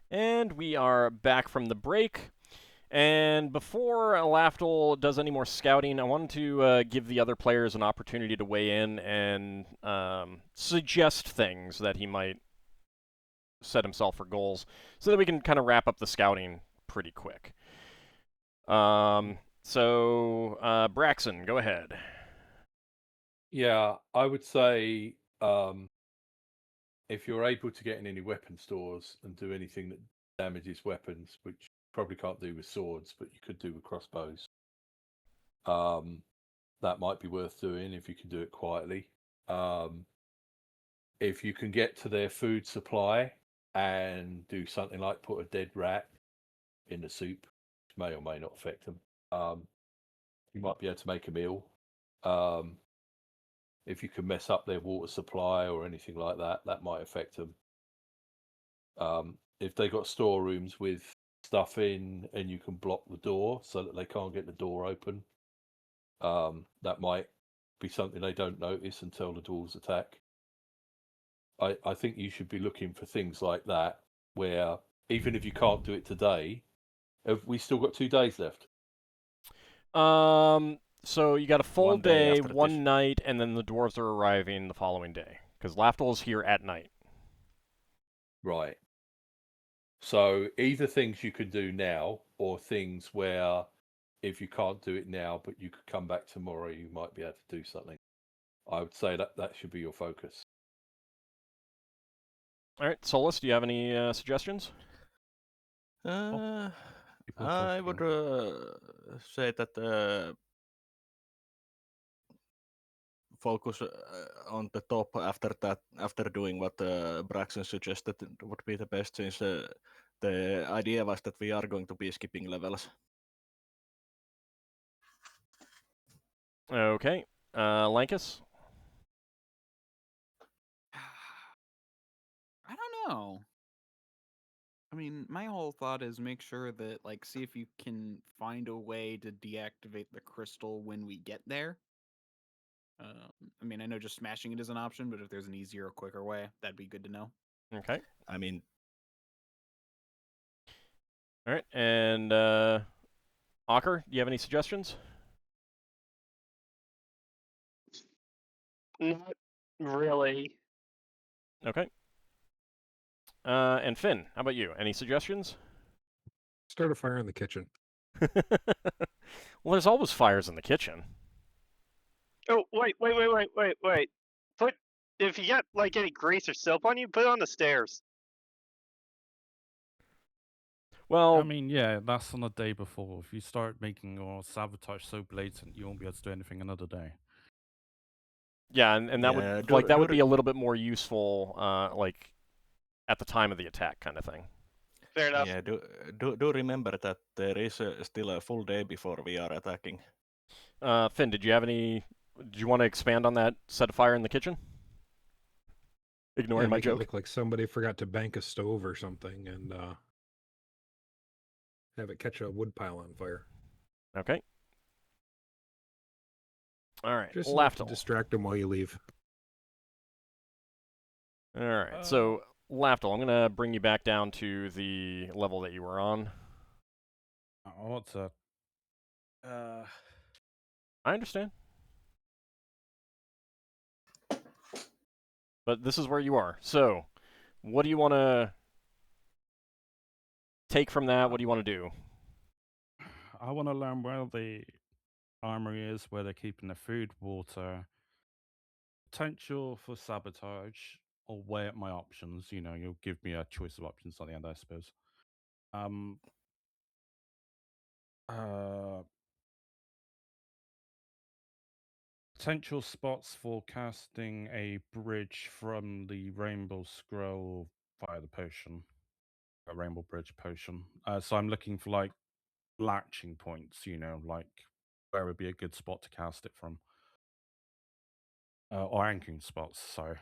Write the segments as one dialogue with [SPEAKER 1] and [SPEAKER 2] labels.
[SPEAKER 1] And we are back from the break. And before Lafdul does any more scouting, I wanted to give the other players an opportunity to weigh in and suggest things that he might set himself for goals, so that we can kind of wrap up the scouting pretty quick. Braxon, go ahead.
[SPEAKER 2] Yeah, I would say if you're able to get in any weapon stores and do anything that damages weapons, which you probably can't do with swords, but you could do with crossbows, that might be worth doing if you can do it quietly. If you can get to their food supply and do something like put a dead rat in the soup, which may or may not affect them, you might be able to make a meal. If you can mess up their water supply or anything like that, that might affect them. If they got storerooms with stuff in and you can block the door so that they can't get the door open, that might be something they don't notice until the dwarves attack. I think you should be looking for things like that, where even if you can't do it today, have we still got 2 days left?
[SPEAKER 1] So you got a full
[SPEAKER 3] One day
[SPEAKER 1] day,
[SPEAKER 3] after
[SPEAKER 1] one
[SPEAKER 3] this.
[SPEAKER 1] night, and then the dwarves are arriving the following day. Because Lafdul is here at night.
[SPEAKER 2] Right. So either things you can do now or things where if you can't do it now, but you could come back tomorrow, you might be able to do something. I would say that should be your focus.
[SPEAKER 1] All right, Solas, do you have any suggestions?
[SPEAKER 3] Uh,
[SPEAKER 4] People
[SPEAKER 3] I would
[SPEAKER 4] talking.
[SPEAKER 3] say that focus on the top after that, after doing what Braxon suggested would be the best, since the idea was that we are going to be skipping levels.
[SPEAKER 1] Okay. Lankas?
[SPEAKER 5] I don't know. I mean, my whole thought is make sure that, like, see if you can find a way to deactivate the crystal when we get there. I mean, I know just smashing it is an option, but if there's an easier or quicker way, that'd be good to know.
[SPEAKER 1] Okay.
[SPEAKER 3] I mean,
[SPEAKER 1] All right, and Ockar, do you have any suggestions?
[SPEAKER 6] Not really.
[SPEAKER 1] Okay. And Finn, how about you? Any suggestions?
[SPEAKER 4] Start a fire in the kitchen.
[SPEAKER 1] Well, there's always fires in the kitchen.
[SPEAKER 6] Oh, wait. If you got, like, any grease or soap on you, put it on the stairs.
[SPEAKER 1] Well,
[SPEAKER 4] I mean, yeah, that's on the day before. If you start making your sabotage so blatant, you won't be able to do anything another day.
[SPEAKER 1] yeah, and that
[SPEAKER 3] yeah,
[SPEAKER 1] would that would be a little bit more useful, like at the time of the attack, kind of thing.
[SPEAKER 6] Fair enough.
[SPEAKER 3] Yeah, do remember that there is still a full day before we are attacking.
[SPEAKER 1] Finn, did you have any? Did you want to expand on that? Set a fire in the kitchen? Ignoring my
[SPEAKER 4] Make it
[SPEAKER 1] joke.
[SPEAKER 4] look like somebody forgot to bank a stove or something, and have it catch a wood pile on fire.
[SPEAKER 1] Okay. All right.
[SPEAKER 4] Just enough to
[SPEAKER 1] Lafdul.
[SPEAKER 4] distract them while you leave.
[SPEAKER 1] All right. So Lafdul, I'm gonna bring you back down to the level that you were on.
[SPEAKER 4] What's that?
[SPEAKER 1] I understand. But this is where you are. So, what do you want to take from that? What do you want to do?
[SPEAKER 4] I want to learn where the armory is, where they're keeping their food, water, potential for sabotage, or weigh up my options. You know, you'll give me a choice of options at the end, I suppose. Potential spots for casting a bridge from the Rainbow Scroll via the potion, a Rainbow Bridge potion. So I'm looking for like latching points, you know, like where would be a good spot to cast it from, or anchoring spots. Sorry.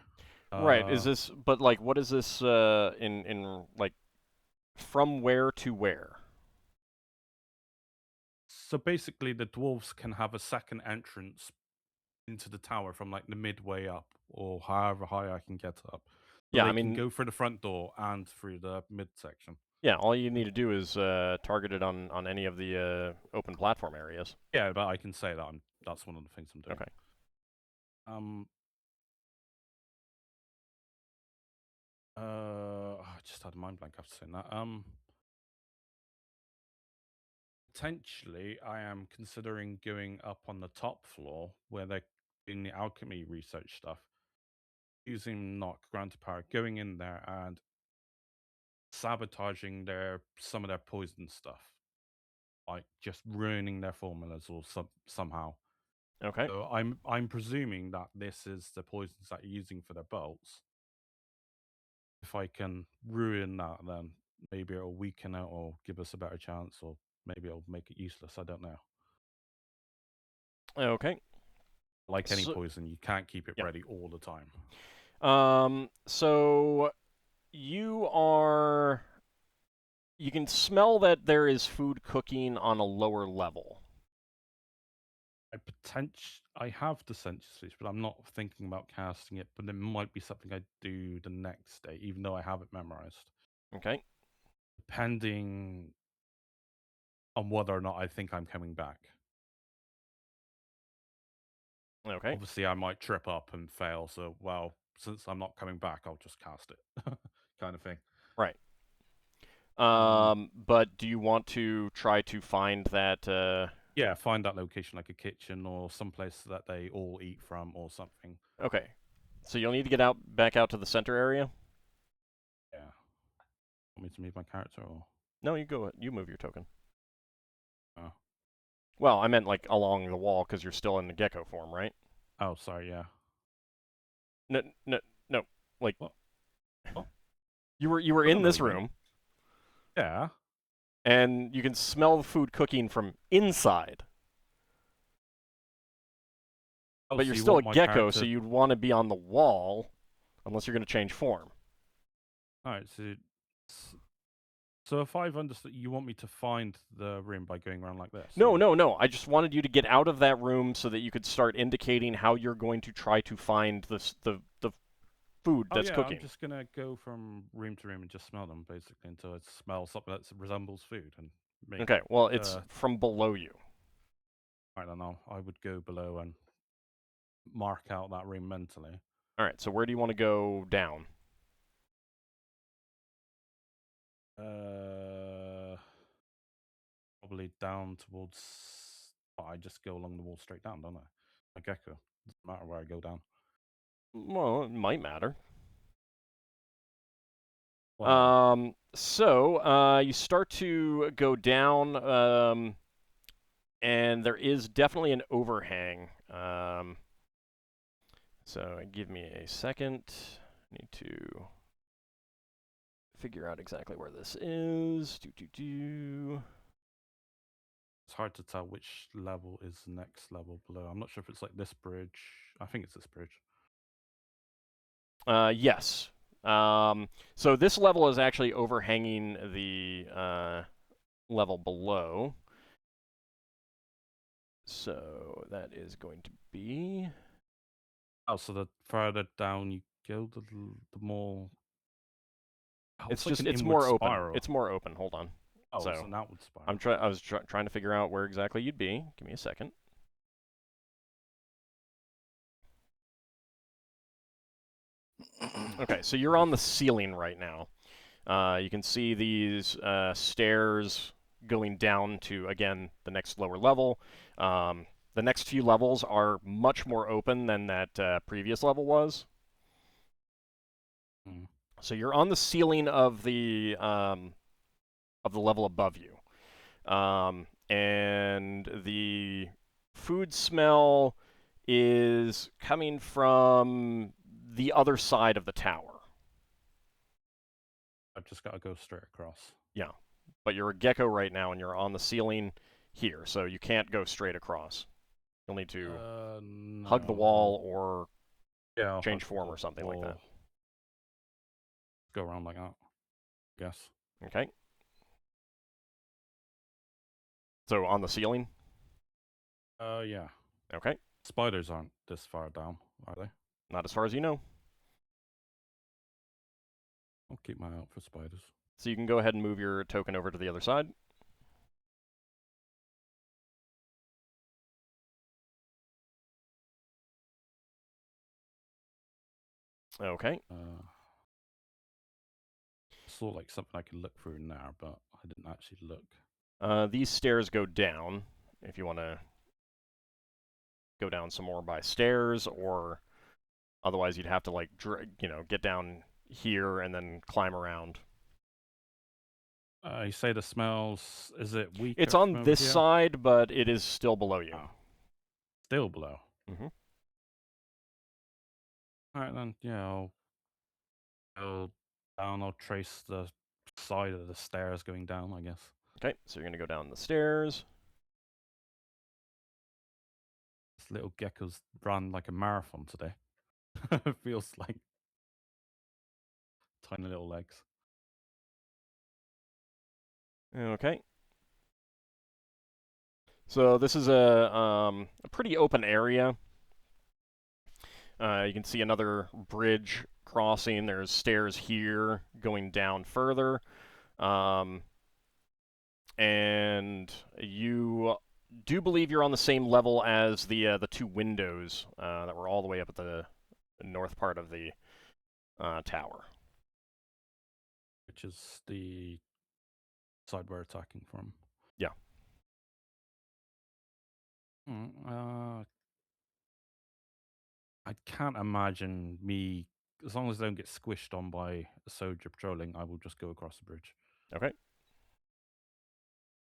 [SPEAKER 1] Right. Is this? But like, what is this? In like, from where to where?
[SPEAKER 4] So basically, the dwarves can have a second entrance into the tower from like the midway up, or however high I can get up. So
[SPEAKER 1] Yeah,
[SPEAKER 4] they
[SPEAKER 1] I mean,
[SPEAKER 4] can go through the front door and through the midsection.
[SPEAKER 1] Yeah, all you need to do is target it on any of the open platform areas.
[SPEAKER 4] Yeah, but I can say that that's one of the things I'm doing.
[SPEAKER 1] Okay.
[SPEAKER 4] I just had a mind blank after saying that. Potentially, I am considering going up on the top floor where they're doing the alchemy research stuff, using knock granted power, going in there and sabotaging some of their poison stuff, like just ruining their formulas or somehow.
[SPEAKER 1] Okay.
[SPEAKER 4] So I'm presuming that this is the poisons that you're using for their bolts. If I can ruin that, then maybe it'll weaken it or give us a better chance, or maybe it'll make it useless. I don't know.
[SPEAKER 1] Okay.
[SPEAKER 4] Like any
[SPEAKER 1] So-
[SPEAKER 4] poison, you can't keep it
[SPEAKER 1] Yeah.
[SPEAKER 4] ready all the time.
[SPEAKER 1] So you can smell that there is food cooking on a lower level.
[SPEAKER 4] I have the sense speech, but I'm not thinking about casting it. But it might be something I do the next day, even though I have it memorized.
[SPEAKER 1] Okay.
[SPEAKER 4] Depending on whether or not I think I'm coming back.
[SPEAKER 1] Okay.
[SPEAKER 4] Obviously, I might trip up and fail. So, well, since I'm not coming back, I'll just cast it, kind of thing.
[SPEAKER 1] Right. But do you want to try to find that?
[SPEAKER 4] Yeah, find that location, like a kitchen or someplace that they all eat from or something.
[SPEAKER 1] Okay. So you'll need to get back out to the center area.
[SPEAKER 4] Yeah. Want me to move my character or?
[SPEAKER 1] No, you move your token.
[SPEAKER 4] Oh.
[SPEAKER 1] Well, I meant like along the wall because you're still in the gecko form, right?
[SPEAKER 4] Oh, sorry. Yeah.
[SPEAKER 1] No. Like
[SPEAKER 4] What? What?
[SPEAKER 1] you were
[SPEAKER 4] I don't
[SPEAKER 1] in
[SPEAKER 4] know
[SPEAKER 1] this
[SPEAKER 4] what you mean.
[SPEAKER 1] room,
[SPEAKER 4] Yeah.
[SPEAKER 1] and you can smell the food cooking from inside.
[SPEAKER 4] Oh,
[SPEAKER 1] But
[SPEAKER 4] so
[SPEAKER 1] you're
[SPEAKER 4] you
[SPEAKER 1] still a
[SPEAKER 4] want my
[SPEAKER 1] gecko,
[SPEAKER 4] character...
[SPEAKER 1] so you'd want to be on the wall, unless you're going to change form.
[SPEAKER 4] All right. So if I've understood, you want me to find the room by going around like this?
[SPEAKER 1] No,
[SPEAKER 4] or-
[SPEAKER 1] no. I just wanted you to get out of that room so that you could start indicating how you're going to try to find the food that's cooking.
[SPEAKER 4] I'm just gonna go from room to room and just smell them basically until it smells something that resembles food and make.
[SPEAKER 1] Okay, well, it's from below you.
[SPEAKER 4] I don't know. I would go below and mark out that room mentally.
[SPEAKER 1] All right, so where do you want to go down?
[SPEAKER 4] Probably down towards. Oh, I just go along the wall straight down, don't I? A gecko. Doesn't matter where I go down.
[SPEAKER 1] Well, it might matter.
[SPEAKER 4] Well,
[SPEAKER 1] So you start to go down, and there is definitely an overhang. So give me a second. I need to figure out exactly where this is.
[SPEAKER 4] it's hard to tell which level is the next level below. I'm not sure if it's like this bridge. I think it's this bridge.
[SPEAKER 1] Yes. So this level is actually overhanging the level below. So that is going to be...
[SPEAKER 4] Oh, so the further down you go, the more... Oh,
[SPEAKER 1] It's
[SPEAKER 4] like
[SPEAKER 1] just,
[SPEAKER 4] an
[SPEAKER 1] it's
[SPEAKER 4] inward
[SPEAKER 1] more open.
[SPEAKER 4] spiral.
[SPEAKER 1] It's more open. Hold on.
[SPEAKER 4] Oh,
[SPEAKER 1] so
[SPEAKER 4] it's an outward spiral.
[SPEAKER 1] I was trying to figure out where exactly you'd be. Give me a second. Okay, so you're on the ceiling right now. You can see these stairs going down to, again, the next lower level. The next few levels are much more open than that previous level was.
[SPEAKER 4] Mm.
[SPEAKER 1] So you're on the ceiling of the level above you. And the food smell is coming from the other side of the tower.
[SPEAKER 4] I've just got to go straight across.
[SPEAKER 1] Yeah, but you're a gecko right now, and you're on the ceiling here, so you can't go straight across. You'll need to hug the wall or change form or something like that.
[SPEAKER 4] Go around like that, I guess.
[SPEAKER 1] Okay. So on the ceiling?
[SPEAKER 4] Yeah.
[SPEAKER 1] Okay.
[SPEAKER 4] Spiders aren't this far down, are they?
[SPEAKER 1] Not as far as you know.
[SPEAKER 4] I'll keep my eye out for spiders.
[SPEAKER 1] So you can go ahead and move your token over to the other side. Okay.
[SPEAKER 4] Saw like something I could look through now, but I didn't actually look.
[SPEAKER 1] These stairs go down. If you want to go down some more by stairs, or otherwise you'd have to like get down here and then climb around.
[SPEAKER 4] You say the smells. Is it weaker?
[SPEAKER 1] It's on this side, but it is still below you.
[SPEAKER 4] Oh. Still below.
[SPEAKER 1] Mm-hmm.
[SPEAKER 4] All right then. Yeah, I'll go down. I'll trace the side of the stairs going down, I guess.
[SPEAKER 1] Okay, so you're gonna go down the stairs.
[SPEAKER 4] This little gecko's run like a marathon today. It feels like tiny little legs.
[SPEAKER 1] Okay. So this is a pretty open area. You can see another bridge crossing. There's stairs here going down further. And you do believe you're on the same level as the two windows that were all the way up at the north part of the tower.
[SPEAKER 4] Which is the side we're attacking from.
[SPEAKER 1] Yeah.
[SPEAKER 4] I can't imagine me, as long as they don't get squished on by a soldier patrolling, I will just go across the bridge.
[SPEAKER 1] Okay.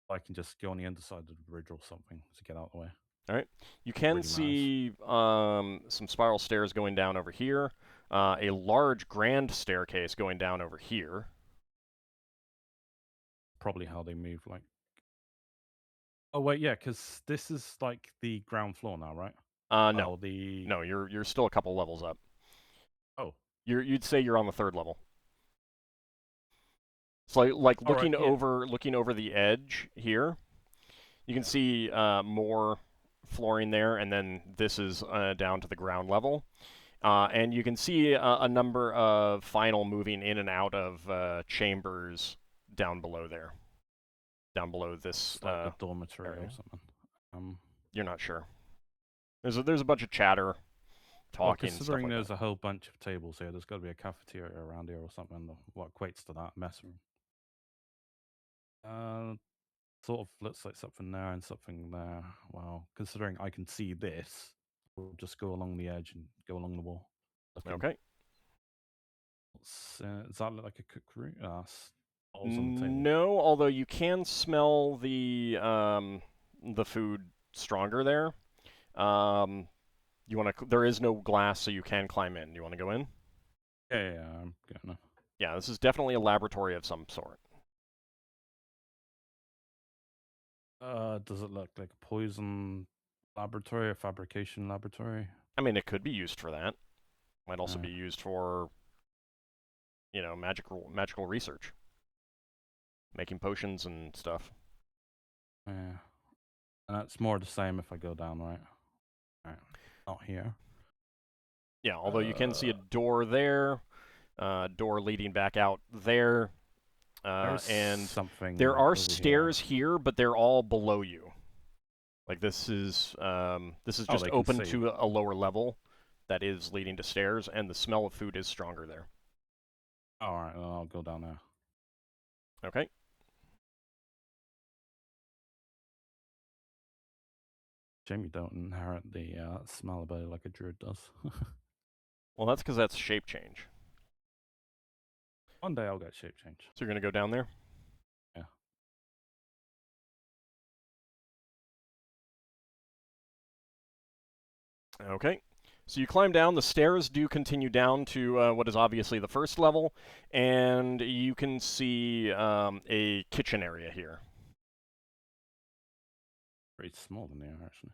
[SPEAKER 4] I can just go on the underside of the bridge or something to get out of the way.
[SPEAKER 1] All right. You can
[SPEAKER 4] Really
[SPEAKER 1] see some spiral stairs going down over here. A large grand staircase going down over here.
[SPEAKER 4] Probably how they move, like... Oh, wait, yeah, because this is like the ground floor now, right?
[SPEAKER 1] No.
[SPEAKER 4] Oh,
[SPEAKER 1] No, you're still a couple levels up.
[SPEAKER 4] Oh.
[SPEAKER 1] You'd say you're on the third level. So like looking over the edge here, you can see more flooring there, and then this is down to the ground level. And you can see a number of final moving in and out of chambers down below there. Down below this
[SPEAKER 4] like a dormitory
[SPEAKER 1] area.
[SPEAKER 4] or something.
[SPEAKER 1] You're not sure. There's a bunch of chatter, talking, stuff
[SPEAKER 4] considering
[SPEAKER 1] like
[SPEAKER 4] there's
[SPEAKER 1] that.
[SPEAKER 4] a whole bunch of tables here, there's got to be a cafeteria around here or something. What equates to that mess room? Sort of looks like something there and something there. Well, considering I can see this, we'll just go along the edge and go along the wall.
[SPEAKER 1] Okay.
[SPEAKER 4] Does that look like a cook room? On the table.
[SPEAKER 1] No, although you can smell the food stronger there. There is no glass, so you can climb in. You want to go in?
[SPEAKER 4] Yeah, I'm gonna.
[SPEAKER 1] Yeah, this is definitely a laboratory of some sort.
[SPEAKER 4] Does it look like a poison laboratory, a fabrication laboratory?
[SPEAKER 1] I mean, it could be used for that. Might also be used for, magical research. Making potions and stuff.
[SPEAKER 4] Yeah. And that's more the same if I go down, right? Alright. Not here.
[SPEAKER 1] Yeah, although you can see a door there, door leading back out there. And
[SPEAKER 4] something
[SPEAKER 1] there are stairs here, but they're all below you. Like this is just open to a lower level that is leading to stairs, and the smell of food is stronger there.
[SPEAKER 4] Alright, then I'll go down there.
[SPEAKER 1] Okay.
[SPEAKER 4] Shame you don't inherit the smell ability like a druid does.
[SPEAKER 1] Well, that's because that's shape change.
[SPEAKER 4] One day I'll get shape change.
[SPEAKER 1] So you're going to go down there?
[SPEAKER 4] Yeah.
[SPEAKER 1] Okay. So you climb down. The stairs do continue down to what is obviously the first level, and you can see a kitchen area here.
[SPEAKER 4] Very small in there, actually.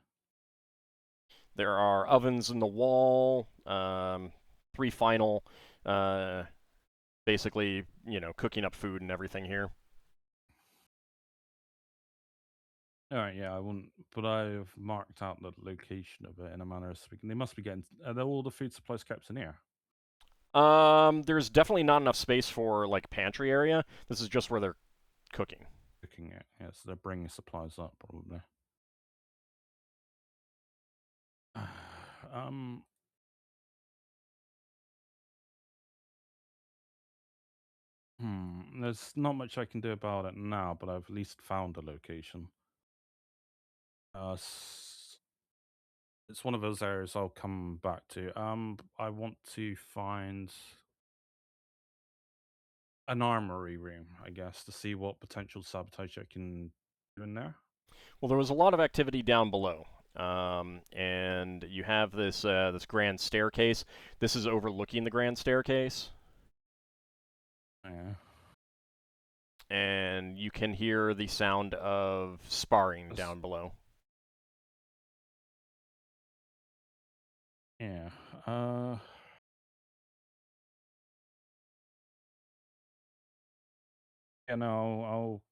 [SPEAKER 1] There are ovens in the wall, 3 final, basically, cooking up food and everything here.
[SPEAKER 4] Alright, yeah, I wouldn't, but I've marked out the location of it in a manner of speaking. They must be getting, are there all the food supplies kept in here?
[SPEAKER 1] There's definitely not enough space for like pantry area. This is just where they're cooking.
[SPEAKER 4] Cooking it. Yeah, so they're bringing supplies up probably. um. There's not much I can do about it now, but I've at least found a location. It's one of those areas I'll come back to. I want to find an armory room, I guess, to see what potential sabotage I can do in there.
[SPEAKER 1] Well, there was a lot of activity down below, and you have this grand staircase. This is overlooking the grand staircase,
[SPEAKER 4] Yeah.
[SPEAKER 1] and you can hear the sound of sparring down below.
[SPEAKER 4] Yeah. Yeah, no, I'll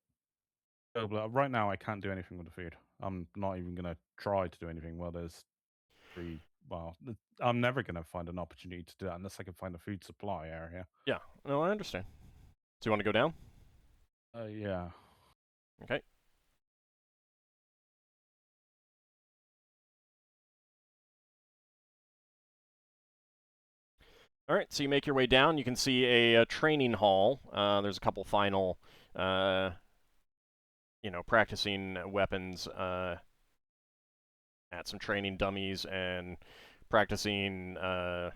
[SPEAKER 4] go. But right now, I can't do anything with the food. I'm not even gonna try to do anything. Well, there's three. Well, I'm never gonna find an opportunity to do that unless I can find a food supply area.
[SPEAKER 1] Yeah, no, I understand. Do you want to go down?
[SPEAKER 4] Yeah.
[SPEAKER 1] Okay. All right, so you make your way down. You can see a training hall. There's a couple final, practicing weapons at some training dummies and practicing, their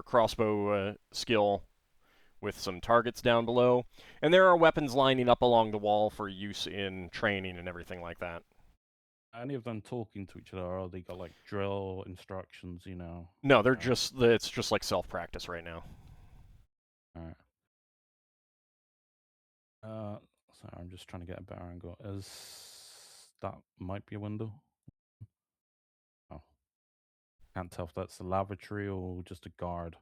[SPEAKER 1] crossbow skill with some targets down below. And there are weapons lining up along the wall for use in training and everything like that.
[SPEAKER 4] Any of them talking to each other, or they got like drill instructions,
[SPEAKER 1] No, it's just like self-practice right now.
[SPEAKER 4] Alright. Sorry, I'm just trying to get a better angle. That might be a window? Oh. Can't tell if that's the lavatory or just a guard.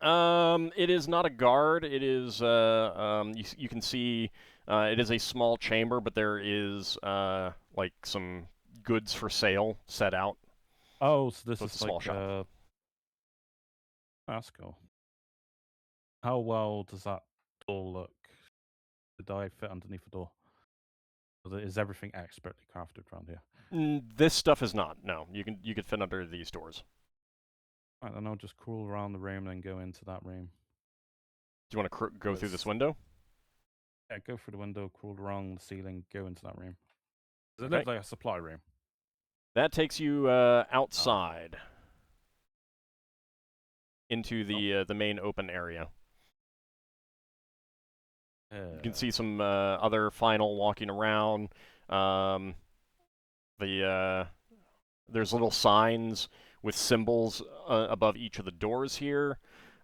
[SPEAKER 1] It is not a guard. It is, you can see, it is a small chamber, but there is, like, some goods for sale set out.
[SPEAKER 4] Oh, so this
[SPEAKER 1] So it's
[SPEAKER 4] is
[SPEAKER 1] a small
[SPEAKER 4] like
[SPEAKER 1] shop.
[SPEAKER 4] That's cool. How well does that door look? Did I fit underneath the door? Is everything expertly crafted around here?
[SPEAKER 1] This stuff is not. No, you could fit under these doors.
[SPEAKER 4] Right, then I'll just crawl around the room and then go into that room.
[SPEAKER 1] Do you want to go through this window?
[SPEAKER 4] Yeah, go through the window, crawl around the ceiling, go into that room. It
[SPEAKER 1] Okay.
[SPEAKER 4] looks like a supply room.
[SPEAKER 1] That takes you outside into the main open area. You can see some other final walking around. There's little signs with symbols above each of the doors here.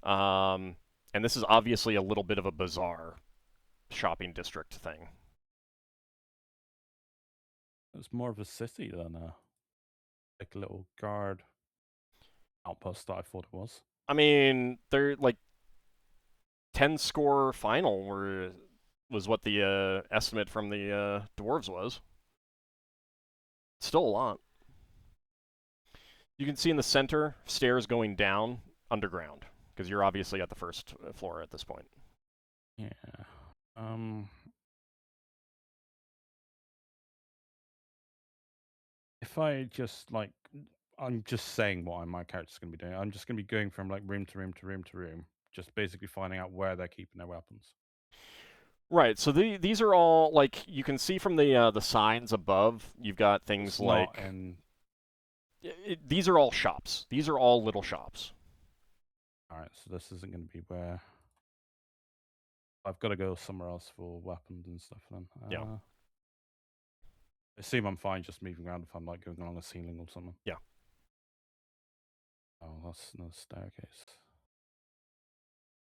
[SPEAKER 1] And this is obviously a little bit of a bizarre shopping district thing.
[SPEAKER 4] It's more of a city than like a little guard outpost that I thought it was.
[SPEAKER 1] I mean, they're like 10 score final was what the estimate from the dwarves was. Still a lot. You can see in the center stairs going down underground because you're obviously at the first floor at this point.
[SPEAKER 4] Yeah. If I just like, I'm just saying what my character's going to be doing. I'm just going to be going from like room to room to room to room, just basically finding out where they're keeping their weapons.
[SPEAKER 1] Right. So these are all like you can see from the signs above. You've got things
[SPEAKER 4] It's
[SPEAKER 1] like
[SPEAKER 4] not in...
[SPEAKER 1] these are all shops. These are all little shops.
[SPEAKER 4] All right. So this isn't going to be where I've got to go somewhere else for weapons and stuff. Then.
[SPEAKER 1] Yeah.
[SPEAKER 4] I assume I'm fine just moving around if I'm like going along a ceiling or something.
[SPEAKER 1] Yeah.
[SPEAKER 4] Oh, that's another staircase.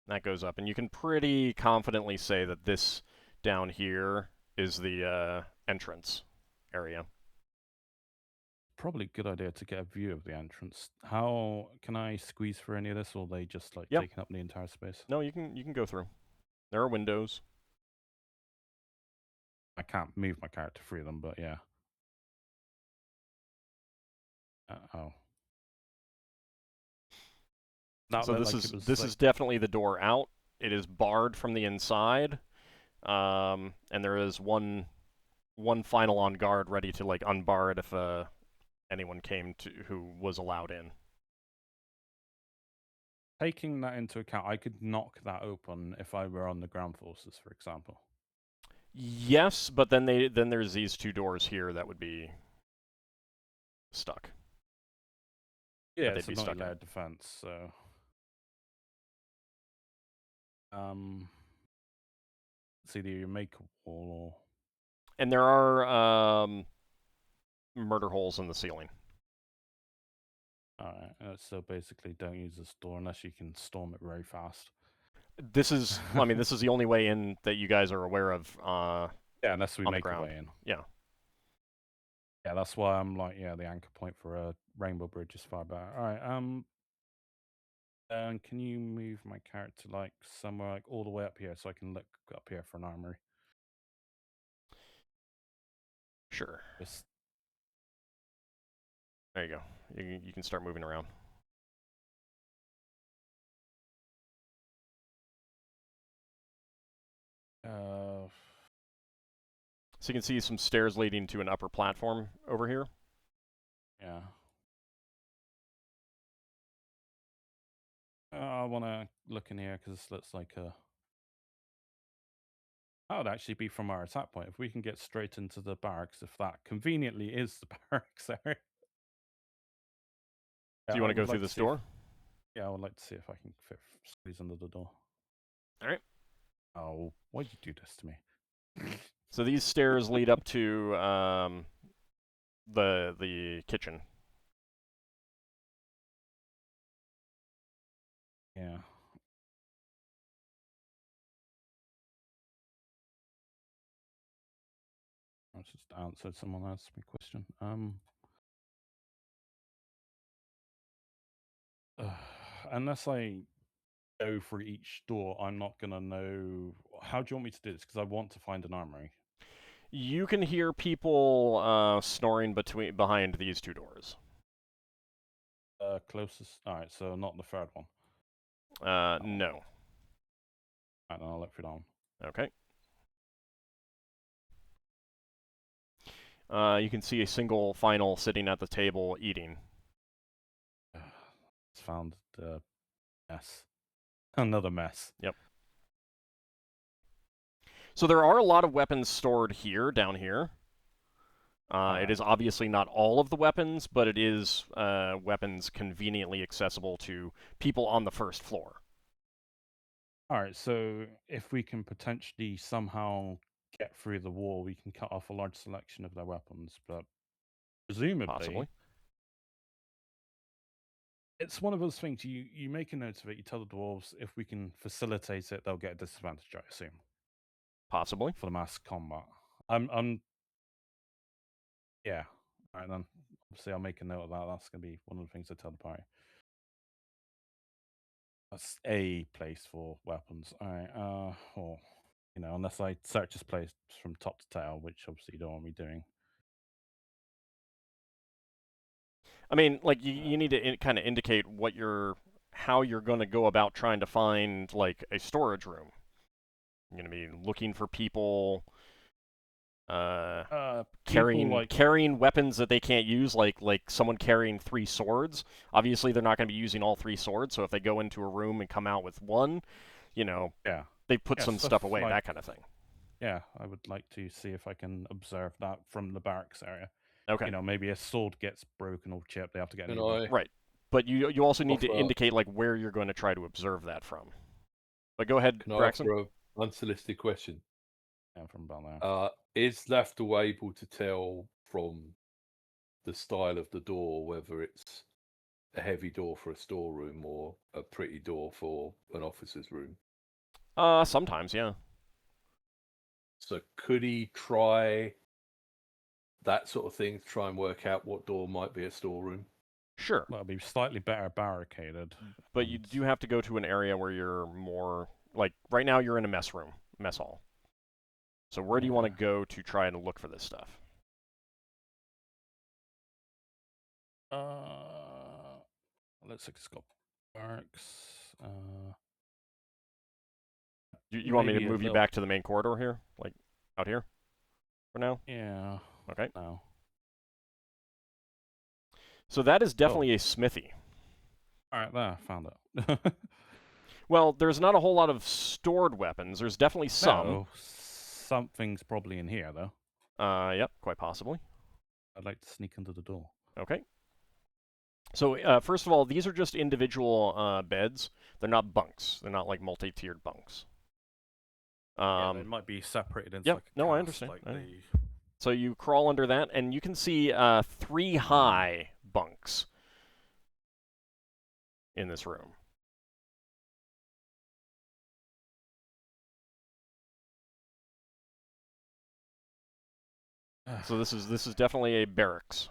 [SPEAKER 1] That goes up, and you can pretty confidently say that this down here is the entrance area.
[SPEAKER 4] Probably a good idea to get a view of the entrance. How can I squeeze through any of this, or are they just like taking up the entire space?
[SPEAKER 1] No, you can go through. There are windows.
[SPEAKER 4] I can't move my character through them, but yeah. Oh. That
[SPEAKER 1] So
[SPEAKER 4] looked
[SPEAKER 1] this
[SPEAKER 4] like
[SPEAKER 1] is
[SPEAKER 4] it was
[SPEAKER 1] this
[SPEAKER 4] like,
[SPEAKER 1] is definitely the door out. It is barred from the inside, and there is one final on guard ready to like unbar it if anyone came to who was allowed in.
[SPEAKER 4] taking that into account. I could knock that open if I were on the ground forces, for example.
[SPEAKER 1] Yes, but then there's these two doors here that would be stuck.
[SPEAKER 4] Yeah,
[SPEAKER 1] they'd
[SPEAKER 4] it's a
[SPEAKER 1] be stuck in.
[SPEAKER 4] multi-layered defense, so it's either you make a wall
[SPEAKER 1] And there are murder holes in the ceiling.
[SPEAKER 4] or alright, so basically don't use this door unless you can storm it very fast.
[SPEAKER 1] This is, I mean, this is the only way in that you guys are aware of.
[SPEAKER 4] Yeah, unless we
[SPEAKER 1] on the
[SPEAKER 4] make a
[SPEAKER 1] ground.
[SPEAKER 4] way in.
[SPEAKER 1] Yeah.
[SPEAKER 4] Yeah, that's why I'm like, yeah, the anchor point for a rainbow bridge is far better. Alright, and can you move my character like somewhere like all the way up here so I can look up here for an armory?
[SPEAKER 1] Sure.
[SPEAKER 4] Just
[SPEAKER 1] There you go. You can start moving around. So you can see some stairs leading to an upper platform over here.
[SPEAKER 4] yeah. I want to look in here because this looks like a. That would actually be from our attack point. If we can get straight into the barracks, if that conveniently is the barracks area.
[SPEAKER 1] So you want to go through this door?
[SPEAKER 4] Yeah, I would like to see if I can squeeze under the door.
[SPEAKER 1] All right.
[SPEAKER 4] Oh, why'd you do this to me?
[SPEAKER 1] So these stairs lead up to the kitchen.
[SPEAKER 4] Yeah. I just answered someone asked me a question. Unless I go for each door, I'm not gonna know. How do you want me to do this? Because I want to find an armory.
[SPEAKER 1] You can hear people snoring behind these two doors.
[SPEAKER 4] Closest. All right, so not the third one.
[SPEAKER 1] No.
[SPEAKER 4] All right, then I'll look for that one.
[SPEAKER 1] Okay. You can see a single final sitting at the table eating.
[SPEAKER 4] It's found the mess. Another mess.
[SPEAKER 1] Yep. So there are a lot of weapons stored here, down here. It is obviously not all of the weapons, but it is weapons conveniently accessible to people on the first floor.
[SPEAKER 4] All right, so if we can potentially somehow get through the wall, we can cut off a large selection of their weapons, but presumably,
[SPEAKER 1] Possibly.
[SPEAKER 4] it's one of those things. You make a note of it. You tell the dwarves if we can facilitate it, they'll get a disadvantage. I assume
[SPEAKER 1] Possibly.
[SPEAKER 4] for the mass combat. Yeah. All right, then. Obviously, I'll make a note of that. That's going to be one of the things I tell the party. That's a place for weapons. All right. Or unless I search this place from top to tail, which obviously you don't want me doing.
[SPEAKER 1] I mean, like you need to kind of indicate how you're going to go about trying to find like a storage room. You're going to be looking for people carrying weapons that they can't use, like someone carrying 3 swords. Obviously, they're not going to be using all 3 swords. So if they go into a room and come out with one, they put some stuff away, that kind of thing.
[SPEAKER 4] Yeah, I would like to see if I can observe that from the barracks area.
[SPEAKER 1] Okay.
[SPEAKER 4] Maybe a sword gets broken or chipped, they have to get a new
[SPEAKER 2] one.
[SPEAKER 1] Right. But you also need to indicate like where you're going to try to observe that from. But go ahead, Braxon.
[SPEAKER 2] Can I offer an unsolicited question?
[SPEAKER 4] Yeah, from about there.
[SPEAKER 2] Is Lafdul able to tell from the style of the door whether it's a heavy door for a storeroom or a pretty door for an officer's room?
[SPEAKER 1] Sometimes, yeah.
[SPEAKER 2] So could he try that sort of thing to try and work out what door might be a storeroom?
[SPEAKER 1] Sure.
[SPEAKER 4] Well, it'll be slightly better barricaded.
[SPEAKER 1] But you do have to go to an area where you're more like right now you're in a mess hall. So where do you want to go to try and look for this stuff?
[SPEAKER 4] Let's look at Scott. Barracks.
[SPEAKER 1] You want me to
[SPEAKER 4] Maybe a
[SPEAKER 1] move you
[SPEAKER 4] little-
[SPEAKER 1] back to the main corridor here, like out here, for now?
[SPEAKER 4] Yeah.
[SPEAKER 1] Okay.
[SPEAKER 4] No.
[SPEAKER 1] So that is definitely a smithy.
[SPEAKER 4] All right, there, found it.
[SPEAKER 1] Well, there's not a whole lot of stored weapons. There's definitely some.
[SPEAKER 4] No, something's probably in here though.
[SPEAKER 1] Yep, quite possibly.
[SPEAKER 4] I'd like to sneak under the door.
[SPEAKER 1] Okay. So first of all, these are just individual beds. They're not bunks. They're not like multi-tiered bunks.
[SPEAKER 4] Yeah, they might be separated into
[SPEAKER 1] Yep,
[SPEAKER 4] like a
[SPEAKER 1] no, I
[SPEAKER 4] cast,
[SPEAKER 1] understand.
[SPEAKER 4] like
[SPEAKER 1] So you crawl under that, and you can see 3 high bunks in this room. So this is definitely a barracks.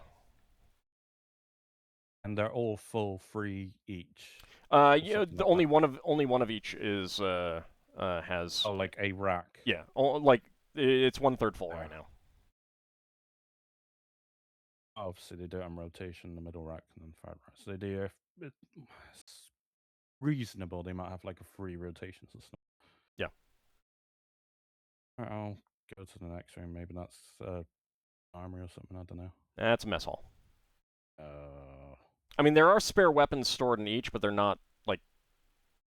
[SPEAKER 4] And they're all full, free each.
[SPEAKER 1] Yeah,
[SPEAKER 4] something
[SPEAKER 1] the
[SPEAKER 4] like
[SPEAKER 1] only one of each is has.
[SPEAKER 4] Oh, like a rack.
[SPEAKER 1] Yeah, like it's 1/3 full
[SPEAKER 4] Yeah.
[SPEAKER 1] right now.
[SPEAKER 4] Obviously, they do it on rotation, the middle rack, and then third rack. So they do. It's reasonable. They might have like a 3 rotations and stuff.
[SPEAKER 1] Yeah.
[SPEAKER 4] Alright, I'll go to the next room. Maybe that's armory or something. I don't know.
[SPEAKER 1] That's a mess hall.
[SPEAKER 4] Uh,
[SPEAKER 1] I mean, there are spare weapons stored in each, but they're not like.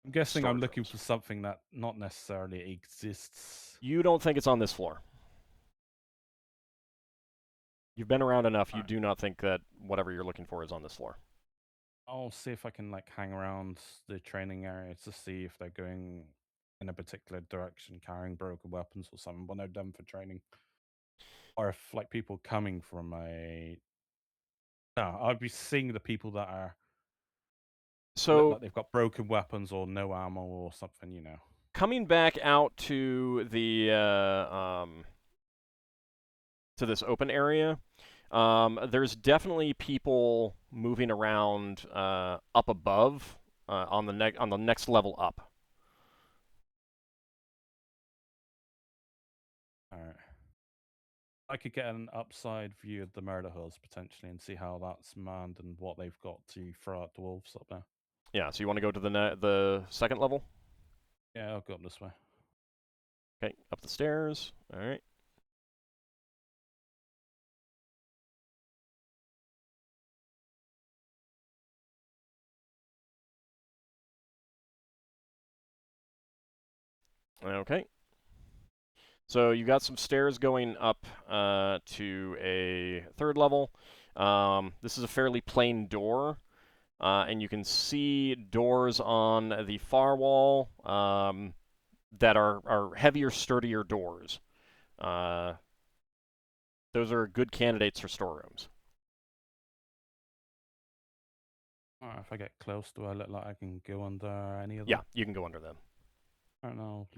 [SPEAKER 4] I'm guessing I'm
[SPEAKER 1] storage
[SPEAKER 4] looking
[SPEAKER 1] rooms.
[SPEAKER 4] for something that not necessarily exists.
[SPEAKER 1] You don't think it's on this floor. You've been around enough. You
[SPEAKER 4] Alright.
[SPEAKER 1] do not think that whatever you're looking for is on this floor.
[SPEAKER 4] I'll see if I can like hang around the training area to see if they're going in a particular direction, carrying broken weapons or something when they're done for training, or if like people coming from a. No, I'd be seeing the people that are
[SPEAKER 1] So
[SPEAKER 4] look like they've got broken weapons or no ammo or something, you know.
[SPEAKER 1] coming back out to the to this open area, there's definitely people moving around up above on the next level up.
[SPEAKER 4] All right. I could get an upside view of the murder hulls potentially and see how that's manned and what they've got to throw at dwarves up there.
[SPEAKER 1] Yeah, so you want to go to the second level?
[SPEAKER 4] Yeah, I'll go up this way.
[SPEAKER 1] Okay, up the stairs. All right. Okay. So you got some stairs going up to a third level. This is a fairly plain door, and you can see doors on the far wall that are heavier, sturdier doors. Those are good candidates for storerooms.
[SPEAKER 4] Alright, if I get close, do I look like I can go under any of them?
[SPEAKER 1] Yeah, you can go under them.
[SPEAKER 4] Alright, I'll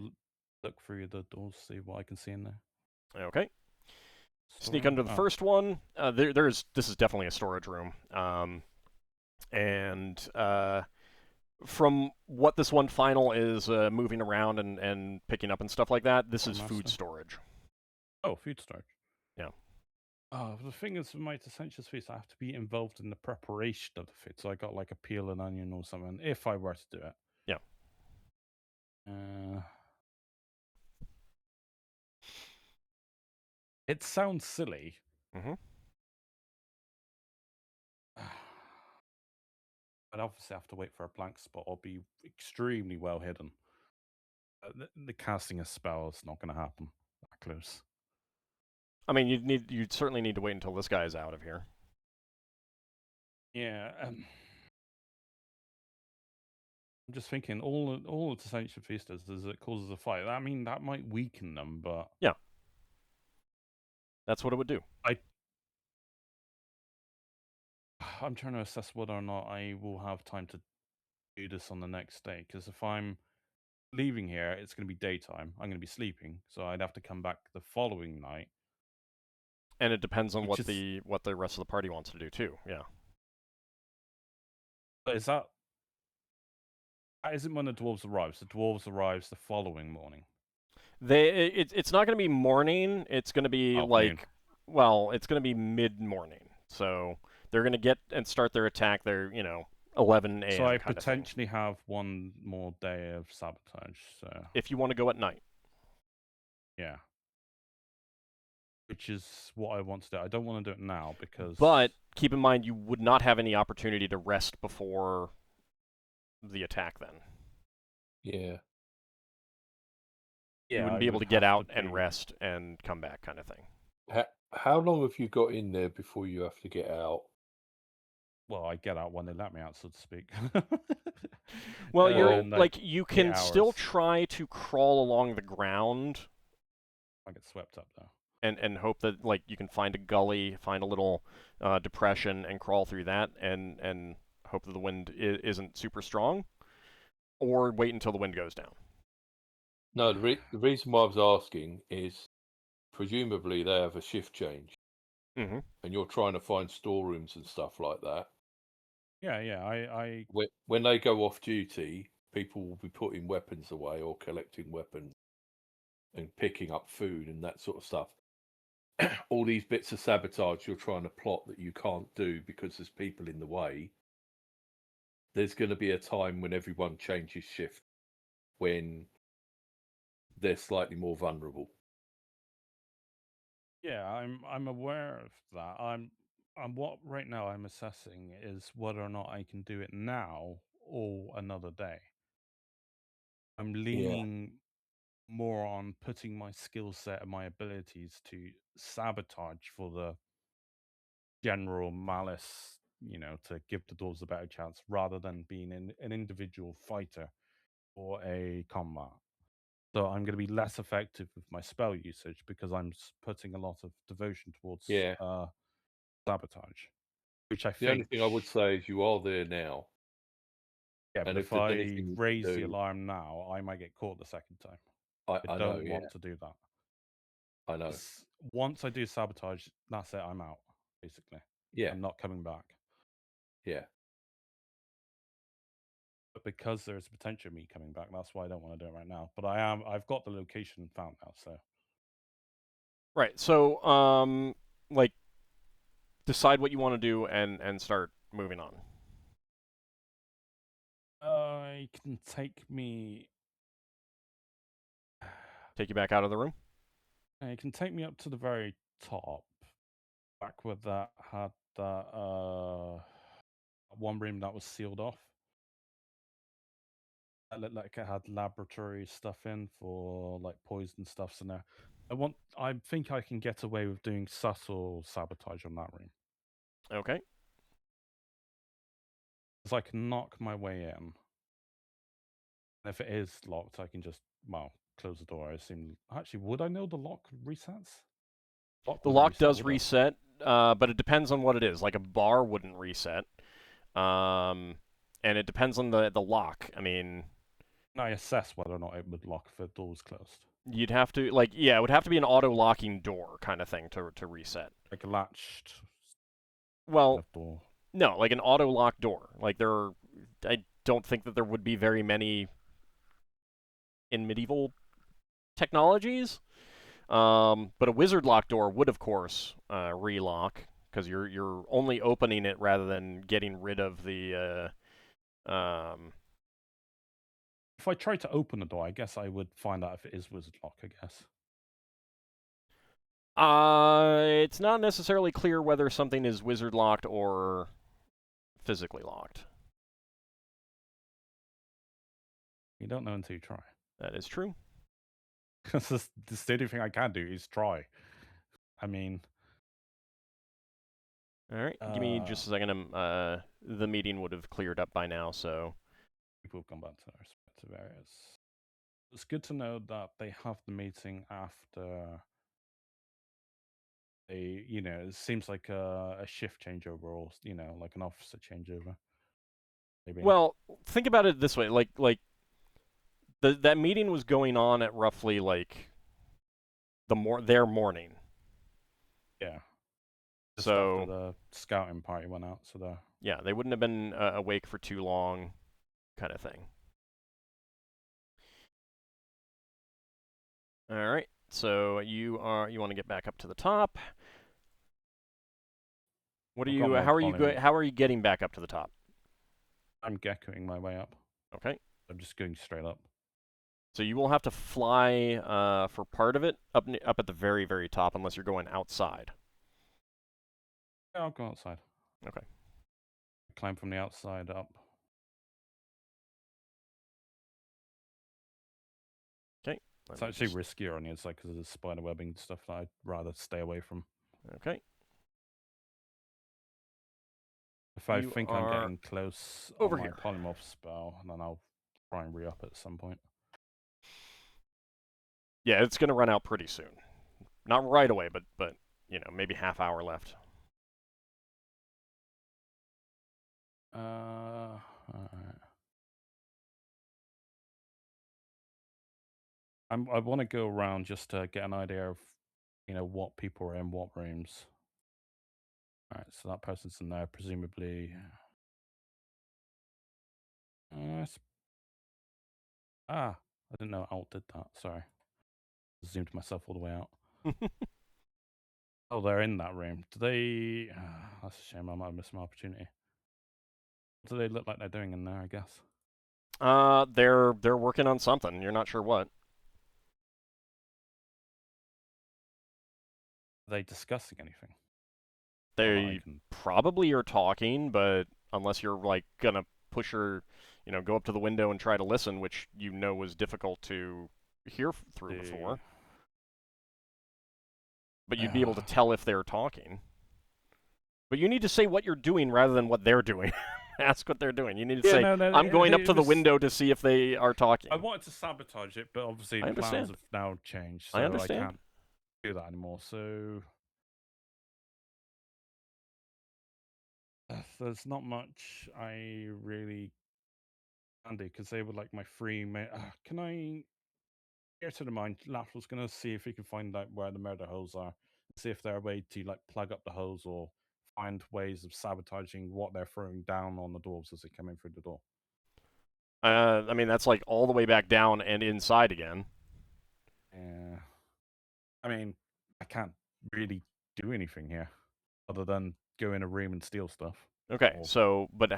[SPEAKER 4] look through the doors, see what I can see in there.
[SPEAKER 1] Okay. Sneak
[SPEAKER 4] Storeroom?
[SPEAKER 1] under the
[SPEAKER 4] Oh,
[SPEAKER 1] first one. This is definitely a storage room. And from what this one final is moving around and picking up and stuff like that, this is food
[SPEAKER 4] Master.
[SPEAKER 1] storage.
[SPEAKER 4] Oh, food storage.
[SPEAKER 1] Yeah.
[SPEAKER 4] Oh, the thing is, with my essentials feast, I have to be involved in the preparation of the food. So I got like a peel and onion or something, if I were to do it.
[SPEAKER 1] Yeah.
[SPEAKER 4] It sounds silly.
[SPEAKER 1] Mm-hmm.
[SPEAKER 4] But obviously I have to wait for a blank spot or be extremely well hidden. The casting a spell is not going to happen that close.
[SPEAKER 1] I mean, you'd certainly need to wait until this guy is out of here.
[SPEAKER 4] Yeah. I'm just thinking, all the essential feast does is it causes a fight. I mean, that might weaken them, but
[SPEAKER 1] That's what it would do.
[SPEAKER 4] I'm trying to assess whether or not I will have time to do this on the next day. Because if I'm leaving here, it's going to be daytime. I'm going to be sleeping, so I'd have to come back the following night.
[SPEAKER 1] And it depends on
[SPEAKER 4] Which
[SPEAKER 1] what the rest of the party wants to do too. Yeah.
[SPEAKER 4] But that isn't when the dwarves arrives. The dwarves arrives the following morning.
[SPEAKER 1] It's not going to be morning. It's going to be
[SPEAKER 4] Noon.
[SPEAKER 1] Well, it's going to be mid-morning. So they're going to get and start their attack. They're 11 a.m.
[SPEAKER 4] So I
[SPEAKER 1] kind of thing.
[SPEAKER 4] potentially have one more day of sabotage. So
[SPEAKER 1] If you want to go at night.
[SPEAKER 4] yeah, which is what I want to do. I don't want to do it now because.
[SPEAKER 1] But keep in mind, you would not have any opportunity to rest before the attack. Then
[SPEAKER 2] Yeah.
[SPEAKER 1] you
[SPEAKER 4] yeah,
[SPEAKER 1] wouldn't
[SPEAKER 4] I
[SPEAKER 1] be able
[SPEAKER 4] would
[SPEAKER 1] to get
[SPEAKER 4] have
[SPEAKER 1] out and
[SPEAKER 4] be-
[SPEAKER 1] rest and come back, kind of thing.
[SPEAKER 2] How long have you got in there before you have to get out?
[SPEAKER 4] Well, I get out when they let me out, so to speak.
[SPEAKER 1] Well, you're
[SPEAKER 4] And,
[SPEAKER 1] like you can
[SPEAKER 4] 8
[SPEAKER 1] still
[SPEAKER 4] hours.
[SPEAKER 1] try to crawl along the ground
[SPEAKER 4] I get swept up though.
[SPEAKER 1] and hope that like you can find a gully, find a little depression, and crawl through that, and hope that the wind isn't super strong, or wait until the wind goes down.
[SPEAKER 2] No, the reason why I was asking is presumably they have a shift change,
[SPEAKER 1] Mm-hmm.
[SPEAKER 2] and you're trying to find storerooms and stuff like that.
[SPEAKER 4] Yeah, I
[SPEAKER 2] When they go off duty, people will be putting weapons away or collecting weapons and picking up food and that sort of stuff. All these bits of sabotage you're trying to plot that you can't do because there's people in the way. There's going to be a time when everyone changes shift, when they're slightly more vulnerable.
[SPEAKER 4] Yeah, I'm aware of that. I'm what right now I'm assessing is whether or not I can do it now or another day. I'm leaning more on putting my skill set and my abilities to sabotage for the general malice, to give the dwarves a better chance rather than being an individual fighter or a combat. So I'm going to be less effective with my spell usage because I'm putting a lot of devotion towards sabotage, which I
[SPEAKER 2] The only
[SPEAKER 4] think.
[SPEAKER 2] thing I would say is you are there now.
[SPEAKER 4] Yeah,
[SPEAKER 2] And
[SPEAKER 4] but
[SPEAKER 2] if
[SPEAKER 4] if
[SPEAKER 2] there's
[SPEAKER 4] I
[SPEAKER 2] anything you can
[SPEAKER 4] raise the
[SPEAKER 2] do-
[SPEAKER 4] alarm now, I might get caught the second time.
[SPEAKER 2] I know,
[SPEAKER 4] don't want to do that.
[SPEAKER 2] I know.
[SPEAKER 4] Once I do sabotage, that's it. I'm out, basically.
[SPEAKER 2] Yeah,
[SPEAKER 4] I'm not coming back.
[SPEAKER 2] yeah.
[SPEAKER 4] But because there's potential of me coming back, that's why I don't want to do it right now. But I've got the location found now, so.
[SPEAKER 1] Right. So, like, decide what you want to do and start moving on.
[SPEAKER 4] It can take me.
[SPEAKER 1] Take you back out of the room.
[SPEAKER 4] It can take me up to the very top, back where that had that one room that was sealed off. It looked like it had laboratory stuff in for like poison stuffs in there. I think I can get away with doing subtle sabotage on that room.
[SPEAKER 1] Okay.
[SPEAKER 4] Because I can knock my way in. And if it is locked, I can just, close the door. I assume. Actually, would I know the lock resets?
[SPEAKER 1] The
[SPEAKER 4] wouldn't
[SPEAKER 1] lock does
[SPEAKER 4] would it?
[SPEAKER 1] reset, but it depends on what it is. Like a bar wouldn't reset, and it depends on the lock. I mean,
[SPEAKER 4] Can I assess whether or not it would lock if the door was closed?
[SPEAKER 1] you'd have to it would have to be an auto-locking door kind of thing to reset.
[SPEAKER 4] Like a latched
[SPEAKER 1] Well,
[SPEAKER 4] door.
[SPEAKER 1] no, like an auto-lock door. Like I don't think that there would be very many in medieval technologies. But a wizard lock door would, of course, relock because you're only opening it rather than getting rid of the.
[SPEAKER 4] If I tried to open the door, I guess I would find out if it is wizard lock. I guess.
[SPEAKER 1] It's not necessarily clear whether something is wizard locked or physically locked.
[SPEAKER 4] You don't know until you try.
[SPEAKER 1] That is true.
[SPEAKER 4] This the only thing I can do is try. I mean.
[SPEAKER 1] All right, give me just a second. The meeting would have cleared up by now, so.
[SPEAKER 4] People come back to their respective areas. It's good to know that they have the meeting after it seems like a shift changeover or, like an officer changeover. Maybe.
[SPEAKER 1] Well, think about it this way. Like that meeting was going on at roughly, like, their morning.
[SPEAKER 4] Yeah. Just
[SPEAKER 1] So
[SPEAKER 4] after the scouting party went out, so
[SPEAKER 1] yeah, they wouldn't have been awake for too long, kind of thing. All right, so you want to get back up to the top. What are you? How are you getting back up to the top?
[SPEAKER 4] I'm geckoing my way up.
[SPEAKER 1] Okay.
[SPEAKER 4] I'm just going straight up.
[SPEAKER 1] So you will have to fly for part of it up at the very, very top, unless you're going outside.
[SPEAKER 4] Yeah, I'll go outside.
[SPEAKER 1] Okay.
[SPEAKER 4] Climb from the outside up.
[SPEAKER 1] Okay.
[SPEAKER 4] It's actually riskier on the inside because of the spider webbing stuff that I'd rather stay away from.
[SPEAKER 1] Okay.
[SPEAKER 4] If I
[SPEAKER 1] You
[SPEAKER 4] think I'm
[SPEAKER 1] are
[SPEAKER 4] getting close
[SPEAKER 1] over
[SPEAKER 4] on my
[SPEAKER 1] here.
[SPEAKER 4] polymorph spell, then I'll try and re-up at some point.
[SPEAKER 1] Yeah, it's going to run out pretty soon. Not right away, but you know, maybe half hour left.
[SPEAKER 4] Alright. I want to go around just to get an idea of, you know, what people are in what rooms. Alright, so that person's in there, presumably. I didn't know Alt did that. Sorry. Zoomed myself all the way out. Oh, they're in that room. Do they... that's a shame. I might have missed my opportunity. What do they look like they're doing in there, I guess?
[SPEAKER 1] They're working on something. You're not sure what.
[SPEAKER 4] Are they discussing anything?
[SPEAKER 1] They probably are talking, but unless you're like gonna push her, you know, go up to the window and try to listen, which you know was difficult to hear through before. But you'd be able to tell if they're talking. But you need to say what you're doing rather than what they're doing. Ask what they're doing. You need to say, I'm going up to the window to see if they are talking.
[SPEAKER 4] I wanted to sabotage it, but obviously the plans have now changed, so
[SPEAKER 1] I understand.
[SPEAKER 4] I can't do that anymore. So there's not much I really can do, because they were like my free... can I get to the mind? Lafdul's going to see if he can find out where the murder holes are, see if there are a way to like plug up the holes or find ways of sabotaging what they're throwing down on the dwarves as they come in through the door.
[SPEAKER 1] I mean, that's like all the way back down and inside again.
[SPEAKER 4] Yeah. I mean, I can't really do anything here other than go in a room and steal stuff.
[SPEAKER 1] Okay, so, but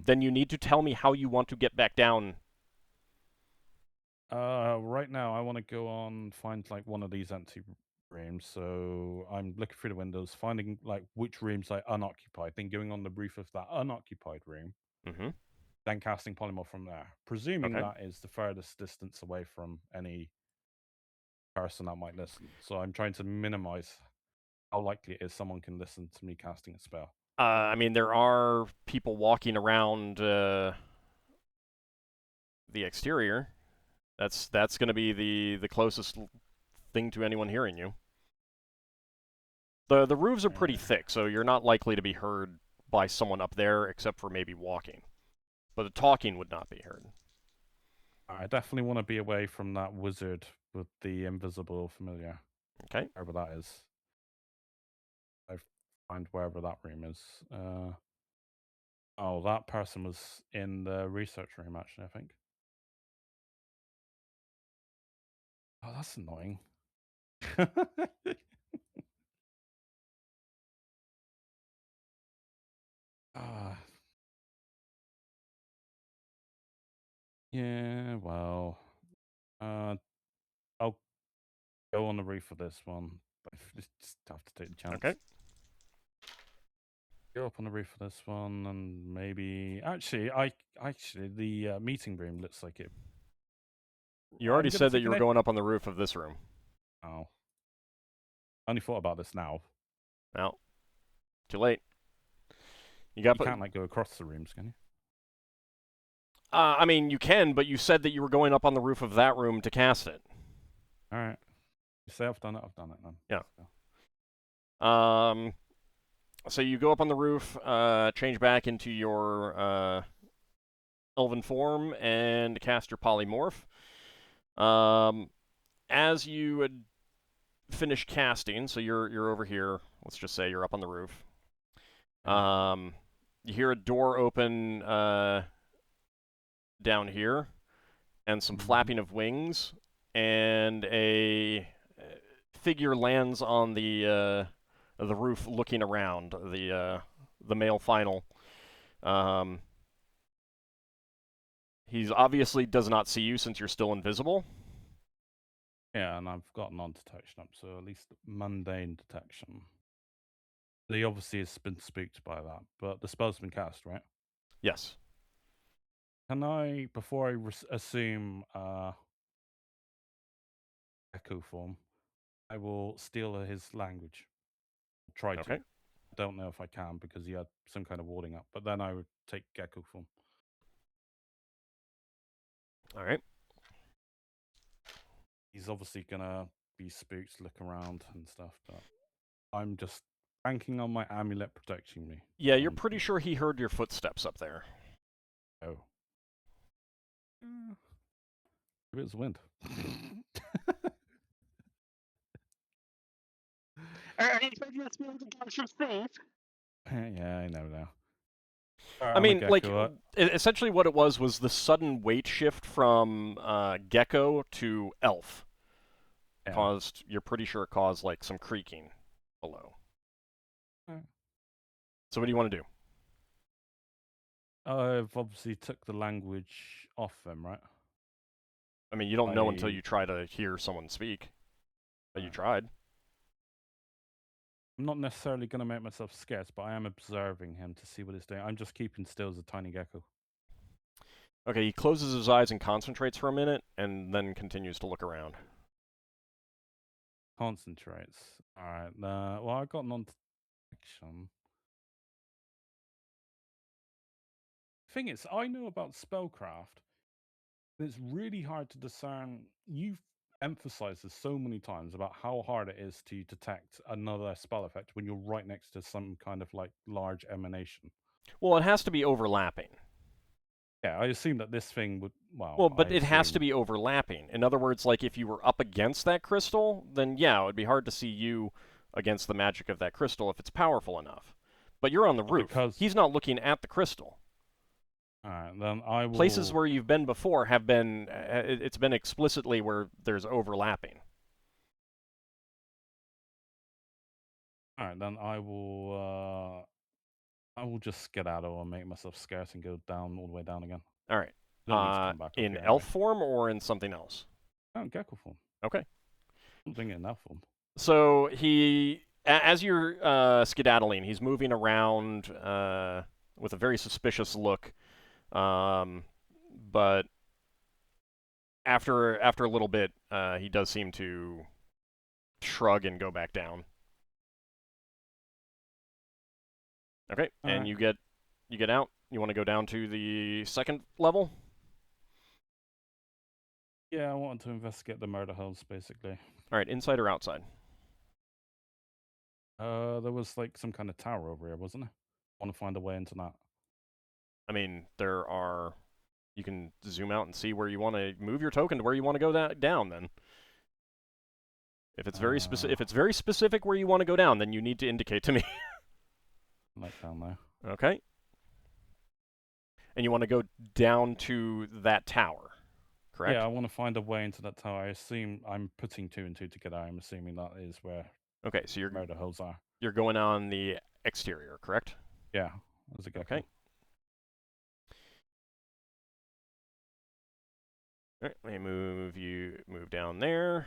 [SPEAKER 1] then you need to tell me how you want to get back down.
[SPEAKER 4] Right now I want to go on, find like one of these empty rooms. So I'm looking through the windows, finding like which rooms are unoccupied, then going on the roof of that unoccupied room, then casting polymorph from there. Presuming that is the furthest distance away from any person that might listen. So I'm trying to minimize how likely it is someone can listen to me casting a spell.
[SPEAKER 1] I mean, there are people walking around the exterior. That's going to be the closest thing to anyone hearing you. The roofs are pretty thick, so you're not likely to be heard by someone up there, except for maybe walking. But the talking would not be heard.
[SPEAKER 4] I definitely want to be away from that wizard with the invisible familiar.
[SPEAKER 1] Okay.
[SPEAKER 4] Wherever that is. I find wherever that room is. Oh, that person was in the research room, actually, I think. Oh, that's annoying. Yeah, well, I'll go on the roof for this one. I just have to take the chance.
[SPEAKER 1] Okay.
[SPEAKER 4] Go up on the roof for this one, and maybe actually, the meeting room looks like it.
[SPEAKER 1] You already said that you were going up on the roof of this room.
[SPEAKER 4] Oh, I only thought about this now.
[SPEAKER 1] Well, too late. You
[SPEAKER 4] can't like go across the rooms, can you?
[SPEAKER 1] I mean, you can, but you said that you were going up on the roof of that room to cast it.
[SPEAKER 4] All right. You say I've done it then.
[SPEAKER 1] Yeah. So you go up on the roof, change back into your elven form, and cast your polymorph. As you finish casting, so you're over here. Let's just say you're up on the roof. You hear a door open down here, and some flapping of wings, and a figure lands on the roof, looking around. The male final. He obviously does not see you since you're still invisible.
[SPEAKER 4] Yeah, and I've got non-detection up, so at least mundane detection. He obviously has been spooked by that, but the spell's been cast, right?
[SPEAKER 1] Yes.
[SPEAKER 4] Can I, before I assume echo form, I will steal his language. Try to.
[SPEAKER 1] Okay.
[SPEAKER 4] I don't know if I can because he had some kind of warding up, but then I would take gecko form.
[SPEAKER 1] All right.
[SPEAKER 4] He's obviously gonna be spooked, look around and stuff, but I'm just banking on my amulet protecting me.
[SPEAKER 1] Yeah, you're pretty sure he heard your footsteps up there.
[SPEAKER 4] Oh. Maybe it's wind.
[SPEAKER 6] Are you expecting us to be able to dodge from safe?
[SPEAKER 4] Yeah, I know now.
[SPEAKER 1] I mean, like, essentially what it was the sudden weight shift from gecko to elf.
[SPEAKER 4] Yeah.
[SPEAKER 1] You're pretty sure it caused, like, some creaking below. So what do you want to do?
[SPEAKER 4] I've obviously took the language off them, right?
[SPEAKER 1] I mean, you don't know until you try to hear someone speak. But you tried.
[SPEAKER 4] I'm not necessarily going to make myself scarce, but I am observing him to see what he's doing. I'm just keeping still as a tiny gecko.
[SPEAKER 1] Okay, he closes his eyes and concentrates for a minute, and then continues to look around.
[SPEAKER 4] Concentrates. Alright, well, I got non-detection. Thing is, I know about spellcraft, and it's really hard to discern. You've emphasized this so many times about how hard it is to detect another spell effect when you're right next to some kind of, like, large emanation.
[SPEAKER 1] Well, it has to be overlapping.
[SPEAKER 4] Yeah, I assume that this thing would,
[SPEAKER 1] well, but it has to be overlapping. In other words, like, if you were up against that crystal, then yeah, it would be hard to see you against the magic of that crystal if it's powerful enough. But you're on the roof. He's not looking at the crystal.
[SPEAKER 4] Alright, then I will...
[SPEAKER 1] Places where you've been before have been... it's been explicitly where there's overlapping.
[SPEAKER 4] Alright, then I will just skedaddle and make myself scarce and go down all the way down again.
[SPEAKER 1] Alright.
[SPEAKER 4] Don't need to come back up
[SPEAKER 1] in
[SPEAKER 4] here
[SPEAKER 1] elf
[SPEAKER 4] anyway.
[SPEAKER 1] form or in something else?
[SPEAKER 4] Oh, gecko form.
[SPEAKER 1] Okay.
[SPEAKER 4] I'm doing it in elf form.
[SPEAKER 1] So he... as you're skedaddling, he's moving around with a very suspicious look. But after a little bit, he does seem to shrug and go back down. Okay, and you get out. You want to go down to the second level?
[SPEAKER 4] Yeah, I wanted to investigate the murder holes, basically.
[SPEAKER 1] All right, inside or outside?
[SPEAKER 4] There was, like, some kind of tower over here, wasn't there? I want to find a way into that.
[SPEAKER 1] I mean, there are... You can zoom out and see where you want to move your token to where you want to go down, then. If it's very specific where you want to go down, then you need to indicate to me.
[SPEAKER 4] Like down there.
[SPEAKER 1] Okay. And you want to go down to that tower, correct?
[SPEAKER 4] Yeah, I want to find a way into that tower. I assume I'm putting 2 and 2 together. I'm assuming that is where
[SPEAKER 1] so
[SPEAKER 4] murder holes are.
[SPEAKER 1] You're going on the exterior, correct?
[SPEAKER 4] Yeah, as a gecko.
[SPEAKER 1] Okay. All right, let me move down there.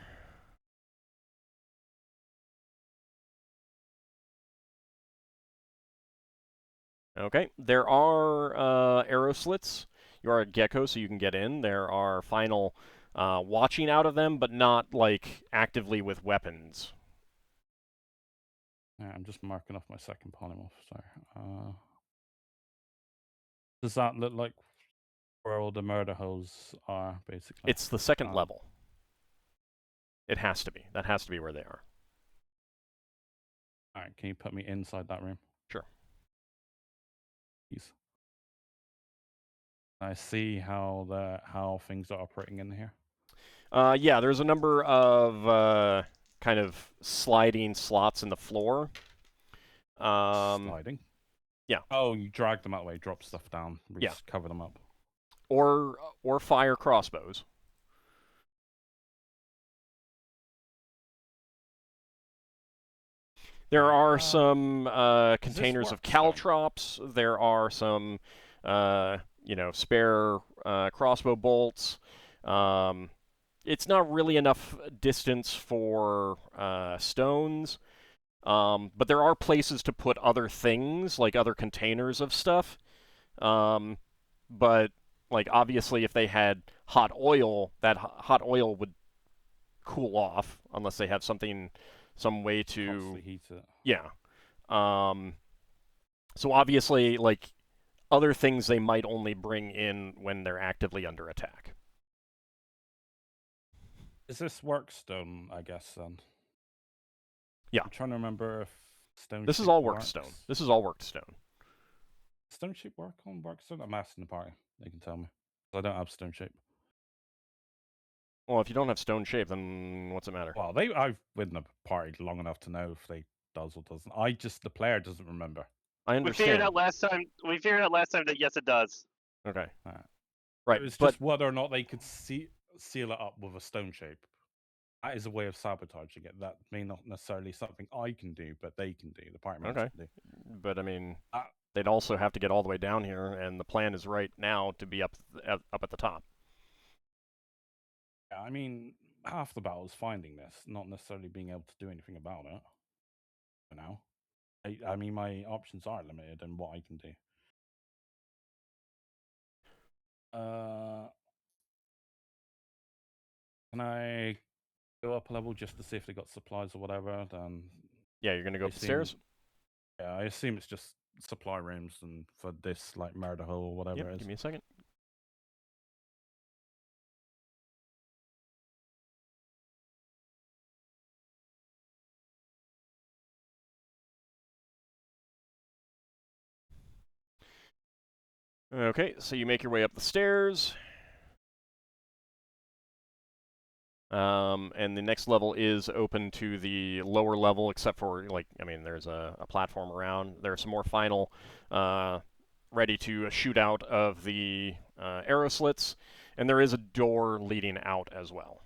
[SPEAKER 1] Okay, there are arrow slits. You are a gecko, so you can get in. There are final watching out of them, but not, like, actively with weapons.
[SPEAKER 4] Yeah, I'm just marking off my second polymorph. Sorry. Does that look like where all the murder holes are, basically?
[SPEAKER 1] It's the second level. It has to be. That has to be where they are.
[SPEAKER 4] Alright, can you put me inside that room?
[SPEAKER 1] Sure.
[SPEAKER 4] Please. I see how things are operating in here.
[SPEAKER 1] Yeah, there's a number of kind of sliding slots in the floor.
[SPEAKER 4] Sliding?
[SPEAKER 1] Yeah.
[SPEAKER 4] Oh, you drag them out the way, drop stuff down, just cover them up.
[SPEAKER 1] Or fire crossbows. There are some containers of caltrops. There are some, spare crossbow bolts. It's not really enough distance for stones, but there are places to put other things, like other containers of stuff. But like obviously, if they had hot oil, that hot oil would cool off unless they have some way to
[SPEAKER 4] Constantly heat it.
[SPEAKER 1] yeah. So obviously, like other things they might only bring in when they're actively under attack.
[SPEAKER 4] Is this workstone, I guess, then?
[SPEAKER 1] Yeah.
[SPEAKER 4] I'm trying to remember if stone
[SPEAKER 1] This is
[SPEAKER 4] shape
[SPEAKER 1] all
[SPEAKER 4] works.
[SPEAKER 1] workstone. This is all workstone.
[SPEAKER 4] Stone shape work on workstone? I'm asking the party. They can tell me. I don't have stone shape.
[SPEAKER 1] Well, if you don't have stone shape, then what's it matter?
[SPEAKER 4] Well, I've been in the party long enough to know if they does or doesn't. The player doesn't remember.
[SPEAKER 1] I
[SPEAKER 6] We figured
[SPEAKER 1] understand.
[SPEAKER 6] out last time. We figured out last time that yes, it does.
[SPEAKER 1] Okay.
[SPEAKER 4] Alright.
[SPEAKER 1] Right,
[SPEAKER 4] It was
[SPEAKER 1] but
[SPEAKER 4] just whether or not they could seal it up with a stone shape. That is a way of sabotaging it. That may not necessarily something I can do, but they can do. The party members
[SPEAKER 1] okay.
[SPEAKER 4] can do.
[SPEAKER 1] But I mean,
[SPEAKER 4] Uh,
[SPEAKER 1] they'd also have to get all the way down here, and the plan is right now to be up at the top.
[SPEAKER 4] Yeah, I mean, half the battle is finding this, not necessarily being able to do anything about it. For now, I mean, my options are limited in what I can do. Can I go up a level just to see if they got supplies or whatever? Then
[SPEAKER 1] Yeah, you're gonna go
[SPEAKER 4] I
[SPEAKER 1] up the stairs.
[SPEAKER 4] Yeah, I assume it's just supply rooms and for this like murder hole or whatever
[SPEAKER 1] Yep.
[SPEAKER 4] it is.
[SPEAKER 1] Give me a second. Okay, so you make your way up the stairs. And the next level is open to the lower level, except for, like, I mean, there's a platform around. There are some more final ready to shoot out of the arrow slits, and there is a door leading out as well.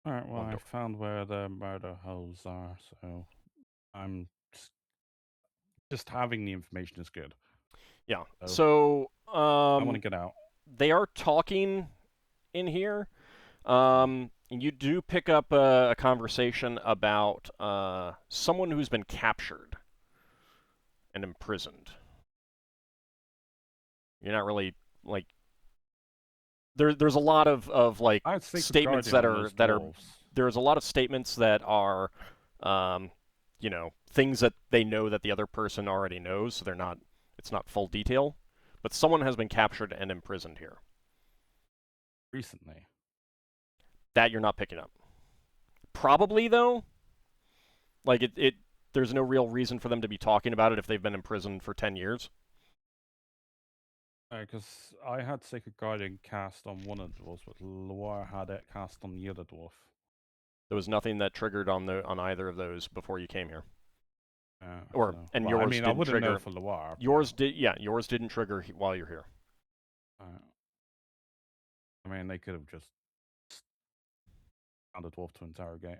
[SPEAKER 4] Alright, well,
[SPEAKER 1] One
[SPEAKER 4] I
[SPEAKER 1] door.
[SPEAKER 4] found where the murder holes are, so I'm just having the information is good.
[SPEAKER 1] Yeah.
[SPEAKER 4] So
[SPEAKER 1] So
[SPEAKER 4] I want to get out.
[SPEAKER 1] they are talking in here. You do pick up a conversation about someone who's been captured and imprisoned. You're not really like there's a lot of like
[SPEAKER 4] I'd say
[SPEAKER 1] statements that are there's a lot of statements that are things that they know that the other person already knows, so it's not full detail. But someone has been captured and imprisoned here.
[SPEAKER 4] recently.
[SPEAKER 1] That you're not picking up. Probably though, like there's no real reason for them to be talking about it if they've been imprisoned for 10 years.
[SPEAKER 4] Because I had Sacred Guardian cast on one of the dwarves, but Loire had it cast on the other dwarf.
[SPEAKER 1] There was nothing that triggered on either of those before you came here.
[SPEAKER 4] Yours
[SPEAKER 1] I mean,
[SPEAKER 4] I
[SPEAKER 1] didn't
[SPEAKER 4] wouldn't
[SPEAKER 1] trigger.
[SPEAKER 4] know for Loire.
[SPEAKER 1] Yours didn't trigger while you're here.
[SPEAKER 4] I mean, they could have just found a dwarf to interrogate.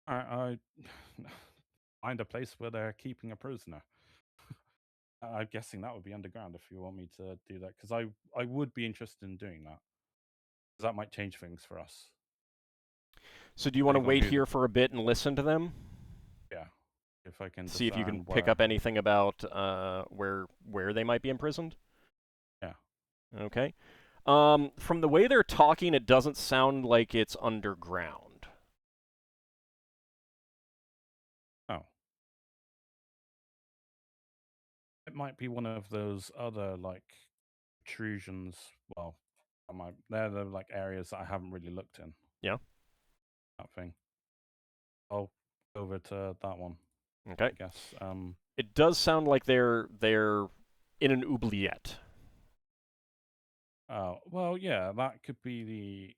[SPEAKER 4] I find a place where they're keeping a prisoner. I'm guessing that would be underground if you want me to do that, because I would be interested in doing that. Because that might change things for us.
[SPEAKER 1] So do you want to wait here for a bit and listen to them?
[SPEAKER 4] Yeah, if I can
[SPEAKER 1] see if you can pick up anything about where they might be imprisoned.
[SPEAKER 4] Yeah.
[SPEAKER 1] Okay. From the way they're talking, it doesn't sound like it's underground.
[SPEAKER 4] Oh. It might be one of those other like intrusions. Well, they're the like areas that I haven't really looked in.
[SPEAKER 1] Yeah.
[SPEAKER 4] That thing. I'll go over to that one.
[SPEAKER 1] Okay.
[SPEAKER 4] I guess.
[SPEAKER 1] It does sound like they're in an oubliette.
[SPEAKER 4] Oh well, yeah, that could be the.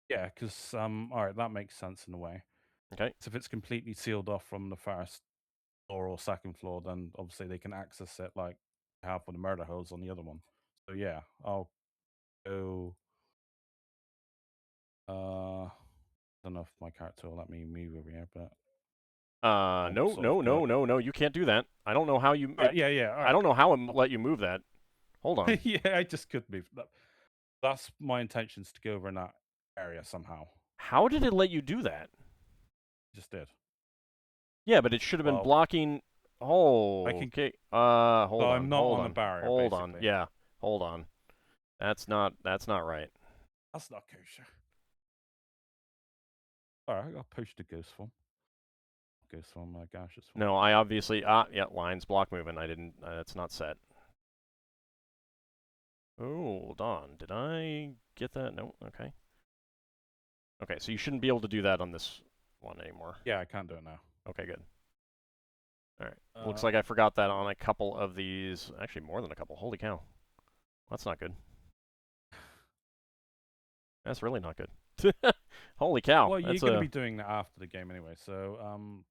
[SPEAKER 4] Yeah, because all right, that makes sense in a way.
[SPEAKER 1] Okay.
[SPEAKER 4] So if it's completely sealed off from the first floor or second floor, then obviously they can access it like half of the murder holes on the other one. So yeah, I'll go. I don't know if my character will let me move over here, but
[SPEAKER 1] No, you can't do that. I don't know how you...
[SPEAKER 4] Yeah.
[SPEAKER 1] I don't know how it let you move that. Hold on.
[SPEAKER 4] Yeah, I just could move. That's my intentions, to go over in that area somehow.
[SPEAKER 1] How did it let you do that?
[SPEAKER 4] Just did.
[SPEAKER 1] Yeah, but it should have been
[SPEAKER 4] Well,
[SPEAKER 1] blocking... Oh,
[SPEAKER 4] I can-
[SPEAKER 1] okay. Hold on.
[SPEAKER 4] I'm not
[SPEAKER 1] hold
[SPEAKER 4] on a
[SPEAKER 1] on.
[SPEAKER 4] barrier,
[SPEAKER 1] Hold on.
[SPEAKER 4] basically.
[SPEAKER 1] Yeah, hold on. That's not right.
[SPEAKER 4] That's not kosher. Alright, I'll push the ghost form. Ghost form, gaseous form.
[SPEAKER 1] No, I obviously... yeah, lines block movement. I didn't... that's not set. Oh, hold on. Did I get that? No? Okay. Okay, so you shouldn't be able to do that on this one anymore.
[SPEAKER 4] Yeah, I can't do it now.
[SPEAKER 1] Okay, good. Alright. Looks like I forgot that on a couple of these. Actually, more than a couple. Holy cow. That's not good. That's really not good. Holy cow.
[SPEAKER 4] Well, you're
[SPEAKER 1] that's
[SPEAKER 4] going to be doing that after the game anyway, so...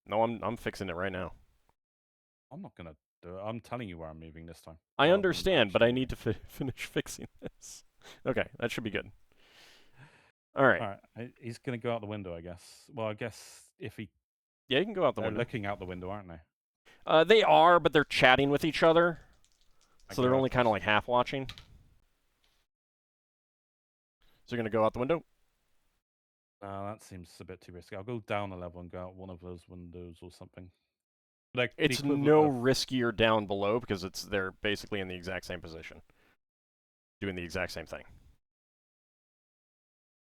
[SPEAKER 1] No, I'm fixing it right now.
[SPEAKER 4] I'm not going to do it. I'm telling you where I'm moving this time.
[SPEAKER 1] I understand, but I need to finish fixing this. Okay, that should be good. Alright.
[SPEAKER 4] Alright, he's going to go out the window, I guess. Well, I guess if he...
[SPEAKER 1] Yeah, you can go out the
[SPEAKER 4] They're
[SPEAKER 1] window.
[SPEAKER 4] looking out the window, aren't they?
[SPEAKER 1] They are, but they're chatting with each other. So they're
[SPEAKER 4] go
[SPEAKER 1] only
[SPEAKER 4] out
[SPEAKER 1] kind of
[SPEAKER 4] first.
[SPEAKER 1] like half watching. So you're going to go out the window?
[SPEAKER 4] No, that seems a bit too risky. I'll go down a level and go out one of those windows or something.
[SPEAKER 1] It's no riskier down below because they're basically in the exact same position. Doing the exact same thing.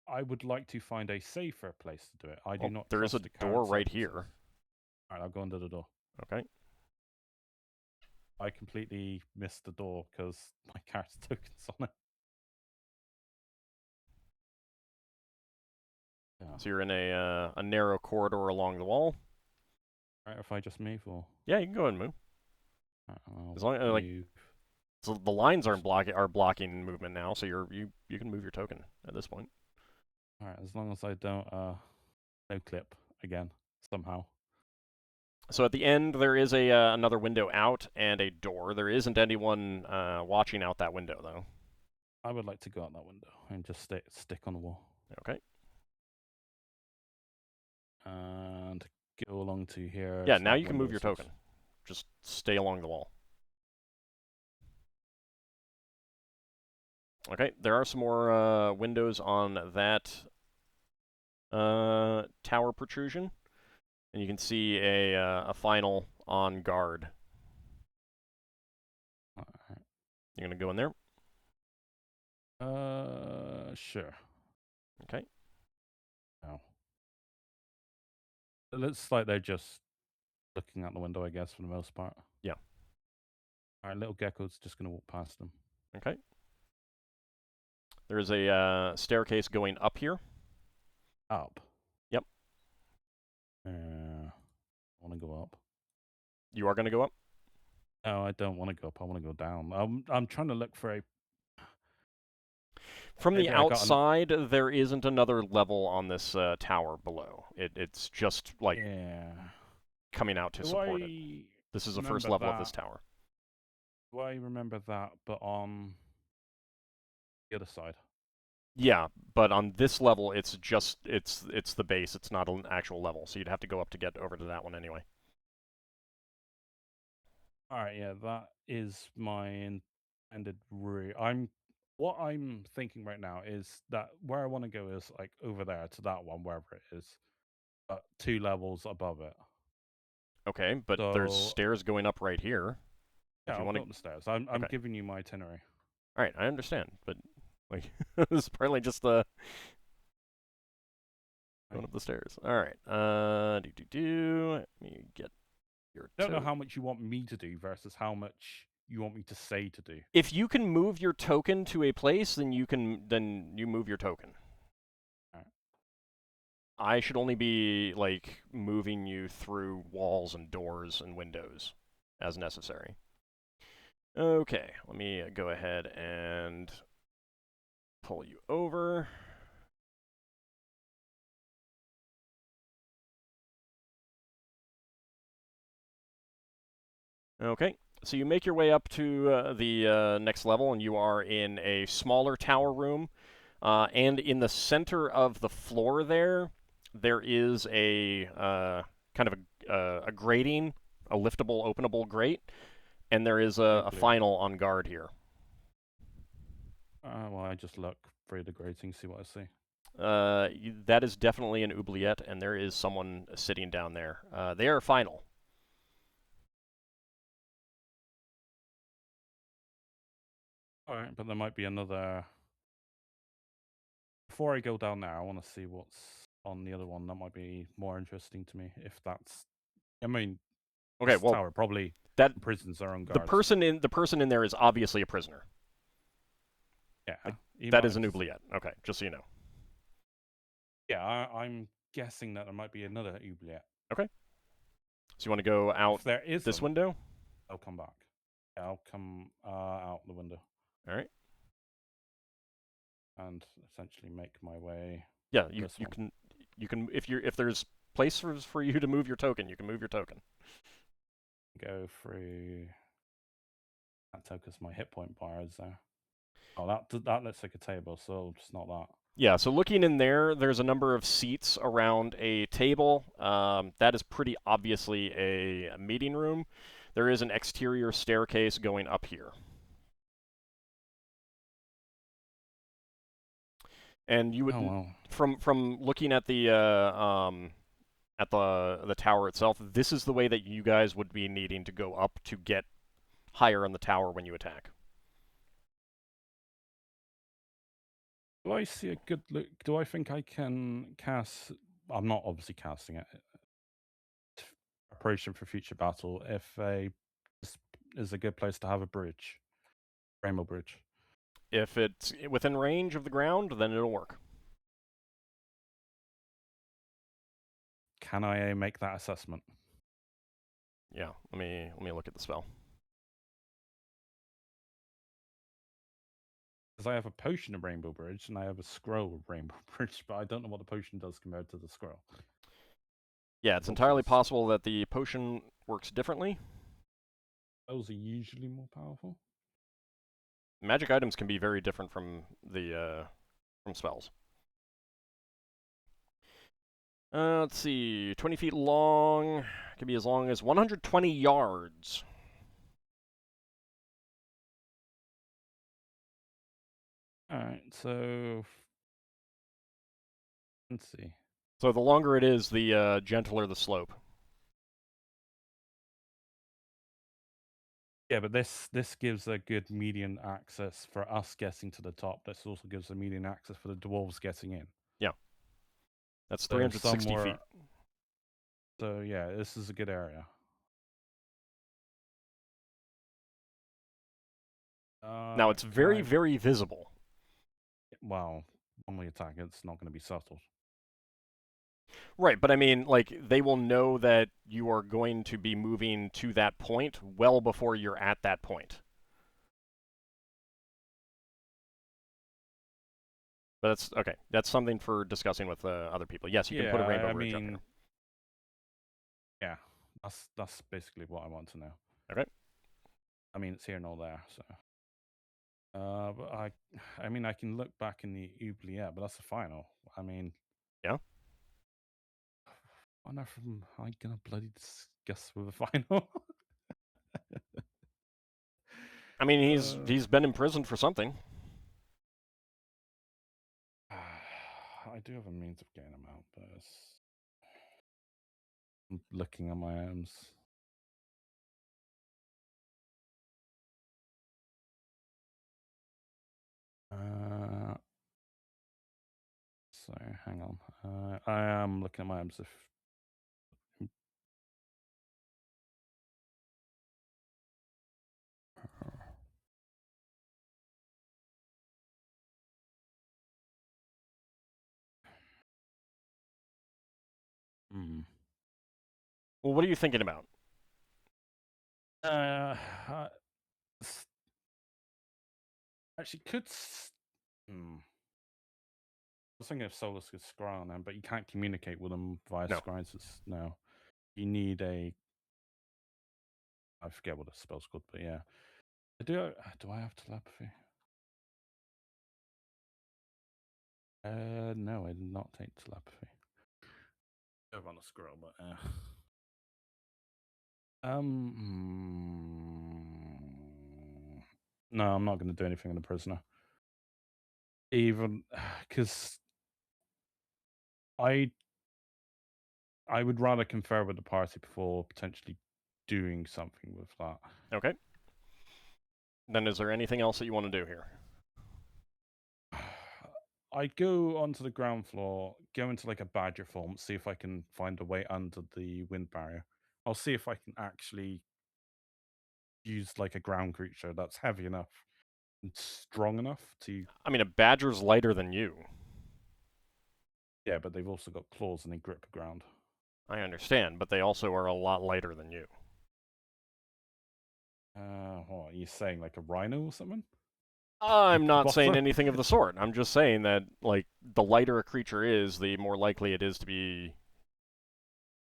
[SPEAKER 4] I would like to find a safer place to do it. I do not
[SPEAKER 1] There is a
[SPEAKER 4] trust the
[SPEAKER 1] door
[SPEAKER 4] current
[SPEAKER 1] right
[SPEAKER 4] circumstances.
[SPEAKER 1] here.
[SPEAKER 4] Alright, I'll go under the door.
[SPEAKER 1] Okay.
[SPEAKER 4] I completely missed the door because my character token's on it. Yeah.
[SPEAKER 1] So you're in a narrow corridor along the wall.
[SPEAKER 4] Right, if I just move or...
[SPEAKER 1] Yeah, you can go ahead and move.
[SPEAKER 4] I'll
[SPEAKER 1] As long as like
[SPEAKER 4] move.
[SPEAKER 1] so the lines are blocking movement now, so you can move your token at this point.
[SPEAKER 4] Alright, as long as I don't no clip again somehow.
[SPEAKER 1] So at the end there is a another window out and a door. There isn't anyone watching out that window though.
[SPEAKER 4] I would like to go out that window and just stick on the wall.
[SPEAKER 1] Okay.
[SPEAKER 4] And go along to here.
[SPEAKER 1] Yeah,
[SPEAKER 4] so
[SPEAKER 1] now
[SPEAKER 4] that
[SPEAKER 1] you can move
[SPEAKER 4] window
[SPEAKER 1] your
[SPEAKER 4] says-
[SPEAKER 1] token. Just stay along the wall. Okay, there are some more windows on that tower protrusion, and you can see a final on guard.
[SPEAKER 4] Alright.
[SPEAKER 1] You're gonna go in there.
[SPEAKER 4] Sure.
[SPEAKER 1] Okay.
[SPEAKER 4] Oh. It looks like they're just looking out the window, I guess, for the most part.
[SPEAKER 1] Yeah.
[SPEAKER 4] Alright, little gecko's just gonna walk past them.
[SPEAKER 1] Okay. There's a staircase going up here.
[SPEAKER 4] Up?
[SPEAKER 1] Yep.
[SPEAKER 4] I want to go up.
[SPEAKER 1] You are gonna go up?
[SPEAKER 4] No, I don't want to go up. I want to go down. I'm trying to look for a...
[SPEAKER 1] From the
[SPEAKER 4] Yeah, I got
[SPEAKER 1] outside, there isn't another level on this tower below. It's just like
[SPEAKER 4] Yeah.
[SPEAKER 1] coming out to
[SPEAKER 4] Do
[SPEAKER 1] support it.
[SPEAKER 4] I
[SPEAKER 1] This is the first
[SPEAKER 4] remember
[SPEAKER 1] level of this
[SPEAKER 4] that?
[SPEAKER 1] tower.
[SPEAKER 4] Do I remember that, but on the other side?
[SPEAKER 1] Yeah, but on this level, it's just it's the base. It's not an actual level, so you'd have to go up to get over to that one anyway.
[SPEAKER 4] All right, yeah, that is my intended route. What I'm thinking right now is that where I want to go is like over there to that one, wherever it is, but 2 levels above it.
[SPEAKER 1] Okay, but there's
[SPEAKER 4] So-
[SPEAKER 1] stairs going up right here.
[SPEAKER 4] Yeah,
[SPEAKER 1] you
[SPEAKER 4] I'll
[SPEAKER 1] wanna-
[SPEAKER 4] go up the stairs. I'm
[SPEAKER 1] Okay.
[SPEAKER 4] giving you my itinerary.
[SPEAKER 1] All right, I understand, but like this is partly just going up the stairs. All right, Let me get your.
[SPEAKER 4] I don't know how much you want me to do versus how much you want me to say to do.
[SPEAKER 1] If you can move your token to a place, then you move your token.
[SPEAKER 4] Alright.
[SPEAKER 1] I should only be like moving you through walls and doors and windows as necessary. Okay, let me go ahead and pull you over. Okay, so you make your way up to the next level, and you are in a smaller tower room. And in the center of the floor there is a kind of a grating, a liftable, openable grate, and there is a final on guard here.
[SPEAKER 4] Well, I just look through the grating, see what I see.
[SPEAKER 1] That is definitely an oubliette, and there is someone sitting down there. They are final.
[SPEAKER 4] Alright, but there might be another... Before I go down there, I want to see what's on the other one. That might be more interesting to me, if that's... I mean,
[SPEAKER 1] Okay,
[SPEAKER 4] this
[SPEAKER 1] well,
[SPEAKER 4] tower probably
[SPEAKER 1] that
[SPEAKER 4] prisons are on guard.
[SPEAKER 1] the person in there is obviously a prisoner.
[SPEAKER 4] Yeah,
[SPEAKER 1] that is an oubliette. Okay, just so you know.
[SPEAKER 4] Yeah, I'm guessing that there might be another oubliette.
[SPEAKER 1] Okay. So you want to go out
[SPEAKER 4] If there is
[SPEAKER 1] this window?
[SPEAKER 4] I'll come back. Yeah, I'll come out the window.
[SPEAKER 1] All right.
[SPEAKER 4] And essentially make my way.
[SPEAKER 1] Yeah, you can if there's places for you to move your token, you can move your token.
[SPEAKER 4] Go through. That took us my hit point bar is there. Oh, that looks like a table, so it's not that.
[SPEAKER 1] Yeah, so looking in there, there's a number of seats around a table. That is pretty obviously a meeting room. There is an exterior staircase going up here. And you would, from looking at the tower itself, this is the way that you guys would be needing to go up to get higher on the tower when you attack.
[SPEAKER 4] Do I see a good look? Do I think I can cast? I'm not obviously casting it. Preparation for future battle. If is a good place to have a bridge, rainbow bridge.
[SPEAKER 1] If it's within range of the ground, then it'll work.
[SPEAKER 4] Can I make that assessment?
[SPEAKER 1] Yeah, let me look at the spell.
[SPEAKER 4] Because I have a potion of Rainbow Bridge and I have a scroll of Rainbow Bridge, but I don't know what the potion does compared to the scroll.
[SPEAKER 1] Yeah, it's entirely possible that the potion works differently.
[SPEAKER 4] Those are usually more powerful.
[SPEAKER 1] Magic items can be very different from from spells. Let's see, 20 feet long, can be as long as 120 yards.
[SPEAKER 4] Alright, so let's see.
[SPEAKER 1] So the longer it is, the gentler the slope.
[SPEAKER 4] Yeah, but this gives a good median access for us getting to the top. This also gives a median access for the dwarves getting in.
[SPEAKER 1] Yeah. That's 360 feet.
[SPEAKER 4] So yeah, this is a good area.
[SPEAKER 1] Now it's very, very visible.
[SPEAKER 4] Well, when we attack, it's not going to be subtle.
[SPEAKER 1] Right, but I mean, like, they will know that you are going to be moving to that point well before you're at that point. But that's okay. That's something for discussing with other people. Yes, you can put a rainbow bridge up here.
[SPEAKER 4] Yeah, that's basically what I want to know.
[SPEAKER 1] Okay.
[SPEAKER 4] I mean, it's here and all there, so. But I mean, I can look back in the oubliette, but that's the final. I mean.
[SPEAKER 1] Yeah.
[SPEAKER 4] On earth am I gonna bloody discuss with a final?
[SPEAKER 1] I mean, he's been imprisoned for something.
[SPEAKER 4] I do have a means of getting him out, but I'm looking at my arms. So hang on. I am looking at my arms. If
[SPEAKER 1] Well, what are you thinking about?
[SPEAKER 4] Actually, I was thinking if Solas could scry on them, but you can't communicate with them via scries. No, you need a. I forget what the spell's called, but yeah. Do I have telepathy? No, I did not take telepathy. I run a scroll, but No, I'm not going to do anything with the prisoner. Even because I would rather confer with the party before potentially doing something with that.
[SPEAKER 1] Okay. Then is there anything else that you want to do here?
[SPEAKER 4] I'd go onto the ground floor, go into like a badger form, see if I can find a way under the wind barrier. I'll see if I can actually use like a ground creature that's heavy enough and strong enough to.
[SPEAKER 1] I mean, a badger's lighter than you.
[SPEAKER 4] Yeah, but they've also got claws and they grip the ground.
[SPEAKER 1] I understand, but they also are a lot lighter than you.
[SPEAKER 4] What are you saying, like a rhino or something?
[SPEAKER 1] I'm not saying
[SPEAKER 4] Bother?
[SPEAKER 1] anything of the sort. I'm just saying that, like, the lighter a creature is, the more likely it is to be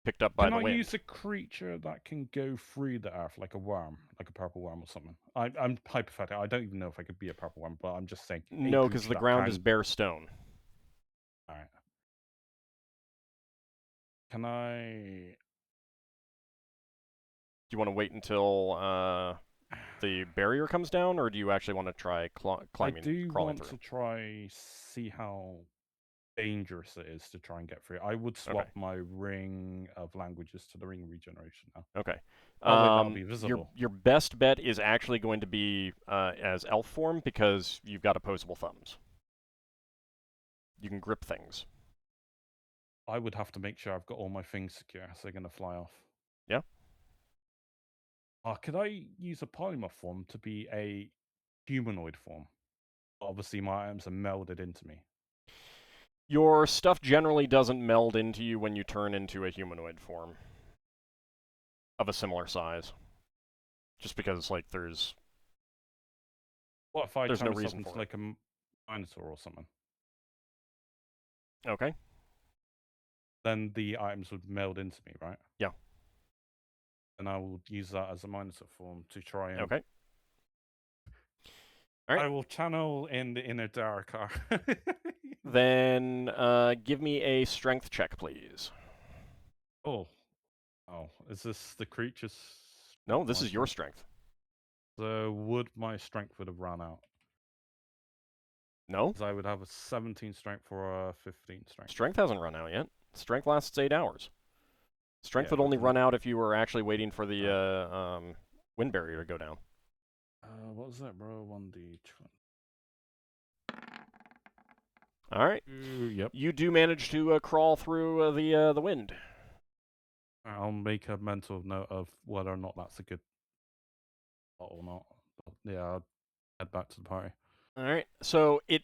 [SPEAKER 1] picked up by
[SPEAKER 4] Can
[SPEAKER 1] the
[SPEAKER 4] I
[SPEAKER 1] wind.
[SPEAKER 4] use a creature that can go through the earth, like a worm, like a purple worm or something? I'm hypothetical. I don't even know if I could be a purple worm, but I'm just saying.
[SPEAKER 1] No, because the ground is bare stone.
[SPEAKER 4] All right. Can I?
[SPEAKER 1] Do you want to wait until the barrier comes down, or do you actually want to try crawling
[SPEAKER 4] want
[SPEAKER 1] through?
[SPEAKER 4] to try see how dangerous it is to try and get through. I would swap my ring of languages to the ring of regeneration now.
[SPEAKER 1] Okay.
[SPEAKER 4] Oh wait, that'll be visible.
[SPEAKER 1] Your best bet is actually going to be as elf form because you've got opposable thumbs. You can grip things.
[SPEAKER 4] I would have to make sure I've got all my things secure, so they're going to fly off.
[SPEAKER 1] Yeah.
[SPEAKER 4] Could I use a polymorph form to be a humanoid form? Obviously, my items are melded into me.
[SPEAKER 1] Your stuff generally doesn't meld into you when you turn into a humanoid form of a similar size. Just because, like, there's
[SPEAKER 4] What if I
[SPEAKER 1] There's
[SPEAKER 4] turn
[SPEAKER 1] no
[SPEAKER 4] myself
[SPEAKER 1] reason
[SPEAKER 4] into
[SPEAKER 1] for it.
[SPEAKER 4] like a Minotaur or something?
[SPEAKER 1] Okay.
[SPEAKER 4] Then the items would meld into me, right?
[SPEAKER 1] Yeah.
[SPEAKER 4] And I will use that as a Minotaur form to try and.
[SPEAKER 1] Okay. All right.
[SPEAKER 4] I will channel in the inner Darrakar.
[SPEAKER 1] Then give me a strength check, please.
[SPEAKER 4] Oh, is this the creature's?
[SPEAKER 1] No, this is your strength.
[SPEAKER 4] So would my strength would have run out?
[SPEAKER 1] No.
[SPEAKER 4] Because I would have a 17 strength for a 15 strength.
[SPEAKER 1] Strength hasn't run out yet. Strength lasts 8 hours. Strength
[SPEAKER 4] Yeah,
[SPEAKER 1] would
[SPEAKER 4] but
[SPEAKER 1] only
[SPEAKER 4] then
[SPEAKER 1] run out if you were actually waiting for the wind barrier to go down.
[SPEAKER 4] What was that, bro? 1d20.
[SPEAKER 1] All right.
[SPEAKER 4] Yep.
[SPEAKER 1] You do manage to crawl through the wind.
[SPEAKER 4] I'll make a mental note of whether or not that's a good thought or not. But yeah, I'll head back to the party.
[SPEAKER 1] All right. So it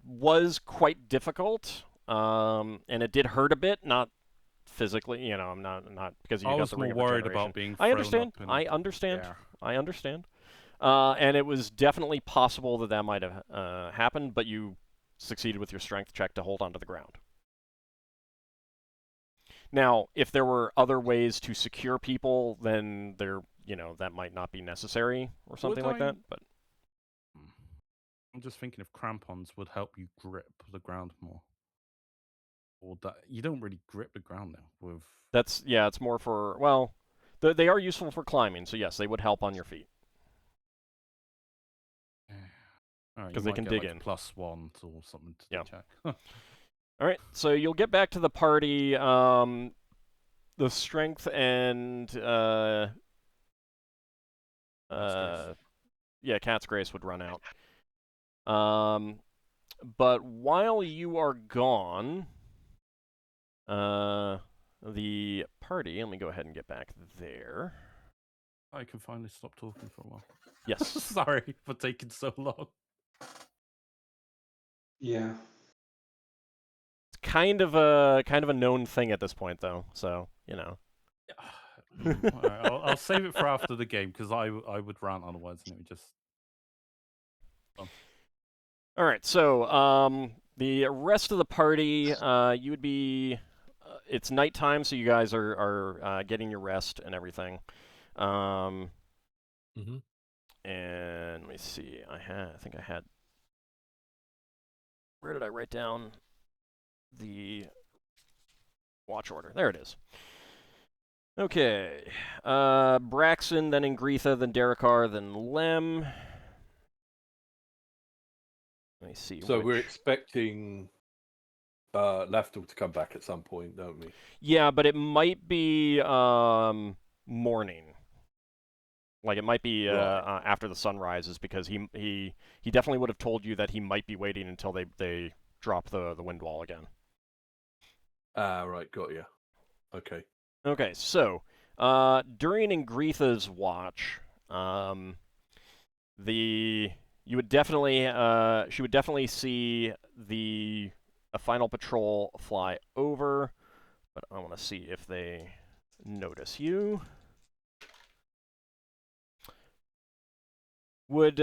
[SPEAKER 1] was quite difficult, and it did hurt a bit. Not physically, you know. I'm not because you got the ring of
[SPEAKER 4] worried
[SPEAKER 1] regeneration.
[SPEAKER 4] about being.
[SPEAKER 1] I understand.
[SPEAKER 4] Up in
[SPEAKER 1] I understand.
[SPEAKER 4] air.
[SPEAKER 1] I understand. And it was definitely possible that might have happened, but you succeeded with your strength check to hold onto the ground. Now, if there were other ways to secure people, then that might not be necessary or something like that. But
[SPEAKER 4] I'm just thinking if crampons would help you grip the ground more. Or that you don't really grip the ground now with.
[SPEAKER 1] it's more for they are useful for climbing, so yes, they would help on your feet.
[SPEAKER 4] Because
[SPEAKER 1] they can dig
[SPEAKER 4] like
[SPEAKER 1] in.
[SPEAKER 4] +1 or something to check.
[SPEAKER 1] All right, so you'll get back to the party. The strength and Cat's Grace would run out. But while you are gone, the party. Let me go ahead and get back there.
[SPEAKER 4] I can finally stop talking for a while.
[SPEAKER 1] Yes.
[SPEAKER 4] Sorry for taking so long.
[SPEAKER 7] Yeah.
[SPEAKER 1] It's kind of a known thing at this point, though. So
[SPEAKER 4] All right, I'll save it for after the game because I would rant otherwise, and it would just.
[SPEAKER 1] All right, so the rest of the party, you would be. It's nighttime, so you guys are getting your rest and everything. And let me see. I think I had. Where did I write down the watch order? There it is. Okay. Braxon, then Ingritha, then Darrakar, then Lem. Let me see.
[SPEAKER 2] So
[SPEAKER 1] which...
[SPEAKER 2] we're expecting Lafdul to come back at some point, don't we?
[SPEAKER 1] Yeah, but it might be morning. Like it might be
[SPEAKER 2] Right.
[SPEAKER 1] after the sun rises, because he definitely would have told you that he might be waiting until they drop the wind wall again.
[SPEAKER 2] Ah, right, got you. Okay.
[SPEAKER 1] Okay, so during Ingritha's watch, you would definitely she would definitely see a final patrol fly over, but I want to see if they notice you. Would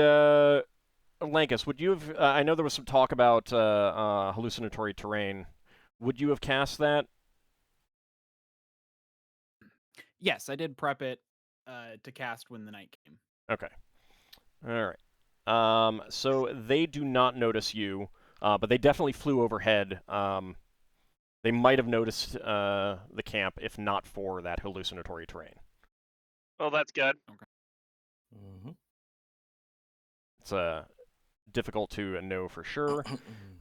[SPEAKER 1] Lankas, would you have? I know there was some talk about hallucinatory terrain. Would you have cast that?
[SPEAKER 5] Yes, I did prep it to cast when the night came.
[SPEAKER 1] Okay. All right. So they do not notice you, but they definitely flew overhead. They might have noticed the camp if not for that hallucinatory terrain.
[SPEAKER 6] Well, that's good.
[SPEAKER 3] Mm-hmm.
[SPEAKER 1] It's difficult to know for sure.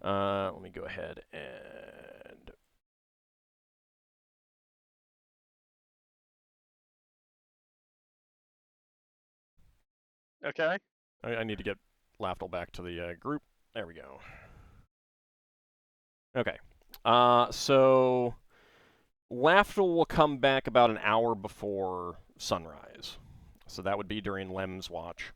[SPEAKER 1] Let me go ahead and...
[SPEAKER 6] Okay.
[SPEAKER 1] I need to get Lafdul back to the group. There we go. Okay. So Lafdul will come back about an hour before sunrise. So that would be during Lem's watch.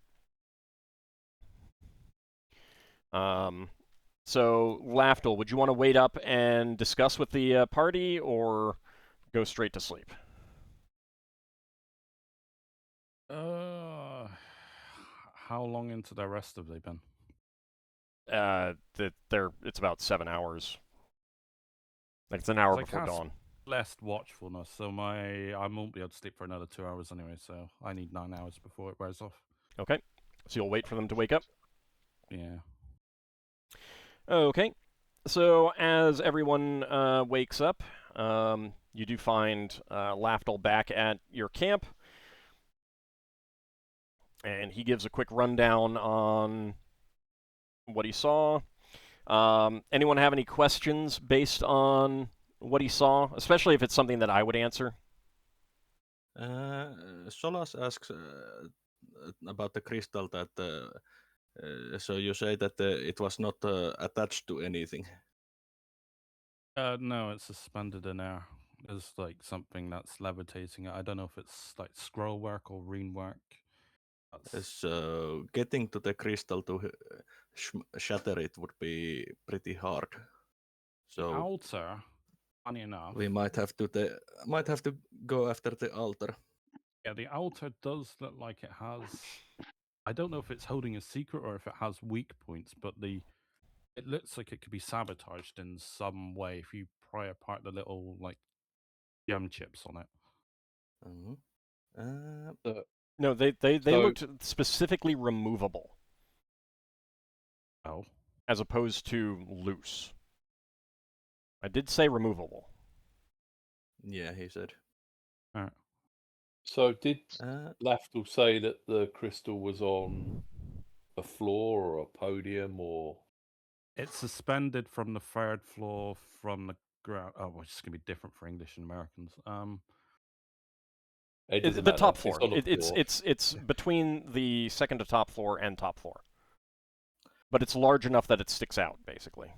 [SPEAKER 1] So Lafdul, would you want to wait up and discuss with the party, or go straight to sleep?
[SPEAKER 4] How long into their rest have they been?
[SPEAKER 1] It's about 7 hours. Like it's an hour
[SPEAKER 4] I
[SPEAKER 1] before
[SPEAKER 4] cast
[SPEAKER 1] dawn.
[SPEAKER 4] Blessed Watchfulness, so I won't be able to sleep for another 2 hours anyway, so I need 9 hours before it wears off.
[SPEAKER 1] Okay. So you'll wait for them to wake up?
[SPEAKER 4] Yeah.
[SPEAKER 1] Okay. So as everyone wakes up, you do find Lafdul back at your camp, and he gives a quick rundown on what he saw. Anyone have any questions based on what he saw, especially if it's something that I would answer?
[SPEAKER 3] Solas asks about the crystal that. So you say that it was not attached to anything.
[SPEAKER 4] No, it's suspended in air. There's like something that's levitating it. I don't know if it's like scroll work or rune work.
[SPEAKER 3] So getting to the crystal to shatter it would be pretty hard.
[SPEAKER 4] The
[SPEAKER 3] So
[SPEAKER 4] altar, funny enough.
[SPEAKER 3] we might have to go after the altar.
[SPEAKER 4] Yeah, the altar does look like it has. I don't know if it's holding a secret or if it has weak points, but it looks like it could be sabotaged in some way if you pry apart the little like gem chips on it.
[SPEAKER 1] No, they
[SPEAKER 2] So-
[SPEAKER 1] looked specifically removable
[SPEAKER 4] Oh,
[SPEAKER 1] as opposed to loose. I did say removable.
[SPEAKER 3] Yeah, he said.
[SPEAKER 4] all right.
[SPEAKER 2] So did Lafdul say that the crystal was on a floor or a podium or?
[SPEAKER 4] It's suspended from the third floor from the ground. Oh, well, it's gonna be different for English and Americans.
[SPEAKER 2] It doesn't
[SPEAKER 1] The
[SPEAKER 2] matter.
[SPEAKER 1] top floor.
[SPEAKER 2] It's on the floor.
[SPEAKER 1] It's between the second to top floor and top floor. But it's large enough that it sticks out, basically.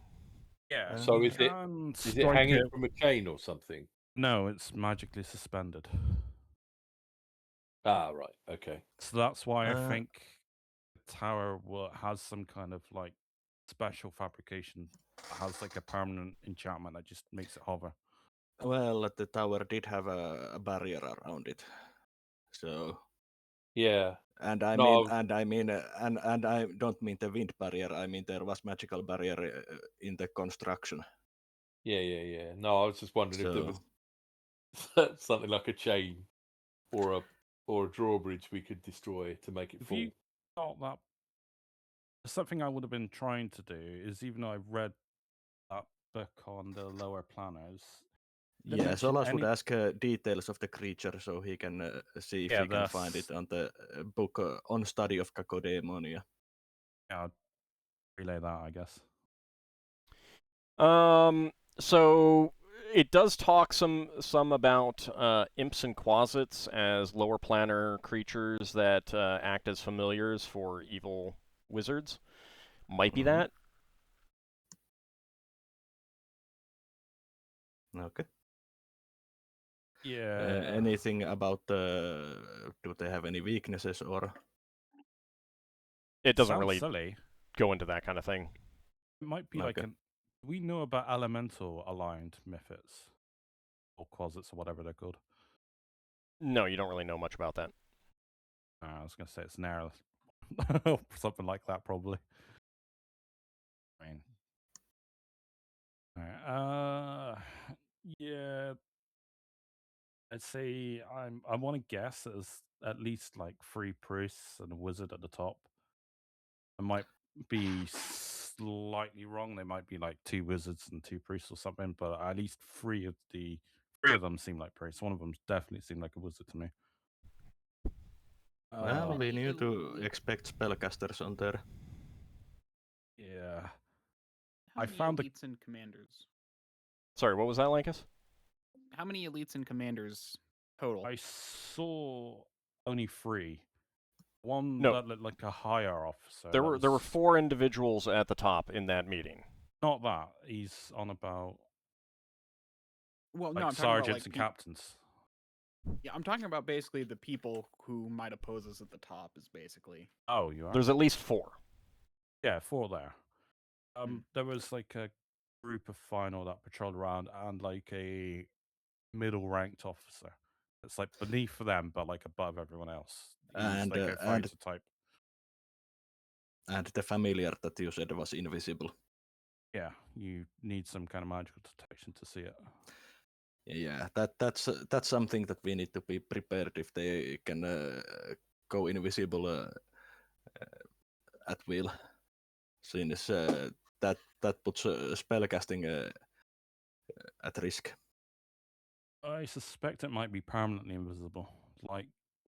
[SPEAKER 4] Yeah.
[SPEAKER 2] So
[SPEAKER 4] you
[SPEAKER 2] is it
[SPEAKER 4] can
[SPEAKER 2] is it
[SPEAKER 4] strike
[SPEAKER 2] hanging
[SPEAKER 4] it.
[SPEAKER 2] from a chain or something?
[SPEAKER 4] No, it's magically suspended.
[SPEAKER 2] Ah, right. Okay.
[SPEAKER 4] So that's why I
[SPEAKER 3] Uh,
[SPEAKER 4] think the tower has some kind of like special fabrication. It has like a permanent enchantment that just makes it hover.
[SPEAKER 3] Well, the tower did have a barrier around it. So
[SPEAKER 2] Yeah.
[SPEAKER 3] and I
[SPEAKER 2] No.
[SPEAKER 3] mean, and I don't mean the wind barrier. I mean there was magical barrier in the construction.
[SPEAKER 2] Yeah. No, I was just wondering if there
[SPEAKER 3] So
[SPEAKER 2] was something like a chain or a drawbridge we could destroy to make it
[SPEAKER 4] If
[SPEAKER 2] fall.
[SPEAKER 4] you thought that something I would have been trying to do is, even though I've read that book on the lower planners, Did it
[SPEAKER 3] Yeah,
[SPEAKER 4] mention
[SPEAKER 3] Solas would
[SPEAKER 4] any-
[SPEAKER 3] ask details of the creature so he can see if
[SPEAKER 4] Yeah,
[SPEAKER 3] he can find it
[SPEAKER 4] that's-
[SPEAKER 3] on the book on study of Cacodemon.
[SPEAKER 4] Yeah, I'll relay that, I guess.
[SPEAKER 1] So it does talk some about imps and quasits as lower planar creatures that act as familiars for evil wizards. Might be that.
[SPEAKER 3] Okay.
[SPEAKER 4] Yeah.
[SPEAKER 3] Anything about do they have any weaknesses or?
[SPEAKER 1] It doesn't
[SPEAKER 4] Sounds
[SPEAKER 1] really
[SPEAKER 4] silly.
[SPEAKER 1] go into that kind of thing.
[SPEAKER 4] It might be like
[SPEAKER 3] Okay.
[SPEAKER 4] an. We know about elemental aligned mythics or quasits or whatever they're called.
[SPEAKER 1] No, you don't really know much about that.
[SPEAKER 4] I was gonna say it's narrow, something like that probably. I mean, alright, yeah. I'd say I want to guess there's at least like 3 priests and a wizard at the top. I might be slightly wrong. They might be like 2 wizards and 2 priests or something, but at least 3 of them seem like priests. One of them definitely seemed like a wizard to me.
[SPEAKER 3] Well, we knew to
[SPEAKER 5] elite-
[SPEAKER 3] expect spellcasters on there.
[SPEAKER 4] Yeah.
[SPEAKER 5] How
[SPEAKER 4] I
[SPEAKER 5] many
[SPEAKER 4] found the-
[SPEAKER 5] elites and commanders?
[SPEAKER 1] Sorry, what was that, Lankas?
[SPEAKER 5] How many elites and commanders total?
[SPEAKER 4] I saw only 3. One
[SPEAKER 1] No.
[SPEAKER 4] that looked like a higher officer.
[SPEAKER 1] There
[SPEAKER 4] that
[SPEAKER 1] were
[SPEAKER 4] was
[SPEAKER 1] 4 individuals at the top in that meeting.
[SPEAKER 4] not that. He's on about
[SPEAKER 5] Well,
[SPEAKER 4] like
[SPEAKER 5] no, I'm talking about
[SPEAKER 4] sergeants
[SPEAKER 5] like
[SPEAKER 4] and captains.
[SPEAKER 5] yeah, I'm talking about basically the people who might oppose us at the top. Is basically
[SPEAKER 4] Oh, you are.
[SPEAKER 1] There's at least 4.
[SPEAKER 4] Yeah, 4 there.
[SPEAKER 5] Hmm.
[SPEAKER 4] There was like a group of final that patrolled around and like a middle ranked officer. It's like beneath them, but like above everyone else. He's
[SPEAKER 3] And,
[SPEAKER 4] like a
[SPEAKER 3] and-
[SPEAKER 4] fighter type.
[SPEAKER 3] And the familiar that you said was invisible.
[SPEAKER 4] Yeah, you need some kind of magical detection to see it.
[SPEAKER 3] Yeah, that's something that we need to be prepared if they can go invisible at will. Since that puts spellcasting at risk.
[SPEAKER 4] I suspect it might be permanently invisible, like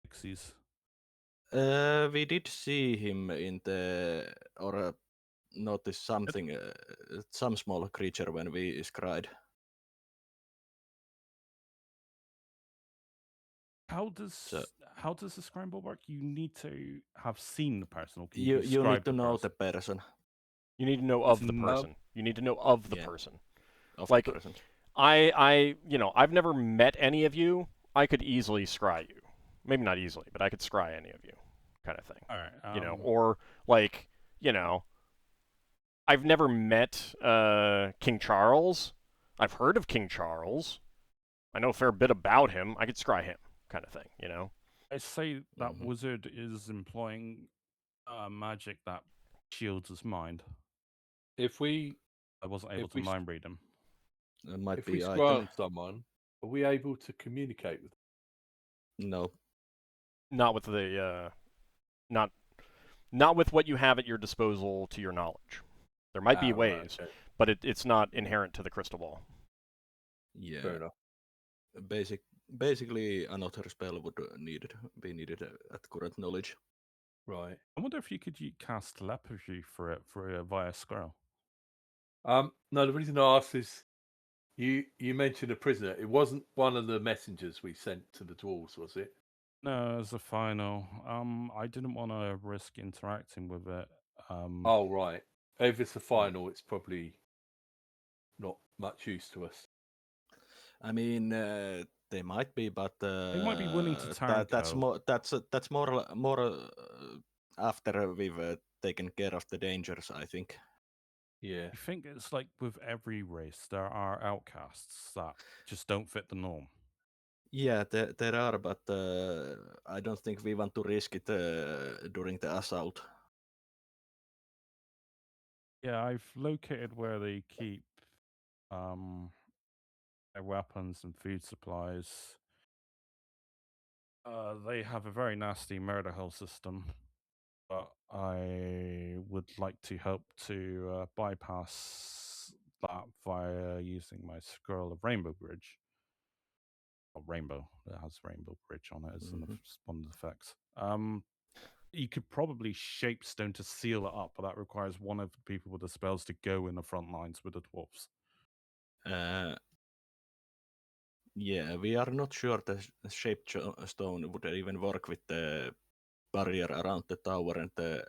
[SPEAKER 4] pixies.
[SPEAKER 3] We did see him in the or notice something, some small creature when we scryed.
[SPEAKER 4] How does the scramble work? You need to have seen the person, or can
[SPEAKER 3] You
[SPEAKER 4] describe
[SPEAKER 3] need to
[SPEAKER 4] the
[SPEAKER 3] know
[SPEAKER 4] person?
[SPEAKER 3] the person
[SPEAKER 1] You need to know of the
[SPEAKER 4] It's
[SPEAKER 1] person. You need to know of the
[SPEAKER 3] Yeah.
[SPEAKER 1] person.
[SPEAKER 3] of
[SPEAKER 1] Like,
[SPEAKER 3] the person.
[SPEAKER 1] I've never met any of you. I could easily scry you. Maybe not easily, but I could scry any of you, kind of thing.
[SPEAKER 4] All right.
[SPEAKER 1] Or like, I've never met King Charles. I've heard of King Charles. I know a fair bit about him. I could scry him, kind of thing.
[SPEAKER 4] I say that
[SPEAKER 3] Mhm.
[SPEAKER 4] wizard is employing magic that shields his mind.
[SPEAKER 2] If we
[SPEAKER 4] I wasn't able
[SPEAKER 2] If
[SPEAKER 4] to
[SPEAKER 2] we
[SPEAKER 4] mind read him.
[SPEAKER 3] It might
[SPEAKER 2] if we
[SPEAKER 3] be
[SPEAKER 2] scry
[SPEAKER 3] item.
[SPEAKER 2] on someone, are we able to communicate with them?
[SPEAKER 3] No.
[SPEAKER 1] Not with the not with what you have at your disposal to your knowledge. There might be
[SPEAKER 2] Right,
[SPEAKER 1] ways,
[SPEAKER 2] okay,
[SPEAKER 1] but it's not inherent to the crystal ball.
[SPEAKER 3] Yeah.
[SPEAKER 2] fair enough.
[SPEAKER 3] Basically, another spell would be needed at current knowledge.
[SPEAKER 2] Right.
[SPEAKER 4] I wonder if you could cast telepathy for it via scroll.
[SPEAKER 2] No, the reason I asked is you mentioned a prisoner. It wasn't one of the messengers we sent to the dwarves, was it?
[SPEAKER 4] No, as a final. I didn't want to risk interacting with it.
[SPEAKER 2] Oh, right. If it's a final, it's probably not much use to us.
[SPEAKER 3] I mean, they might be, but
[SPEAKER 4] They might be willing to turn
[SPEAKER 3] that's
[SPEAKER 4] go.
[SPEAKER 3] more. That's more after we've taken care of the dangers. I think.
[SPEAKER 2] Yeah.
[SPEAKER 4] I think it's like with every race, there are outcasts that just don't fit the norm.
[SPEAKER 3] Yeah, there are, but I don't think we want to risk it during the assault.
[SPEAKER 4] Yeah, I've located where they keep their weapons and food supplies. They have a very nasty murder hole system, but I would like to hope to bypass that via using my scroll of Rainbow Bridge. Rainbow. It has Rainbow Bridge on it as
[SPEAKER 3] Mhm.
[SPEAKER 4] one of the effects. You could probably shape stone to seal it up, but that requires one of the people with the spells to go in the front lines with the dwarves.
[SPEAKER 3] Yeah, we are not sure the shape stone would even work with the barrier around the tower and the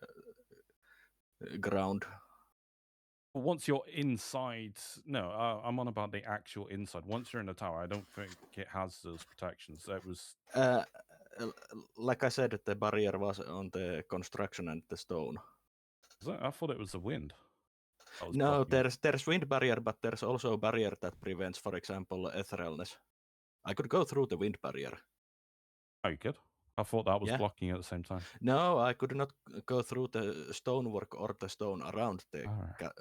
[SPEAKER 3] ground.
[SPEAKER 4] But once you're inside, no, I'm on about the actual inside. Once you're in the tower, I don't think it has those protections. That was
[SPEAKER 3] Like I said, the barrier was on the construction and the stone.
[SPEAKER 4] I thought it was the wind. that was
[SPEAKER 3] No,
[SPEAKER 4] blocking it.
[SPEAKER 3] there's wind barrier, but there's also a barrier that prevents, for example, etherealness. I could go through the wind barrier.
[SPEAKER 4] Oh, you could. I thought that was
[SPEAKER 3] Yeah.
[SPEAKER 4] blocking at the same time.
[SPEAKER 3] No, I could not go through the stonework or the stone around the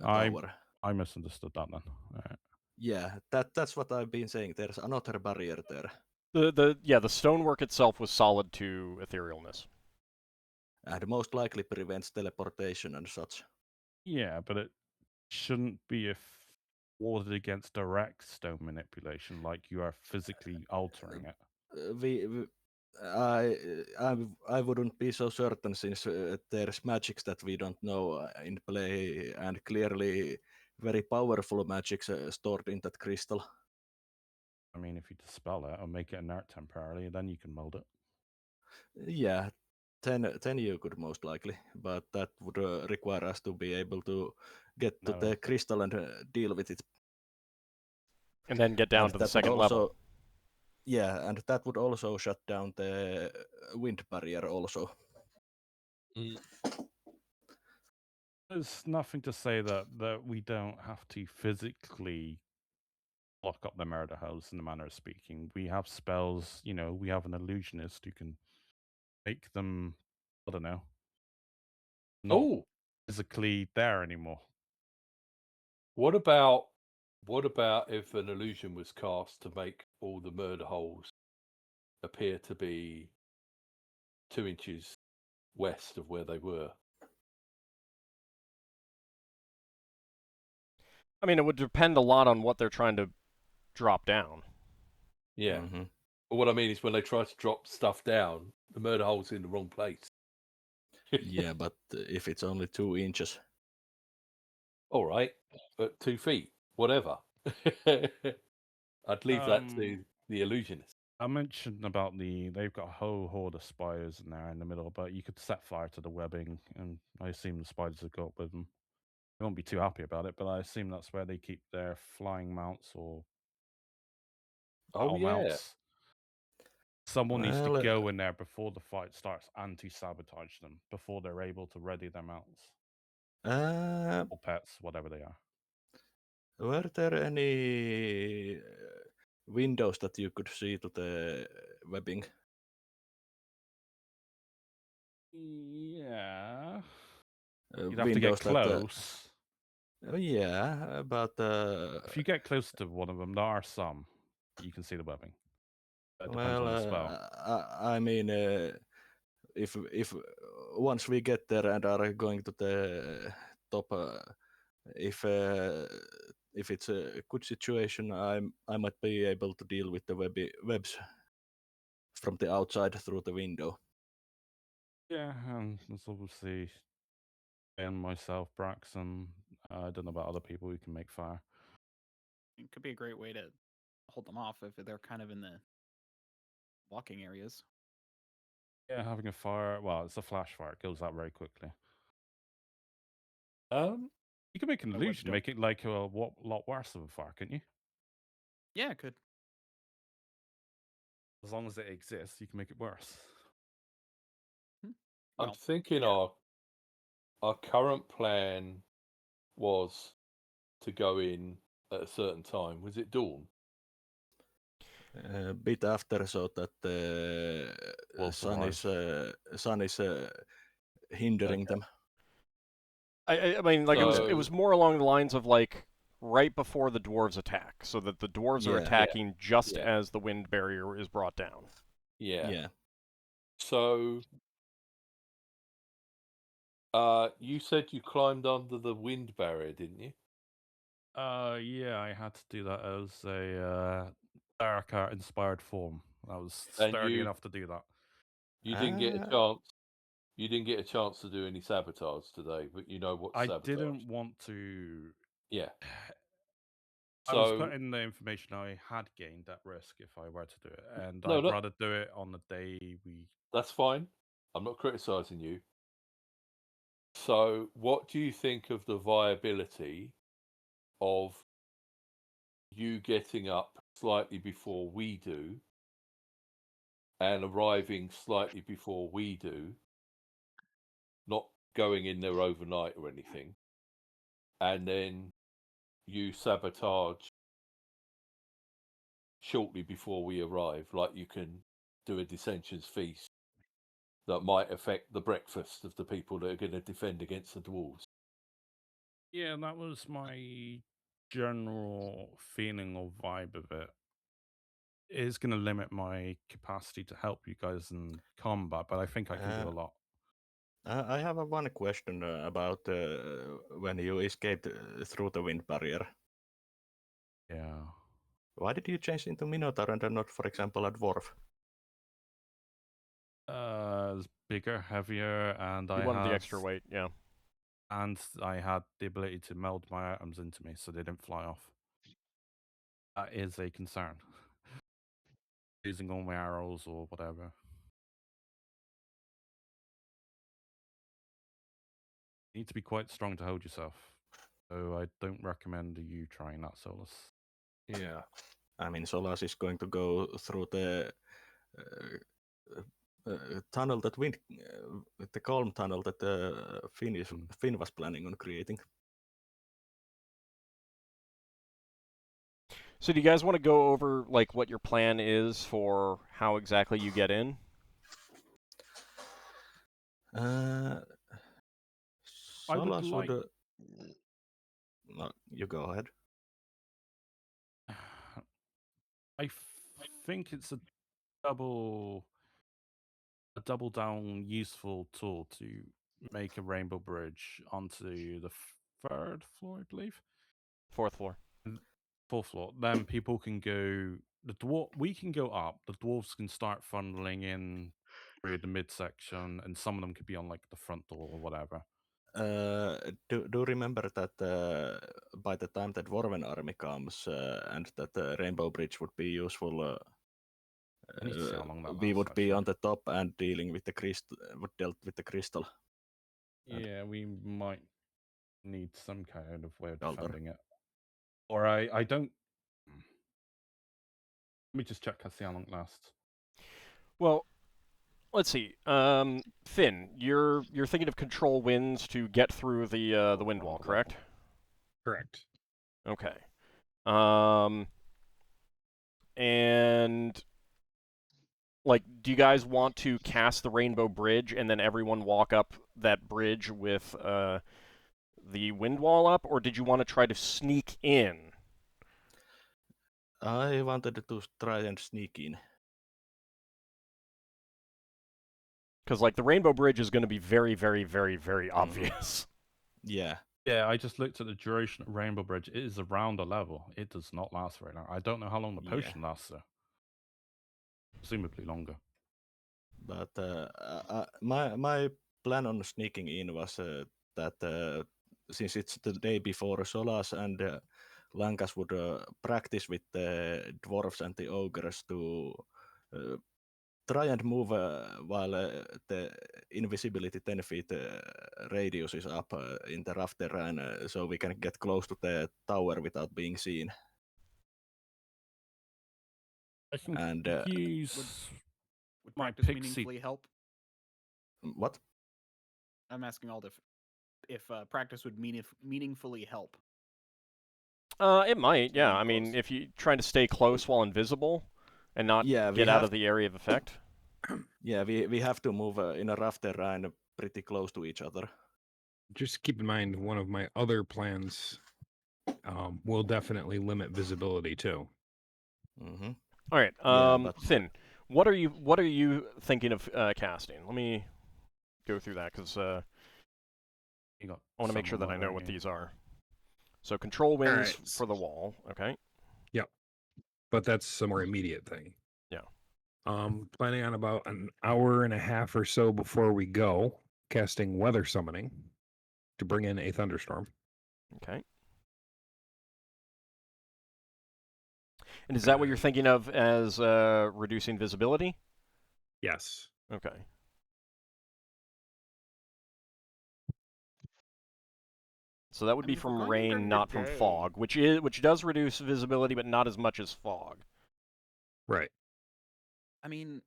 [SPEAKER 3] tower.
[SPEAKER 4] I misunderstood that then. Alright.
[SPEAKER 3] Yeah, that's what I've been saying. There's another barrier there.
[SPEAKER 1] The stonework itself was solid to etherealness.
[SPEAKER 3] And most likely prevents teleportation and such.
[SPEAKER 4] Yeah, but it shouldn't be warded against direct stone manipulation, like you are physically altering it.
[SPEAKER 3] I wouldn't be so certain since there's magics that we don't know in play, and clearly very powerful magics stored in that crystal.
[SPEAKER 4] I mean, if you dispel it or make it inert temporarily, then you can mold it.
[SPEAKER 3] Yeah, then you could most likely, but that would require us to be able to get to the crystal and deal with it.
[SPEAKER 1] And then get down to the second level.
[SPEAKER 3] Yeah, and that would also shut down the wind barrier also.
[SPEAKER 4] There's nothing to say that we don't have to physically lock up the murder house in the manner of speaking. We have spells, we have an illusionist who can make them, I don't know, not physically there anymore.
[SPEAKER 2] What about if an illusion was cast to make all the murder holes appear to be 2 inches west of where they were?
[SPEAKER 1] I mean, it would depend a lot on what they're trying to drop down.
[SPEAKER 2] Yeah.
[SPEAKER 3] Mm-hmm.
[SPEAKER 2] But what I mean is when they try to drop stuff down, the murder hole's in the wrong place.
[SPEAKER 3] Yeah, but if it's only 2 inches.
[SPEAKER 2] All right, but 2 feet, whatever. I'd leave that to the illusionist.
[SPEAKER 4] I mentioned about they've got a whole horde of spiders in there in the middle, but you could set fire to the webbing, and I assume the spiders have got with them. They won't be too happy about it, but I assume that's where they keep their flying mounts or battle mounts. Someone needs to go in there before the fight starts and to sabotage them before they're able to ready their mounts. Or pets, whatever they are.
[SPEAKER 3] Were there any windows that you could see to the webbing?
[SPEAKER 4] Yeah. You'd have to get close.
[SPEAKER 3] Yeah, but
[SPEAKER 4] if you get close to one of them, there are some. You can see the webbing. It depends on the spell.
[SPEAKER 3] I mean, if once we get there and are going to the top, if it's a good situation, I might be able to deal with the webs from the outside through the window.
[SPEAKER 4] Yeah, and there's obviously and myself, Braxon. I don't know about other people who can make fire.
[SPEAKER 5] It could be a great way to hold them off if they're kind of in the walking areas.
[SPEAKER 4] Yeah, having a fire. Well, it's a flash fire. It goes out very quickly. You can make an illusion, make it like a lot worse of a fire, couldn't you?
[SPEAKER 5] Yeah, it could.
[SPEAKER 4] As long as it exists, you can make it worse.
[SPEAKER 2] I'm thinking our current plan was to go in at a certain time. Was it dawn?
[SPEAKER 3] A bit after, so that the sun is hindering them.
[SPEAKER 1] I mean, like it was more along the lines of like right before the dwarves attack, so that the dwarves are attacking just as the wind barrier is brought down.
[SPEAKER 3] Yeah.
[SPEAKER 2] So, you said you climbed under the wind barrier, didn't you?
[SPEAKER 4] Yeah, I had to do that as a Darrakar inspired form. I was
[SPEAKER 2] And
[SPEAKER 4] sturdy enough to do that.
[SPEAKER 2] You didn't get a chance. You didn't get a chance to do any sabotage today, but you know what
[SPEAKER 4] I
[SPEAKER 2] sabotage.
[SPEAKER 4] didn't want to.
[SPEAKER 2] Yeah.
[SPEAKER 4] I was
[SPEAKER 2] So
[SPEAKER 4] putting the information I had gained at risk if I were to do it, and
[SPEAKER 2] No,
[SPEAKER 4] I'd
[SPEAKER 2] that-
[SPEAKER 4] rather do it on the day we.
[SPEAKER 2] that's fine. I'm not criticizing you. So, what do you think of the viability of you getting up slightly before we do and arriving slightly before we do, not going in there overnight or anything, and then you sabotage shortly before we arrive, like you can do a dissensions feast that might affect the breakfast of the people that are going to defend against the dwarves?
[SPEAKER 4] Yeah, that was my general feeling or vibe of it. It is going to limit my capacity to help you guys in combat, but I think I can do a lot.
[SPEAKER 3] I have one question about when you escaped through the wind barrier.
[SPEAKER 4] Yeah.
[SPEAKER 3] Why did you change into Minotaur and not, for example, a dwarf?
[SPEAKER 4] It's bigger, heavier, and
[SPEAKER 1] You wanted the extra weight, yeah.
[SPEAKER 4] And I had the ability to meld my items into me so they didn't fly off. That is a concern. Using all my arrows or whatever. You need to be quite strong to hold yourself. So I don't recommend you trying that, Solas.
[SPEAKER 3] Yeah. I mean, Solas is going to go through the tunnel that the calm tunnel that Finn was planning on creating.
[SPEAKER 1] So do you guys want to go over like what your plan is for how exactly you get in?
[SPEAKER 3] Solas would. No, you go ahead.
[SPEAKER 4] I think it's a double down useful tool to make a rainbow bridge onto the 3rd floor, I believe.
[SPEAKER 1] 4th floor.
[SPEAKER 4] 4th floor. Then people can go. We can go up. The dwarves can start funneling in through the midsection, and some of them could be on like the front door or whatever.
[SPEAKER 3] Do remember that by the time the Dwarven army comes and that the Rainbow Bridge would be useful,
[SPEAKER 4] I need to see how long that
[SPEAKER 3] we
[SPEAKER 4] lasts,
[SPEAKER 3] would be
[SPEAKER 4] actually.
[SPEAKER 3] on the top and dealing with the crystal. Would dealt with the crystal.
[SPEAKER 4] Yeah, we might need some kind of way of
[SPEAKER 3] Alder.
[SPEAKER 4] defending it. Or I don't. Let me just check. I see how long it lasts.
[SPEAKER 1] Well, let's see. Finn, you're thinking of control winds to get through the wind wall, correct?
[SPEAKER 7] Correct.
[SPEAKER 1] Okay. And like, do you guys want to cast the Rainbow Bridge and then everyone walk up that bridge with the wind wall up, or did you want to try to sneak in?
[SPEAKER 3] I wanted to try and sneak in.
[SPEAKER 1] Because like the Rainbow Bridge is going to be very, very, very, very obvious.
[SPEAKER 3] Yeah.
[SPEAKER 4] Yeah, I just looked at the duration of Rainbow Bridge. It is around a level. It does not last very long. I don't know how long the potion lasts, though. Presumably longer.
[SPEAKER 3] But my plan on sneaking in was that since it's the day before, Solas and Lankas would practice with the dwarves and the ogres to try and move while the invisibility 10 feet radius is up in the rough terrain, so we can get close to the tower without being seen.
[SPEAKER 4] I can
[SPEAKER 3] And
[SPEAKER 4] use
[SPEAKER 5] Would
[SPEAKER 4] my
[SPEAKER 5] practice
[SPEAKER 4] pixie.
[SPEAKER 5] meaningfully help?
[SPEAKER 3] what?
[SPEAKER 5] I'm asking Alder if practice would meaningfully help.
[SPEAKER 1] It might, yeah.
[SPEAKER 5] Staying
[SPEAKER 1] I mean,
[SPEAKER 5] close.
[SPEAKER 1] if you try to stay close while invisible and not get out of the area of effect.
[SPEAKER 3] Yeah, we have to move in a rough terrain pretty close to each other.
[SPEAKER 7] Just keep in mind, one of my other plans will definitely limit visibility too.
[SPEAKER 3] Mm-hmm.
[SPEAKER 1] All right,
[SPEAKER 3] Yeah,
[SPEAKER 1] Finn, what are you thinking of casting? Let me go through that because I want to make sure that I know what these are. So control winds
[SPEAKER 7] Alright.
[SPEAKER 1] for the wall, okay?
[SPEAKER 7] Yep. but that's a more immediate thing.
[SPEAKER 1] Yeah.
[SPEAKER 7] Planning on about an hour and a half or so before we go, casting Weather Summoning to bring in a thunderstorm.
[SPEAKER 1] Okay. And is that what you're thinking of as reducing visibility?
[SPEAKER 7] Yes.
[SPEAKER 1] Okay. So that would be
[SPEAKER 5] if we're
[SPEAKER 1] from
[SPEAKER 5] going
[SPEAKER 1] rain,
[SPEAKER 5] during
[SPEAKER 1] not
[SPEAKER 5] the
[SPEAKER 1] from
[SPEAKER 5] day-
[SPEAKER 1] fog, which does reduce visibility, but not as much as fog.
[SPEAKER 7] Right.
[SPEAKER 5] I mean,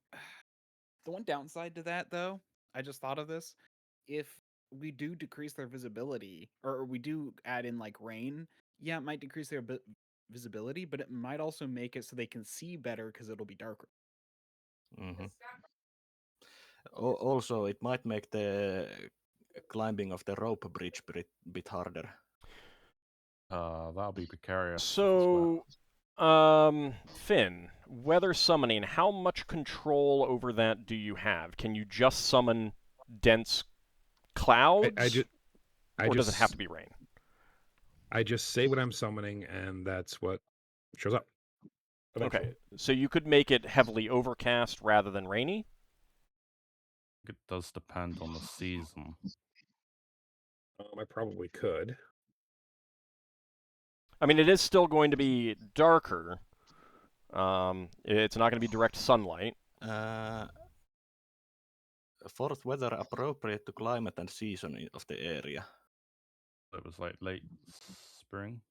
[SPEAKER 5] the one downside to that, though, I just thought of this. If we do decrease their visibility, or we do add in like rain, yeah, it might decrease their visibility, but it might also make it so they can see better because it'll be darker.
[SPEAKER 3] Mm-hmm. Also, it might make the climbing of the rope bridge bit harder.
[SPEAKER 4] That'll be precarious. if it's
[SPEAKER 1] So, Finn, weather summoning, how much control over that do you have? Can you just summon dense clouds? Or does it have to be rain?
[SPEAKER 7] I just say what I'm summoning, and that's what shows up. Eventually.
[SPEAKER 1] Okay, so you could make it heavily overcast rather than rainy?
[SPEAKER 4] It does depend on the season.
[SPEAKER 7] I probably could.
[SPEAKER 1] I mean, it is still going to be darker. It's not going to be direct sunlight.
[SPEAKER 3] Fourth, weather appropriate to climate and season of the area.
[SPEAKER 4] It was like late spring.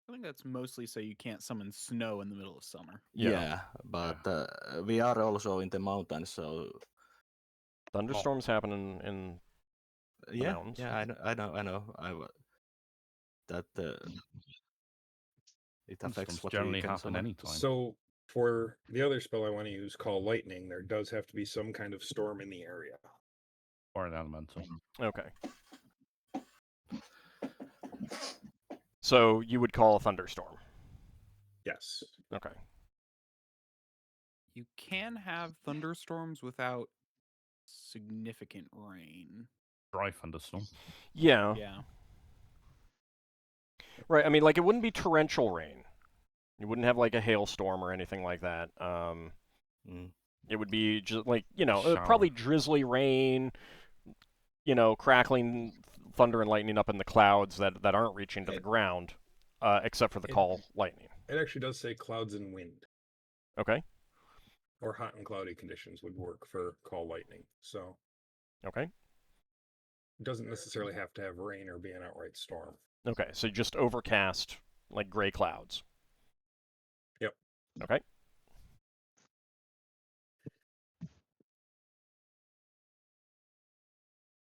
[SPEAKER 5] I think that's mostly so you can't summon snow in the middle of summer.
[SPEAKER 1] Yeah.
[SPEAKER 3] But we are also in the mountains, so
[SPEAKER 1] Thunderstorms happen in the mountains.
[SPEAKER 3] Yeah, I know. That it affects
[SPEAKER 4] Thunderstorms
[SPEAKER 3] what
[SPEAKER 4] generally
[SPEAKER 3] we can
[SPEAKER 4] happen
[SPEAKER 3] summon.
[SPEAKER 4] anytime.
[SPEAKER 7] So for the other spell I want to use, Call Lightning, there does have to be some kind of storm in the area.
[SPEAKER 4] Or an elemental.
[SPEAKER 1] Okay. So you would call a thunderstorm?
[SPEAKER 7] Yes.
[SPEAKER 1] Okay.
[SPEAKER 5] You can have thunderstorms without significant rain.
[SPEAKER 4] Dry thunderstorm.
[SPEAKER 1] Yeah.
[SPEAKER 5] Yeah.
[SPEAKER 1] Right, I mean, like, it wouldn't be torrential rain. You wouldn't have, like, a hailstorm or anything like that. It would be just, like, probably drizzly rain, crackling thunder and lightning up in the clouds that aren't reaching to the ground, except for the call lightning.
[SPEAKER 7] It actually does say clouds and wind.
[SPEAKER 1] Okay.
[SPEAKER 7] Or hot and cloudy conditions would work for Call Lightning. So
[SPEAKER 1] Okay.
[SPEAKER 7] it doesn't necessarily have to have rain or be an outright storm.
[SPEAKER 1] Okay, so just overcast, like, gray clouds.
[SPEAKER 7] Yep.
[SPEAKER 1] Okay.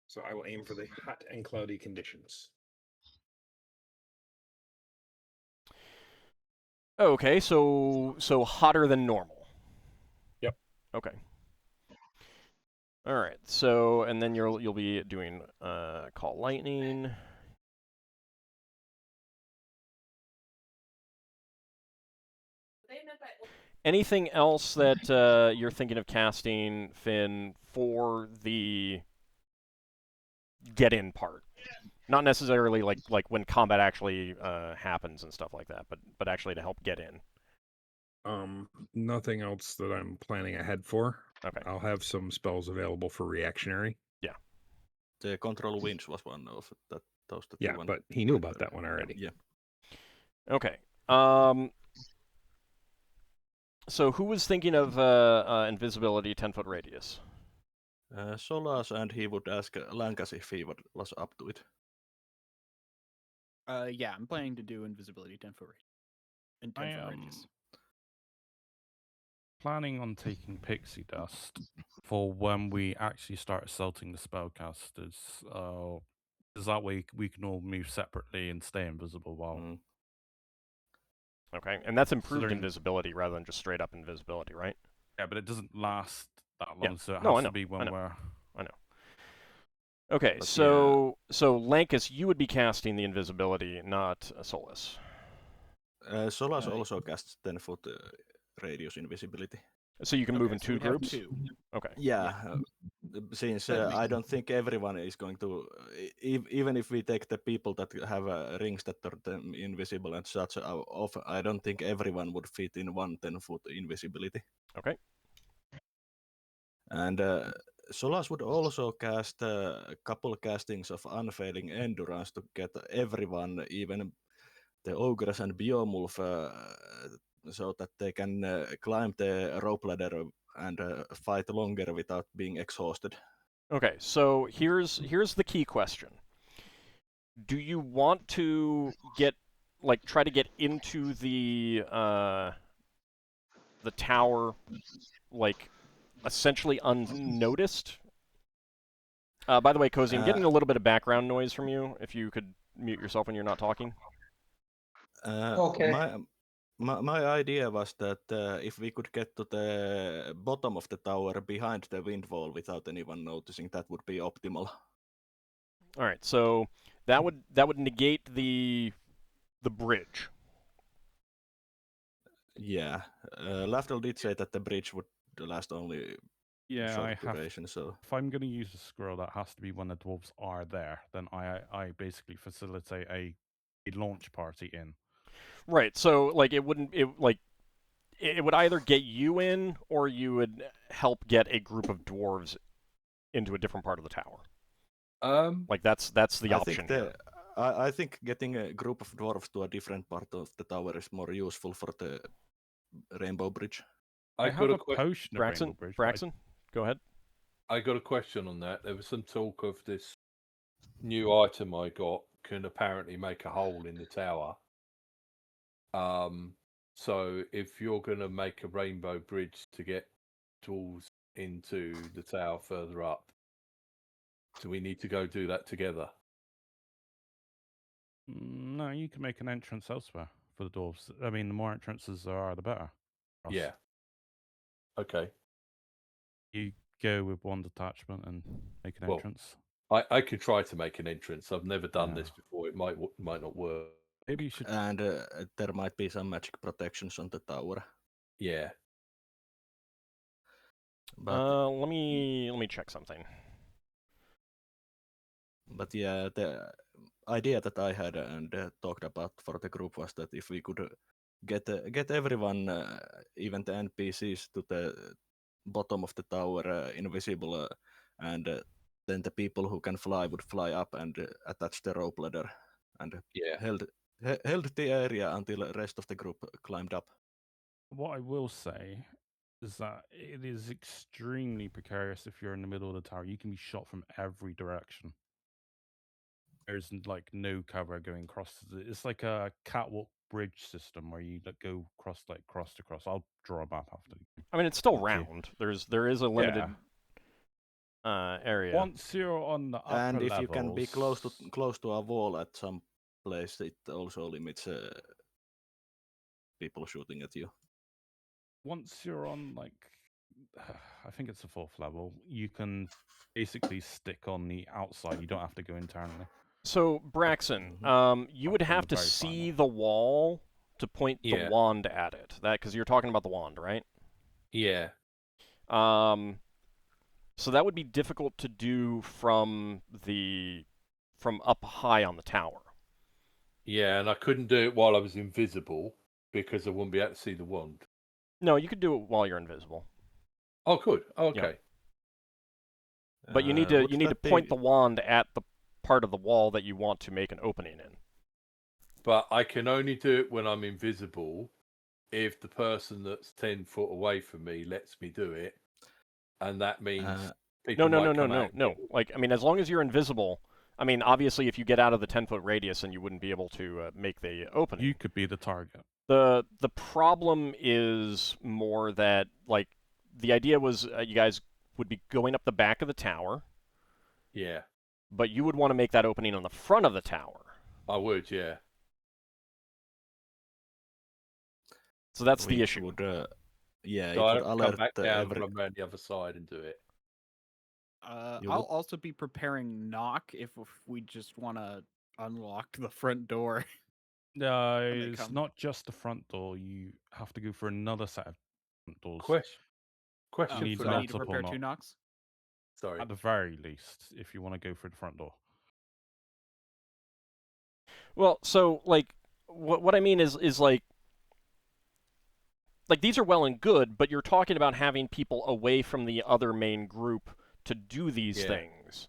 [SPEAKER 7] So I will aim for the hot and cloudy conditions.
[SPEAKER 1] Okay, so hotter than normal.
[SPEAKER 7] Yep.
[SPEAKER 1] Okay. All right. So, and then you'll be doing call lightning. Anything else that you're thinking of casting, Finn, for the get in part? Not necessarily like when combat actually happens and stuff like that, but actually to help get in.
[SPEAKER 7] Nothing else that I'm planning ahead for.
[SPEAKER 1] Okay.
[SPEAKER 7] I'll have some spells available for reactionary.
[SPEAKER 1] Yeah.
[SPEAKER 3] The control winds was one of that. Those that
[SPEAKER 7] Yeah, but he knew about that one already.
[SPEAKER 3] Yeah.
[SPEAKER 1] Okay. So who was thinking of invisibility 10-foot radius?
[SPEAKER 3] Solas, and he would ask Lankas if he was up to it.
[SPEAKER 5] Yeah, I'm planning to do invisibility 10-foot and 10-foot radius.
[SPEAKER 4] Planning on taking pixie dust for when we actually start assaulting the spellcasters. Is that way we can all move separately and stay invisible while.
[SPEAKER 1] Okay, and that's improved
[SPEAKER 4] Considering-
[SPEAKER 1] invisibility rather than just straight up invisibility, right?
[SPEAKER 4] Yeah, but it doesn't last that long,
[SPEAKER 1] Yeah.
[SPEAKER 4] so it
[SPEAKER 1] No, I
[SPEAKER 4] has
[SPEAKER 1] know,
[SPEAKER 4] to be
[SPEAKER 1] I
[SPEAKER 4] when
[SPEAKER 1] know.
[SPEAKER 4] we're.
[SPEAKER 1] I know. Okay,
[SPEAKER 3] But
[SPEAKER 1] so Lankas, you would be casting the invisibility, not Solas.
[SPEAKER 3] Solas also casts 10-foot radius invisibility.
[SPEAKER 1] So you can move
[SPEAKER 5] Okay,
[SPEAKER 1] in
[SPEAKER 5] so
[SPEAKER 1] two
[SPEAKER 5] we'd have
[SPEAKER 1] groups?
[SPEAKER 5] two.
[SPEAKER 1] Okay.
[SPEAKER 3] Yeah, since
[SPEAKER 5] That
[SPEAKER 3] I
[SPEAKER 5] makes
[SPEAKER 3] don't think everyone is going to, even if we take the people that have rings that turn them invisible and such off, I don't think everyone would fit in one 10-foot invisibility.
[SPEAKER 1] Okay.
[SPEAKER 3] And Solas would also cast a couple castings of Unfailing Endurance to get everyone, even the Ogres and Biomulf, so that they can climb the rope ladder and fight longer without being exhausted.
[SPEAKER 1] Okay, so here's the key question. Do you want to try to get into the tower, like, essentially unnoticed? By the way, Cozy, I'm getting a little bit of background noise from you. If you could mute yourself when you're not talking.
[SPEAKER 8] Okay.
[SPEAKER 3] My idea was that if we could get to the bottom of the tower behind the wind wall without anyone noticing, that would be optimal.
[SPEAKER 1] All right, so that would negate the bridge.
[SPEAKER 3] Yeah, Lafdul did say that the bridge would last only
[SPEAKER 4] Yeah,
[SPEAKER 3] short
[SPEAKER 4] I have.
[SPEAKER 3] duration, so
[SPEAKER 4] If I'm going to use a scroll, that has to be when the dwarves are there. Then I basically facilitate a launch party in.
[SPEAKER 1] Right. So like it wouldn't it would either get you in or you would help get a group of dwarves into a different part of the tower. Like that's the option here.
[SPEAKER 3] I think getting a group of dwarves to a different part of the tower is more useful for the Rainbow Bridge.
[SPEAKER 4] I have a potion of
[SPEAKER 1] Braxon,
[SPEAKER 4] Rainbow Bridge.
[SPEAKER 1] Braxon, go ahead.
[SPEAKER 2] I got a question on that. There was some talk of this new item I got can apparently make a hole in the tower. So if you're going to make a rainbow bridge to get tools into the tower further up, do we need to go do that together?
[SPEAKER 4] No, you can make an entrance elsewhere for the dwarves. I mean, the more entrances there are, the better.
[SPEAKER 2] Yeah. Okay.
[SPEAKER 4] You go with one detachment and make an entrance.
[SPEAKER 2] I could try to make an entrance. I've never done this before. It might not work.
[SPEAKER 4] Maybe you should.
[SPEAKER 3] And there might be some magic protections on the tower.
[SPEAKER 2] Yeah.
[SPEAKER 3] But
[SPEAKER 1] let me check something.
[SPEAKER 3] But yeah, the idea that I had and talked about for the group was that if we could get everyone, even the NPCs, to the bottom of the tower invisible, and then the people who can fly would fly up and attach the rope ladder and held the area until the rest of the group climbed up.
[SPEAKER 4] What I will say is that it is extremely precarious if you're in the middle of the tower. You can be shot from every direction. There's like no cover going across. It's like a catwalk bridge system where you go cross to cross. I'll draw a map after.
[SPEAKER 1] I mean, it's still round. There is a limited area.
[SPEAKER 4] Once you're on the upper
[SPEAKER 3] and if
[SPEAKER 4] levels,
[SPEAKER 3] you can be close to a wall at some place, it also limits people shooting at you.
[SPEAKER 4] Once you're on I think it's the 4th level, you can basically stick on the outside. You don't have to go internally.
[SPEAKER 1] So Braxon, you would have to see the wall to point the wand at it. That because you're talking about the wand, right?
[SPEAKER 2] Yeah.
[SPEAKER 1] So that would be difficult to do from up high on the tower.
[SPEAKER 2] Yeah, and I couldn't do it while I was invisible because I wouldn't be able to see the wand.
[SPEAKER 1] No, you could do it while you're invisible.
[SPEAKER 2] Oh, good. Oh, okay.
[SPEAKER 1] Yeah. But you need to point the wand at the part of the wall that you want to make an opening in.
[SPEAKER 2] But I can only do it when I'm invisible if the person that's 10 foot away from me lets me do it. And that means people might come out.
[SPEAKER 1] No. Like, I mean, as long as you're invisible, I mean, obviously if you get out of the 10-foot radius, then you wouldn't be able to make the opening.
[SPEAKER 4] You could be the target.
[SPEAKER 1] The problem is more that, like, the idea was you guys would be going up the back of the tower.
[SPEAKER 2] Yeah.
[SPEAKER 1] But you would want to make that opening on the front of the tower.
[SPEAKER 2] I would, yeah.
[SPEAKER 1] So that's the issue.
[SPEAKER 3] Would, so
[SPEAKER 2] it would alert come back down and run around the other side and do it.
[SPEAKER 5] I'll also be preparing knock if we just want to unlock the front door.
[SPEAKER 4] No, it's not just the front door. You have to go for another set of front doors.
[SPEAKER 2] Question
[SPEAKER 4] need
[SPEAKER 2] for
[SPEAKER 5] so I need to
[SPEAKER 4] multiple
[SPEAKER 5] prepare 2
[SPEAKER 4] knock.
[SPEAKER 5] knocks?
[SPEAKER 2] Sorry.
[SPEAKER 4] At the very least, if you want to go through the front door.
[SPEAKER 1] Well, so like, what I mean is like these are well and good, but you're talking about having people away from the other main group to do these
[SPEAKER 2] Yeah.
[SPEAKER 1] things.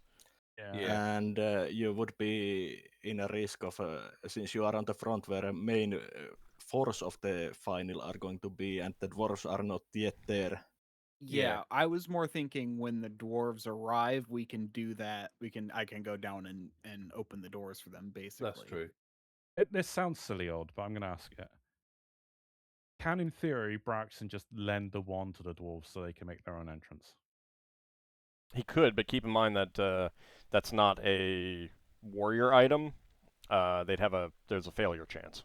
[SPEAKER 2] Yeah.
[SPEAKER 3] And you would be in a risk of, since you are on the front where a main force of the final are going to be, and the dwarves are not yet there.
[SPEAKER 5] Yeah, I was more thinking when the dwarves arrive, we can do that. I can go down and open the doors for them, basically.
[SPEAKER 2] That's true.
[SPEAKER 4] This sounds silly old, but I'm going to ask it. Can, in theory, Braxon just lend the wand to the dwarves so they can make their own entrance?
[SPEAKER 1] He could, but keep in mind that that's not a warrior item. There's a failure chance.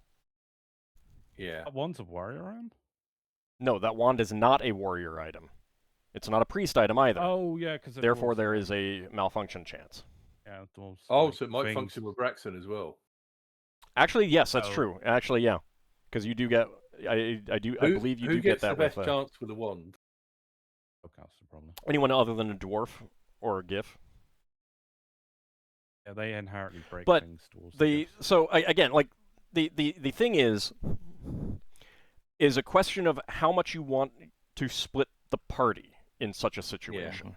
[SPEAKER 2] Yeah.
[SPEAKER 4] That wand's a warrior item?
[SPEAKER 1] No, that wand is not a warrior item. It's not a priest item either.
[SPEAKER 4] Oh, yeah, because
[SPEAKER 1] Therefore, there is a malfunction chance.
[SPEAKER 4] Yeah, dwarves.
[SPEAKER 2] Oh,
[SPEAKER 4] like,
[SPEAKER 2] so it might
[SPEAKER 4] things-
[SPEAKER 2] function with Braxon as well.
[SPEAKER 1] Actually, yes, that's
[SPEAKER 4] Oh.
[SPEAKER 1] true. Actually, yeah, because you do get. I believe you
[SPEAKER 2] who
[SPEAKER 1] do get
[SPEAKER 2] gets
[SPEAKER 1] that
[SPEAKER 2] the best
[SPEAKER 1] with
[SPEAKER 2] chance with a wand?
[SPEAKER 4] Spellcaster, probably.
[SPEAKER 1] anyone other than a dwarf or a gif.
[SPEAKER 4] Yeah, they inherently break
[SPEAKER 1] But
[SPEAKER 4] things towards
[SPEAKER 1] again, like the thing is a question of how much you want to split the party in such a situation.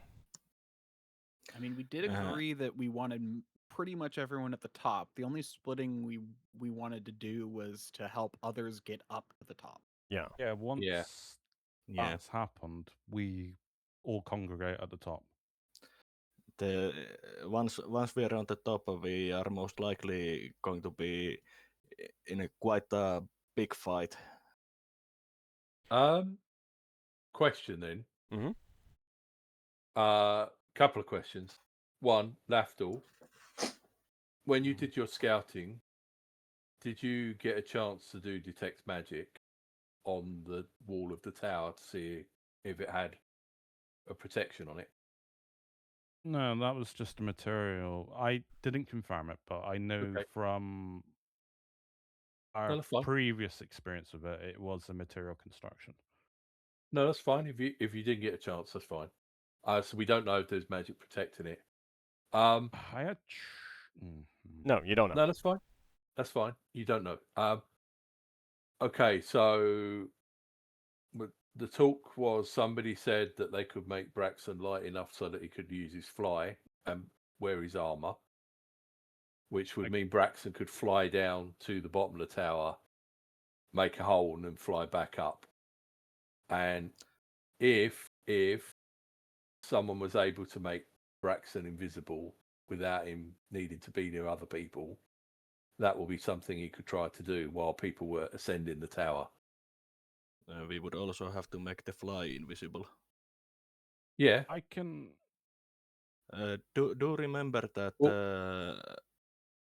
[SPEAKER 5] I mean, we did agree that we wanted pretty much everyone at the top. The only splitting we wanted to do was to help others get up to the top.
[SPEAKER 1] Yeah.
[SPEAKER 4] Yeah, once
[SPEAKER 3] Yeah.
[SPEAKER 4] that's happened, we all congregate at the top.
[SPEAKER 3] Once we are on the top, we are most likely going to be in a quite a big fight.
[SPEAKER 2] Question then.
[SPEAKER 1] Mhm.
[SPEAKER 2] Couple of questions. One, Lafdul, when you did your scouting, did you get a chance to do detect magic on the wall of the tower to see if it had a protection on it?
[SPEAKER 4] No, that was just a material. I didn't confirm it, but I know
[SPEAKER 2] Okay.
[SPEAKER 4] from our
[SPEAKER 2] No, that's fine.
[SPEAKER 4] previous experience of it, it was a material construction.
[SPEAKER 2] No, that's fine. If you didn't get a chance, that's fine. So we don't know if there's magic protecting it.
[SPEAKER 4] I had.
[SPEAKER 1] No, you don't know.
[SPEAKER 2] No, that's fine. That's fine. You don't know. Okay, so the talk was somebody said that they could make Braxon light enough so that he could use his fly and wear his armor, which would mean Braxon could fly down to the bottom of the tower, make a hole, and then fly back up. And if someone was able to make Braxon invisible without him needing to be near other people, that will be something he could try to do while people were ascending the tower.
[SPEAKER 3] We would also have to make the fly invisible.
[SPEAKER 2] Yeah.
[SPEAKER 4] I can.
[SPEAKER 3] Do remember that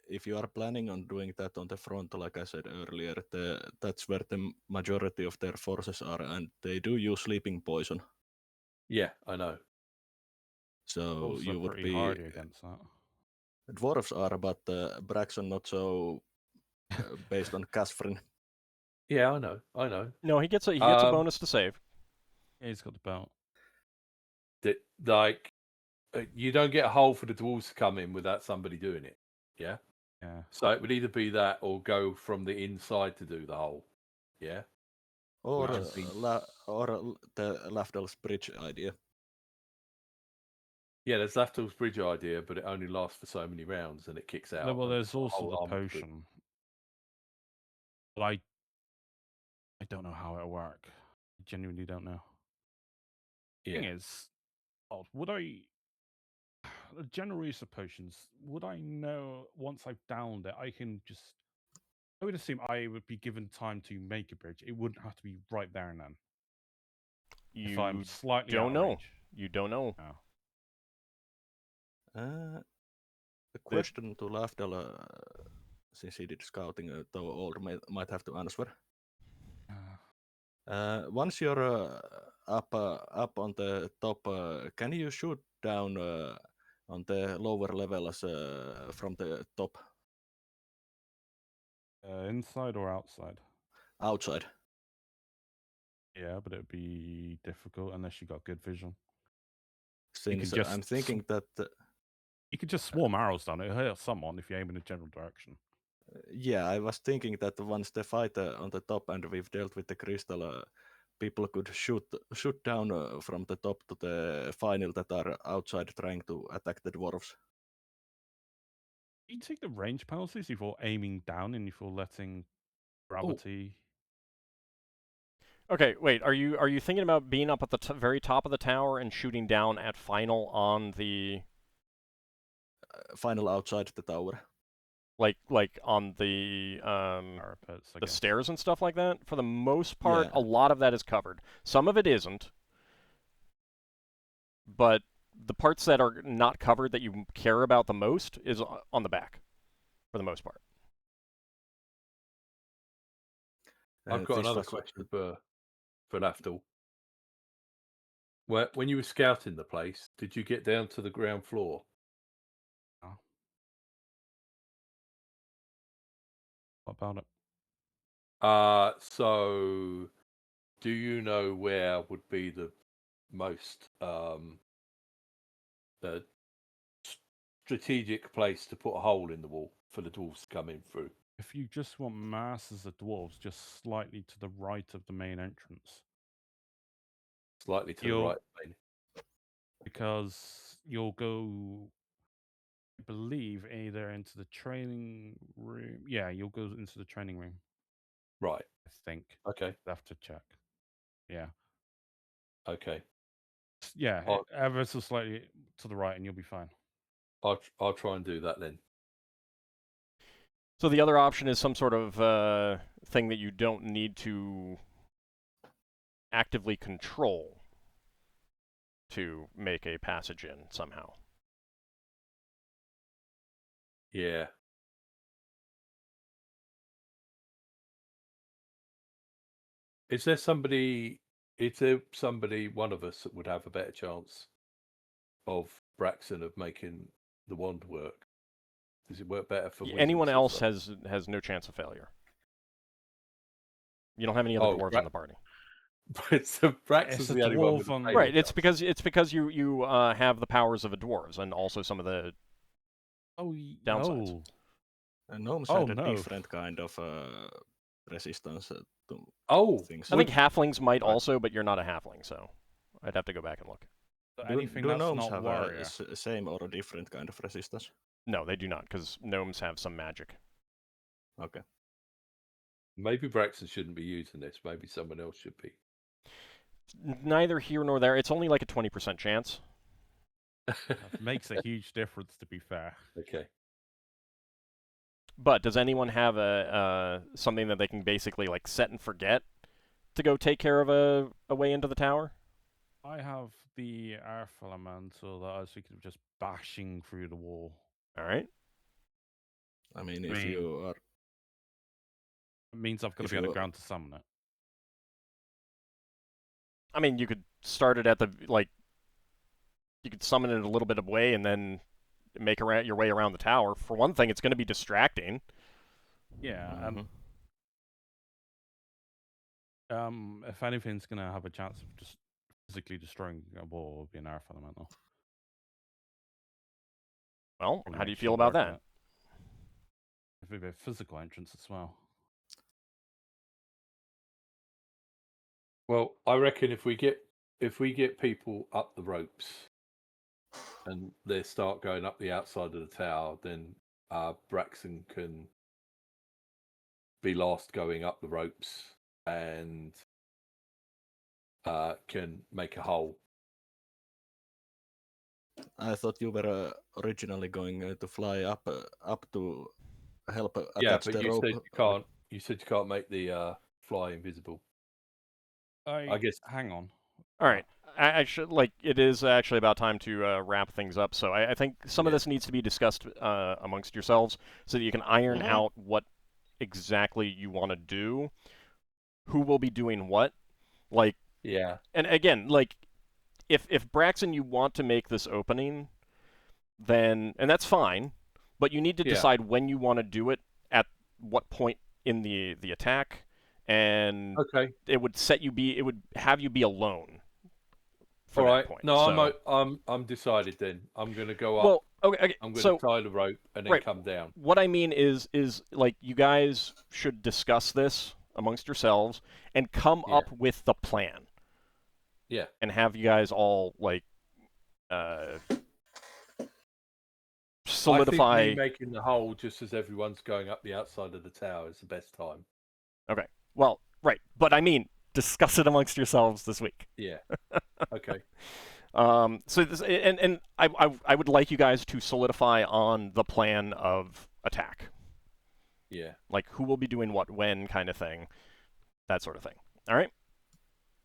[SPEAKER 3] if you are planning on doing that on the front, like I said earlier, that's where the majority of their forces are, and they do use sleeping poison.
[SPEAKER 2] Yeah, I know.
[SPEAKER 3] So
[SPEAKER 4] Also
[SPEAKER 3] you would
[SPEAKER 4] pretty
[SPEAKER 3] be
[SPEAKER 4] hardy against that.
[SPEAKER 3] Dwarves are, but Braxon not so based on Casfrin.
[SPEAKER 2] Yeah, I know.
[SPEAKER 1] No, he gets a bonus to save.
[SPEAKER 4] Yeah, he's got the belt.
[SPEAKER 2] That like you don't get a hole for the dwarves to come in without somebody doing it. Yeah.
[SPEAKER 4] Yeah.
[SPEAKER 2] So it would either be that or go from the inside to do the hole. Yeah.
[SPEAKER 3] Or
[SPEAKER 2] Which has been-
[SPEAKER 3] the Lafdul's bridge idea.
[SPEAKER 2] Yeah, there's Lafdul's bridge idea, but it only lasts for so many rounds and it kicks out.
[SPEAKER 4] Well,
[SPEAKER 2] and
[SPEAKER 4] there's
[SPEAKER 2] it's got a
[SPEAKER 4] also
[SPEAKER 2] whole
[SPEAKER 4] the
[SPEAKER 2] armor to it.
[SPEAKER 4] potion. But I don't know how it'll work. I genuinely don't know.
[SPEAKER 2] Yeah.
[SPEAKER 4] Thing is, would I? The general use of potions, would I know once I've downed it, I can just. I would assume I would be given time to make a bridge. It wouldn't have to be right there and then. If I'm
[SPEAKER 1] You
[SPEAKER 4] slightly
[SPEAKER 1] don't
[SPEAKER 4] out of
[SPEAKER 1] know.
[SPEAKER 4] range.
[SPEAKER 1] You don't know.
[SPEAKER 4] Oh.
[SPEAKER 3] The question to Lafdul, since he did scouting, though Old might have to answer. Once you're up on the top, can you shoot down on the lower levels from the top?
[SPEAKER 4] Inside or outside?
[SPEAKER 3] Outside.
[SPEAKER 4] Yeah, but it'd be difficult unless you got good vision.
[SPEAKER 3] Since
[SPEAKER 4] just
[SPEAKER 3] I'm thinking that
[SPEAKER 4] You could just swarm arrows down. It'll hurt someone if you aim in a general direction.
[SPEAKER 3] yeah, I was thinking that once the fight on the top and we've dealt with the crystal, people could shoot down from the top to the final that are outside trying to attack the dwarves.
[SPEAKER 4] You take the range penalties if you're aiming down and if you're letting gravity.
[SPEAKER 1] Okay, wait. Are you thinking about being up at the very top of the tower and shooting down at final on the
[SPEAKER 3] Final outside the tower.
[SPEAKER 1] like on the
[SPEAKER 4] Parapets, I
[SPEAKER 1] the
[SPEAKER 4] guess.
[SPEAKER 1] stairs and stuff like that? For the most part,
[SPEAKER 3] Yeah.
[SPEAKER 1] a lot of that is covered. Some of it isn't. But the parts that are not covered that you care about the most is on the back, for the most part.
[SPEAKER 2] I've got
[SPEAKER 3] This
[SPEAKER 2] another
[SPEAKER 3] was-
[SPEAKER 2] question for Lafdul. When you were scouting the place, did you get down to the ground floor?
[SPEAKER 4] Oh. What about it?
[SPEAKER 2] So do you know where would be the most strategic place to put a hole in the wall for the dwarves to come in through?
[SPEAKER 4] If you just want masses of dwarves, just slightly to the right of the main entrance.
[SPEAKER 2] Slightly to the
[SPEAKER 4] You'll-
[SPEAKER 2] right. Maybe.
[SPEAKER 4] Because you'll go, I believe, either into the training room. Yeah, you'll go into the training room,
[SPEAKER 2] Right.
[SPEAKER 4] I think.
[SPEAKER 2] Okay.
[SPEAKER 4] I have to check. Yeah.
[SPEAKER 2] Okay.
[SPEAKER 4] Yeah,
[SPEAKER 2] Oh.
[SPEAKER 4] ever so slightly to the right and you'll be fine.
[SPEAKER 2] I'll try and do that then.
[SPEAKER 1] So the other option is some sort of thing that you don't need to actively control to make a passage in somehow.
[SPEAKER 2] Yeah. Is there somebody, one of us that would have a better chance of Braxon of making the wand work? Does it work better for
[SPEAKER 1] Anyone
[SPEAKER 2] wizards or
[SPEAKER 1] else
[SPEAKER 2] something?
[SPEAKER 1] has no chance of failure. You don't have any other
[SPEAKER 2] Oh,
[SPEAKER 1] dwarves in the party.
[SPEAKER 2] But so Braxon's
[SPEAKER 4] It's a
[SPEAKER 2] the only one with
[SPEAKER 4] dwarf on-
[SPEAKER 2] a
[SPEAKER 1] Right, it's
[SPEAKER 2] tabletop.
[SPEAKER 1] because you have the powers of a dwarves and also some of the downsides.
[SPEAKER 4] No.
[SPEAKER 3] Gnomes
[SPEAKER 4] Oh,
[SPEAKER 3] had a
[SPEAKER 4] no.
[SPEAKER 3] different kind of resistance to
[SPEAKER 2] Oh,
[SPEAKER 3] things.
[SPEAKER 1] I think halflings might
[SPEAKER 3] Right.
[SPEAKER 1] also, but you're not a halfling, so I'd have to go back and look.
[SPEAKER 4] So
[SPEAKER 3] Do
[SPEAKER 4] anything that's
[SPEAKER 3] gnomes
[SPEAKER 4] not
[SPEAKER 3] have
[SPEAKER 4] warrior.
[SPEAKER 3] a same or a different kind of resistance?
[SPEAKER 1] No, they do not, because gnomes have some magic.
[SPEAKER 3] Okay.
[SPEAKER 2] maybe Braxton shouldn't be using this. Maybe someone else should be.
[SPEAKER 1] Neither here nor there. It's only like a 20% chance.
[SPEAKER 4] That makes a huge difference, to be fair.
[SPEAKER 2] Okay.
[SPEAKER 1] But does anyone have a something that they can basically like set and forget to go take care of a way into the tower?
[SPEAKER 4] I have the Earth Elemental that I was thinking of just bashing through the wall.
[SPEAKER 1] All right.
[SPEAKER 3] I mean, if you are
[SPEAKER 4] It means I've got to
[SPEAKER 3] If
[SPEAKER 4] be on the
[SPEAKER 3] you-
[SPEAKER 4] ground to summon it.
[SPEAKER 1] I mean, you could start it at the you could summon it a little bit of way and then make your way around the tower. For one thing, it's going to be distracting.
[SPEAKER 4] Yeah, if anything's going to have a chance of just physically destroying a wall, it would be an Earth Elemental.
[SPEAKER 1] Well,
[SPEAKER 4] Probably
[SPEAKER 1] how do you
[SPEAKER 4] makes
[SPEAKER 1] feel
[SPEAKER 4] it
[SPEAKER 1] about
[SPEAKER 4] worth
[SPEAKER 1] that?
[SPEAKER 4] it. If it'd be a physical entrance as well.
[SPEAKER 2] Well, I reckon if we get people up the ropes and they start going up the outside of the tower, then Braxton can be last going up the ropes and can make a hole.
[SPEAKER 3] I thought you were originally going to fly up to help
[SPEAKER 2] Yeah,
[SPEAKER 3] attach
[SPEAKER 2] but
[SPEAKER 3] the
[SPEAKER 2] you
[SPEAKER 3] rope.
[SPEAKER 2] said you can't. You said you can't make the fly invisible. I guess.
[SPEAKER 4] Hang on.
[SPEAKER 1] All right. I should it is actually about time to wrap things up. So I think some of
[SPEAKER 2] Yeah.
[SPEAKER 1] this needs to be discussed amongst yourselves so that you can iron out what exactly you want to do, who will be doing what.
[SPEAKER 2] Yeah.
[SPEAKER 1] And again, if Braxon, you want to make this opening, then and that's fine, but you need to
[SPEAKER 2] Yeah.
[SPEAKER 1] decide when you want to do it, at what point in the attack, and
[SPEAKER 2] Okay.
[SPEAKER 1] it would have you be alone for
[SPEAKER 2] All
[SPEAKER 1] that
[SPEAKER 2] right.
[SPEAKER 1] point.
[SPEAKER 2] No,
[SPEAKER 1] so,
[SPEAKER 2] I'm decided then. I'm going to go up.
[SPEAKER 1] well, okay.
[SPEAKER 2] I'm going
[SPEAKER 1] So
[SPEAKER 2] to tie the rope and then
[SPEAKER 1] right.
[SPEAKER 2] come down.
[SPEAKER 1] what I mean is like you guys should discuss this amongst yourselves and come
[SPEAKER 2] Yeah.
[SPEAKER 1] up with the plan.
[SPEAKER 2] Yeah.
[SPEAKER 1] And have you guys all like solidify.
[SPEAKER 2] I think me making the hole just as everyone's going up the outside of the tower is the best time.
[SPEAKER 1] Okay. Well, right, but I mean, discuss it amongst yourselves this week.
[SPEAKER 2] Yeah. Okay.
[SPEAKER 1] So this, and I would like you guys to solidify on the plan of attack.
[SPEAKER 2] Yeah.
[SPEAKER 1] Like who will be doing what when kind of thing. That sort of thing. All right?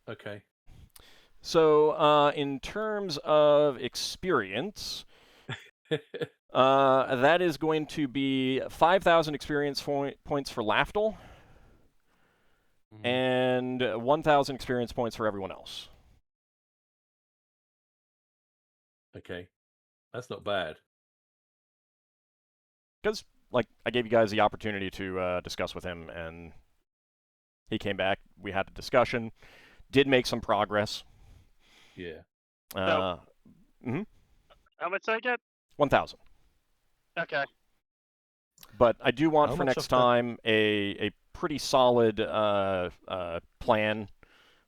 [SPEAKER 2] Okay.
[SPEAKER 1] So in terms of experience, that is going to be 5,000 experience points for Lafdul, and 1,000 experience points for everyone else.
[SPEAKER 2] Okay. That's not bad.
[SPEAKER 1] Because, like, I gave you guys the opportunity to discuss with him, and he came back. We had a discussion. Did make some progress.
[SPEAKER 2] Yeah.
[SPEAKER 6] How much did I get?
[SPEAKER 1] 1,000.
[SPEAKER 6] Okay.
[SPEAKER 1] But I do want
[SPEAKER 3] How
[SPEAKER 1] for
[SPEAKER 3] much
[SPEAKER 1] next
[SPEAKER 3] of that-
[SPEAKER 1] time a pretty solid plan.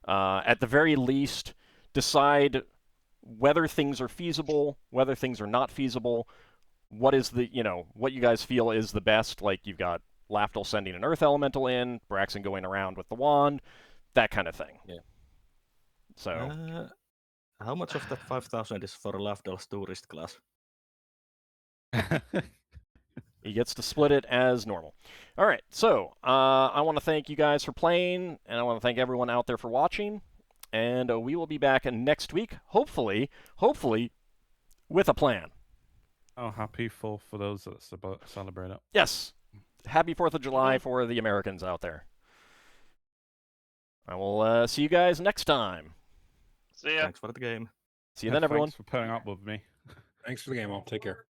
[SPEAKER 1] At the very least, decide whether things are feasible, whether things are not feasible. What is the, what you guys feel is the best? Like you've got Lafdul sending an Earth Elemental in, Braxon going around with the wand, that kind of thing.
[SPEAKER 2] Yeah.
[SPEAKER 1] So.
[SPEAKER 3] How much of that 5,000 is for Lafdul's tourist class?
[SPEAKER 1] He gets to split it as normal. All right, so I want to thank you guys for playing, and I want to thank everyone out there for watching. And we will be back next week, hopefully, with a plan.
[SPEAKER 4] Oh, happy for those that celebrate it.
[SPEAKER 1] Yes, happy 4th of July for the Americans out there. I will see you guys next time.
[SPEAKER 6] See ya.
[SPEAKER 3] Thanks for the game.
[SPEAKER 1] See you then, everyone.
[SPEAKER 4] Thanks for putting up with me.
[SPEAKER 7] Thanks for the game. I'll take care.